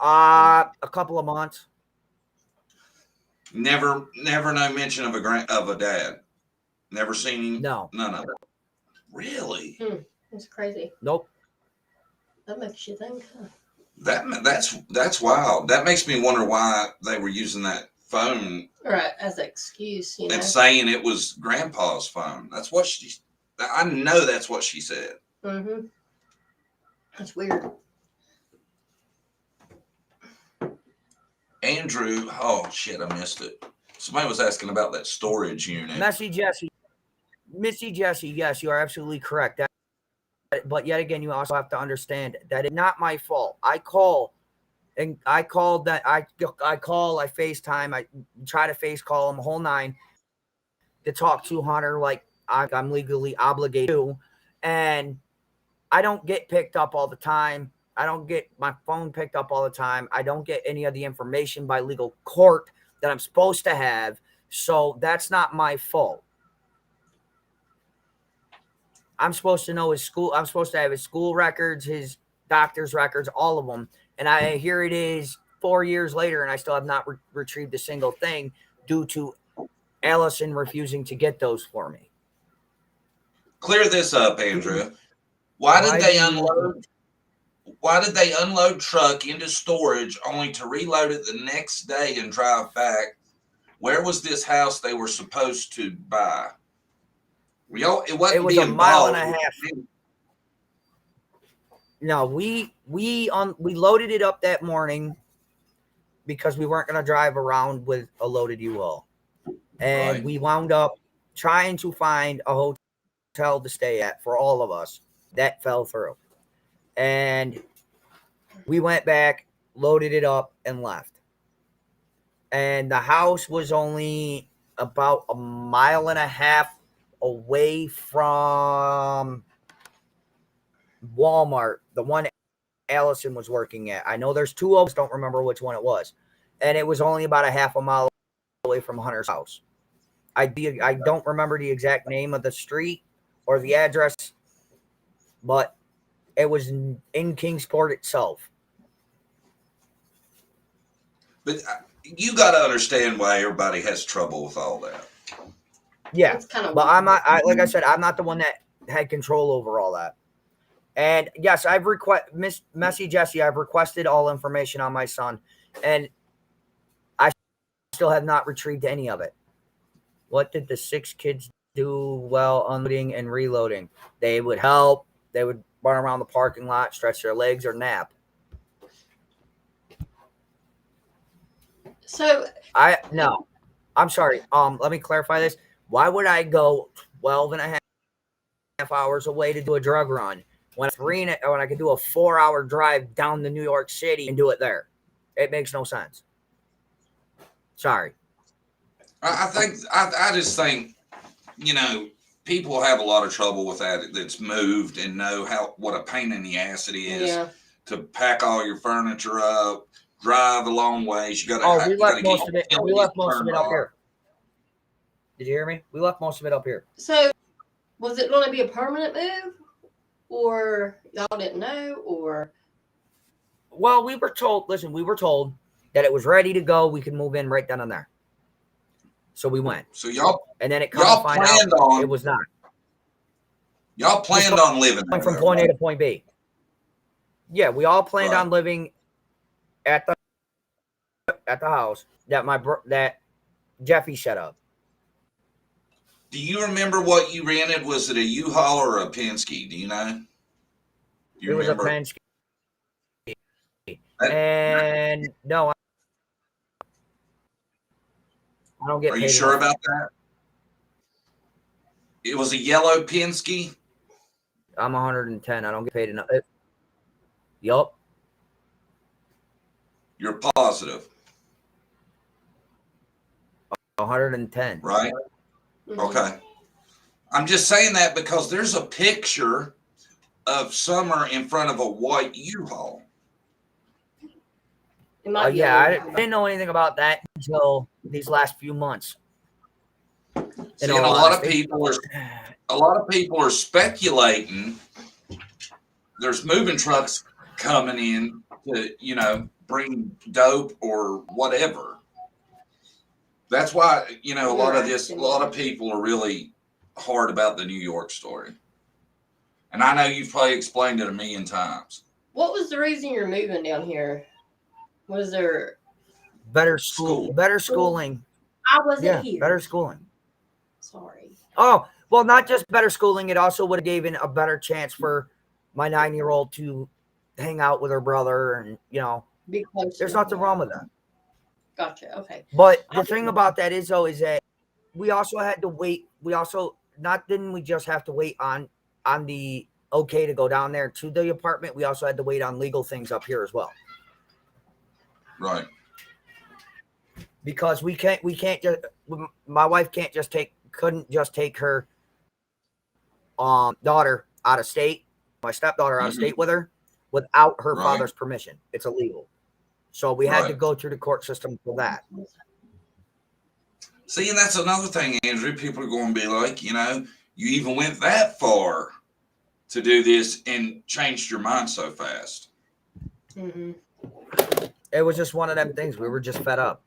A couple of months. Never no mention of a dad. Never seen him. No, none of it. Really? That's crazy. Nope. That makes you think. Huh? That's wild. That makes me wonder why they were using that phone, right, as an excuse, and saying it was grandpa's phone. That's what I know. That's what she said. Mm-hmm. That's weird. Andrew, oh shit, I missed it. Somebody was asking about that storage unit. Missy Jesse, yes, you are absolutely correct. But yet again, you also have to understand that it's not my fault. I FaceTime, I try to face call him the whole nine to talk to Hunter like I'm legally obligated to, and I don't get picked up all the time. I don't get my phone picked up all the time. I don't get any of the information by legal court that I'm supposed to have. So that's not my fault. I'm supposed to know his school. I'm supposed to have his school records, his doctor's records, all of them. And here it is 4 years later, and I still have not retrieved a single thing due to Allison refusing to get those for me. Clear this up, Andrew. Why did they unload truck into storage only to reload it the next day and drive back? Where was this house they were supposed to buy? It was a mile and a half. No, we loaded it up that morning because we weren't going to drive around with a loaded U-Haul. And we wound up trying to find a hotel to stay at for all of us. That fell through. And we went back, loaded it up, and left. And the house was only about a mile and a half away from Walmart, the one Allison was working at. I know there's two of us, don't remember which one it was. And it was only about a half a mile away from Hunter's house. I don't remember the exact name of the street or the address, but it was in Kingsport itself. But you got to understand why everybody has trouble with all that. Yeah, but I'm not. Like I said, I'm not the one that had control over all that. And yes, I've Messy Jesse. I've requested all information on my son, and I still have not retrieved any of it. What did the 6 kids do while unloading and reloading? They would help. They would run around the parking lot, stretch their legs, or nap. So I'm sorry. Let me clarify this. Why would I go 12 and a half hours away to do a drug run when I could do a 4-hour drive down to New York City and do it there? It makes no sense. Sorry. I just think, people have a lot of trouble with that. That's moved and know what a pain in the ass it is to pack all your furniture up, drive a long ways. You got to. We left most of it. We left most of it up here. Did you hear me? We left most of it up here. So, was it going to be a permanent move, or y'all didn't know, or? Well, we were told. Listen, we were told that it was ready to go. We could move in right down in there. So we went. So y'all, and then it it was not. Y'all planned on living there, from point A to point B. Yeah, we all planned on living at the house that Jeffy set up. Do you remember what you rented? Was it a U-Haul or a Penske? Do you know? It was a Penske. And no, I don't get paid. Are you sure about that? It was a yellow Penske? I'm 110. I don't get paid enough. Yup. You're positive? 110. Right? Mm-hmm. Okay. I'm just saying that because there's a picture of Summer in front of a white U-Haul. I didn't know anything about that until these last few months. See, and a lot of people are speculating. There's moving trucks coming in to, bring dope or whatever. That's why, a lot of people are really hard about the New York story. And I know you've probably explained it a million times. What was the reason you're moving down here? Was there better schooling? I wasn't here. Better schooling. Sorry. Oh, well, not just better schooling. It also would have given a better chance for my 9-year-old to hang out with her brother, and there's nothing wrong with that. Gotcha. Okay. But the thing about that is that we also had to wait. Didn't we just have to wait on the okay to go down there to the apartment? We also had to wait on legal things up here as well. Right. Because my wife couldn't just take her daughter out of state, my stepdaughter out of state with her without her father's permission. It's illegal. So we had to go through the court system for that. See, and that's another thing, Andrew. People are going to be like, you know, you even went that far to do this and changed your mind so fast. Mm-hmm. It was just one of them things. We were just fed up.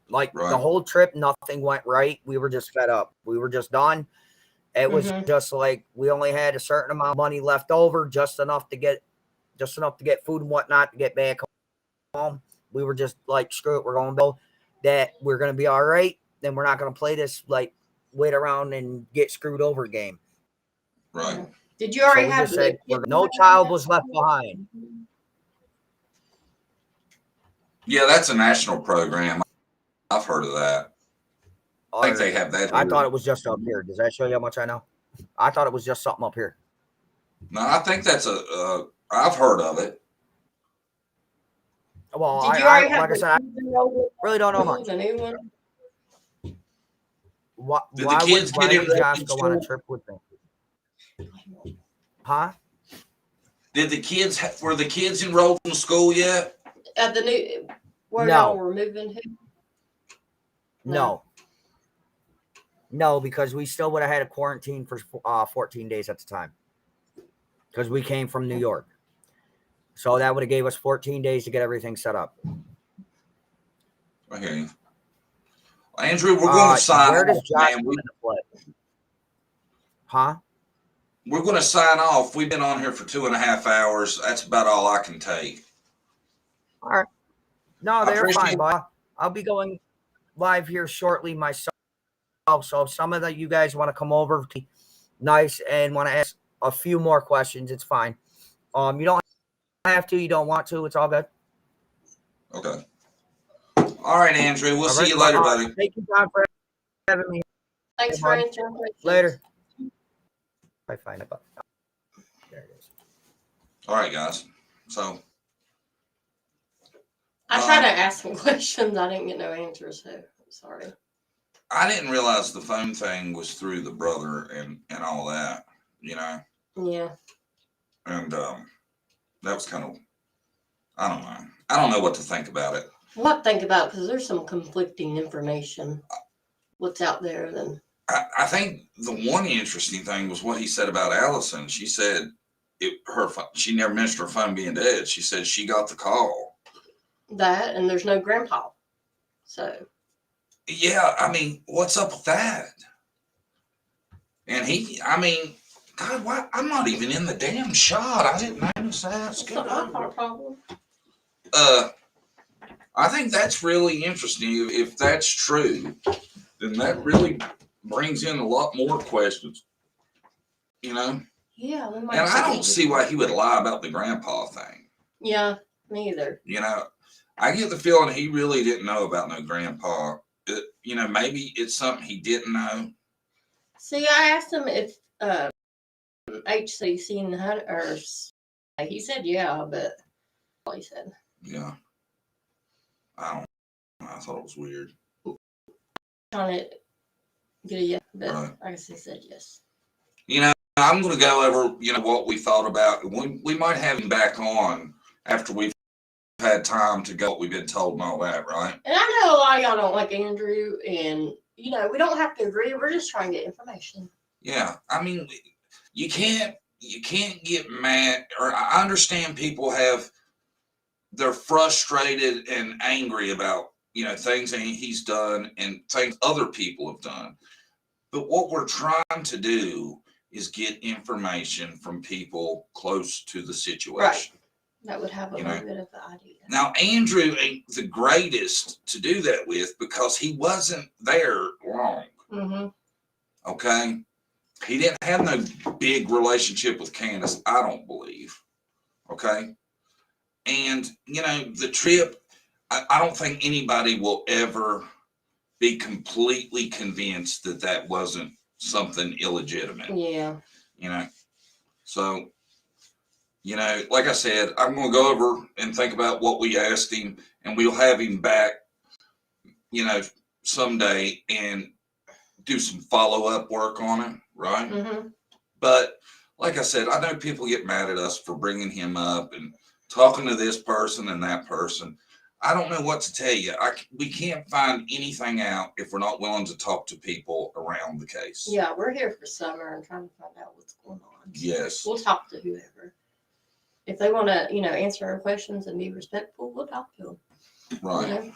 Like Right. the whole trip, nothing went right. We were just fed up. We were just done. It was just like we only had a certain amount of money left over, just enough to get food and whatnot to get back home. We were just like, screw it, we're going to go. That we're going to be all right. Then we're not going to play this like wait around and get screwed over game. Right. Did you already have? Said, no child was left behind. Yeah, that's a national program. I've heard of that. I think they have that. I thought it was just up here. Does that show you how much I know? I thought it was just something up here. No, I think that's I've heard of it. Well, Did you already have like I said, I really don't know much. Why would Josh go on a trip with me? Huh? Did were the kids enrolled in school yet? At the new where No. y'all were moving to? No, because we still would have had a quarantine for 14 days at the time. Because we came from New York. So that would have gave us 14 days to get everything set up. Okay. Andrew, we're going to sign where does off, Josh man. come into play? Huh? We're going to sign off. We've been on here for 2.5 hours. That's about all I can take. All right. No, they're fine, but I'll be going live here shortly myself. So if some of you guys want to come over, nice, and want to ask a few more questions, it's fine. You don't have to. You don't want to. It's all good. Okay. All right, Andrew. We'll see you later, buddy. Thank you, John, for having me. Thanks for answering. Later. I find it. There it is. All right, guys. So I tried to ask some questions. I didn't get no answers, so I'm sorry. I didn't realize the phone thing was through the brother and all that, you know. Yeah. And that was kind of, I don't know. I don't know what to think about it. What to think about, because there's some conflicting information. What's out there then? I think the one interesting thing was what he said about Allison. She said she never mentioned her phone being dead. She said she got the call. That, and there's no grandpa. So. Yeah, I mean, what's up with that? And God, why? I'm not even in the damn shot. I didn't notice that. It's not our problem. I think that's really interesting. If that's true, then that really brings in a lot more questions. You know? Yeah. And I don't see why he would lie about the grandpa thing. Yeah, me either. You know, I get the feeling he really didn't know about no grandpa. You know, maybe it's something he didn't know. See, I asked him if HC seen her. He said yeah, but he said. Yeah. I don't know. I thought it was weird. Trying to get a yes, but Right. I guess he said yes. You know, I'm going to go over, you know, what we thought about. We might have him back on after we've had time to go what we've been told and all that, right? And I know a lot of y'all don't like Andrew, and you know we don't have to agree. We're just trying to get information. Yeah, I mean, you can't get mad. Or I understand people they're frustrated and angry about, you know, things that he's done and things other people have done. But what we're trying to do is get information from people close to the situation. Right. That would have a little bit of an idea. Now, Andrew ain't the greatest to do that with because he wasn't there long. Mm-hmm. Okay? He didn't have no big relationship with Candace, I don't believe. Okay? And, you know, the trip, I don't think anybody will ever be completely convinced that that wasn't something illegitimate. Yeah. You know? So, you know, like I said, I'm going to go over and think about what we asked him, and we'll have him back, you know, someday and do some follow-up work on it, right? Mm-hmm. But like I said, I know people get mad at us for bringing him up and talking to this person and that person. I don't know what to tell you. We can't find anything out if we're not willing to talk to people around the case. Yeah, we're here for summer and trying to find out what's going on. Yes. We'll talk to whoever. If they want to, answer our questions and be respectful, we'll talk to them. Right.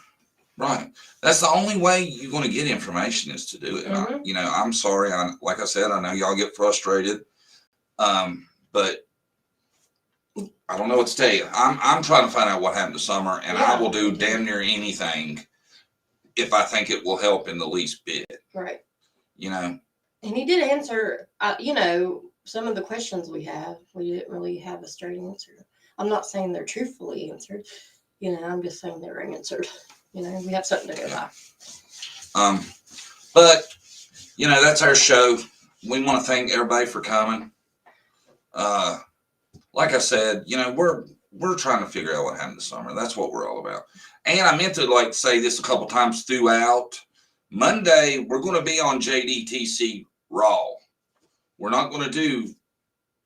Right. That's the only way you're going to get information is to do it. And I'm sorry. Like I said, I know y'all get frustrated. But I don't know what to tell you. I'm trying to find out what happened to Summer, and I will do damn near anything if I think it will help in the least bit. Right. And he did answer, some of the questions we have. We didn't really have a straight answer. I'm not saying they're truthfully answered. I'm just saying they were answered. We have something to go by. But that's our show. We want to thank everybody for coming. Like I said, we're trying to figure out what happened to Summer. That's what we're all about. And I meant to say this a couple times throughout. Monday, we're going to be on JDTC Raw. We're not going to do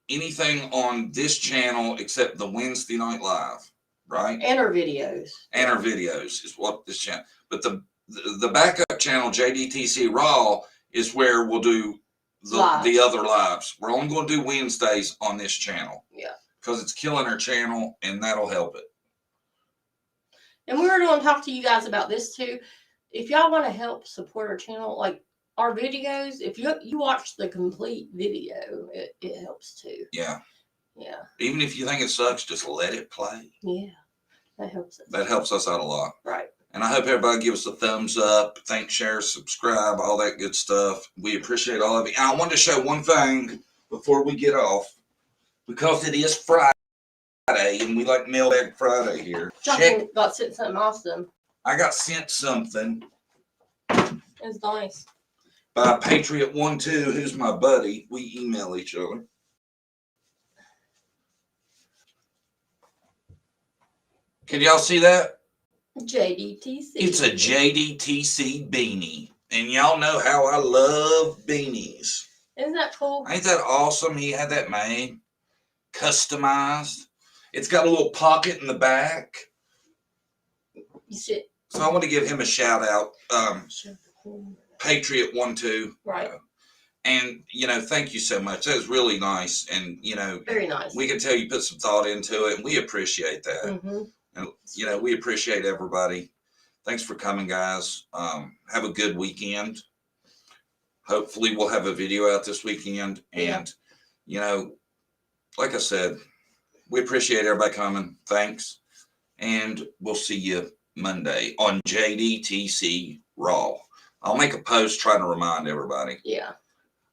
anything on this channel except the Wednesday Night Live, right? And our videos. And our videos is what this channel. But the backup channel, JDTC Raw, is where we'll do the other lives. We're only going to do Wednesdays on this channel. Yeah. Because it's killing our channel, and that'll help it. And we were going to talk to you guys about this too. If y'all want to help support our channel, like our videos, if you watch the complete video, it helps too. Yeah. Yeah. Even if you think it sucks, just let it play. Yeah. That helps us. That helps us out a lot. Right. And I hope everybody gives us a thumbs up, thank, share, subscribe, all that good stuff. We appreciate all of you. And I wanted to show one thing before we get off, because it is Friday, and we like Mailbag Friday here. Jonathan got sent something awesome. I got sent something. It's nice. By Patriot12, who's my buddy. We email each other. Can y'all see that? JDTC. It's a JDTC beanie. And y'all know how I love beanies. Isn't that cool? Ain't that awesome? He had that made. Customized. It's got a little pocket in the back. You see it. So I want to give him a shout out. Patriot12. Right. And, thank you so much. That was really nice. And, very nice. We can tell you put some thought into it, and we appreciate that. Mm-hmm. And, we appreciate everybody. Thanks for coming, guys. Have a good weekend. Hopefully we'll have a video out this weekend. And, like I said, we appreciate everybody coming. Thanks. And we'll see you Monday on JDTC Raw. I'll make a post trying to remind everybody. Yeah.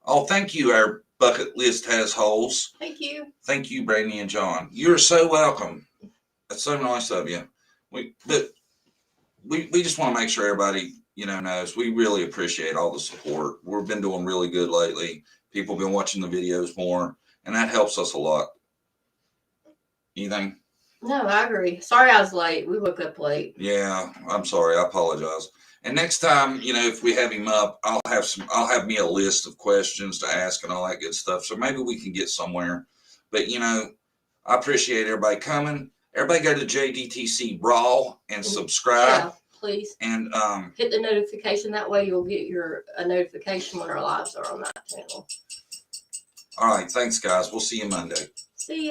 Oh, thank you, our bucket list has holes. Thank you. Thank you, Brandie and John. You're so welcome. That's so nice of you. We just want to make sure everybody, knows we really appreciate all the support. We've been doing really good lately. People have been watching the videos more, and that helps us a lot. Anything? No, I agree. Sorry I was late. We woke up late. Yeah, I'm sorry. I apologize. And next time, if we have him up, I'll have me a list of questions to ask and all that good stuff. So maybe we can get somewhere. But, I appreciate everybody coming. Everybody go to JDTC Raw and subscribe. Yeah, please. And hit the notification. That way you'll get a notification when our lives are on that channel. All right. Thanks, guys. We'll see you Monday. See ya.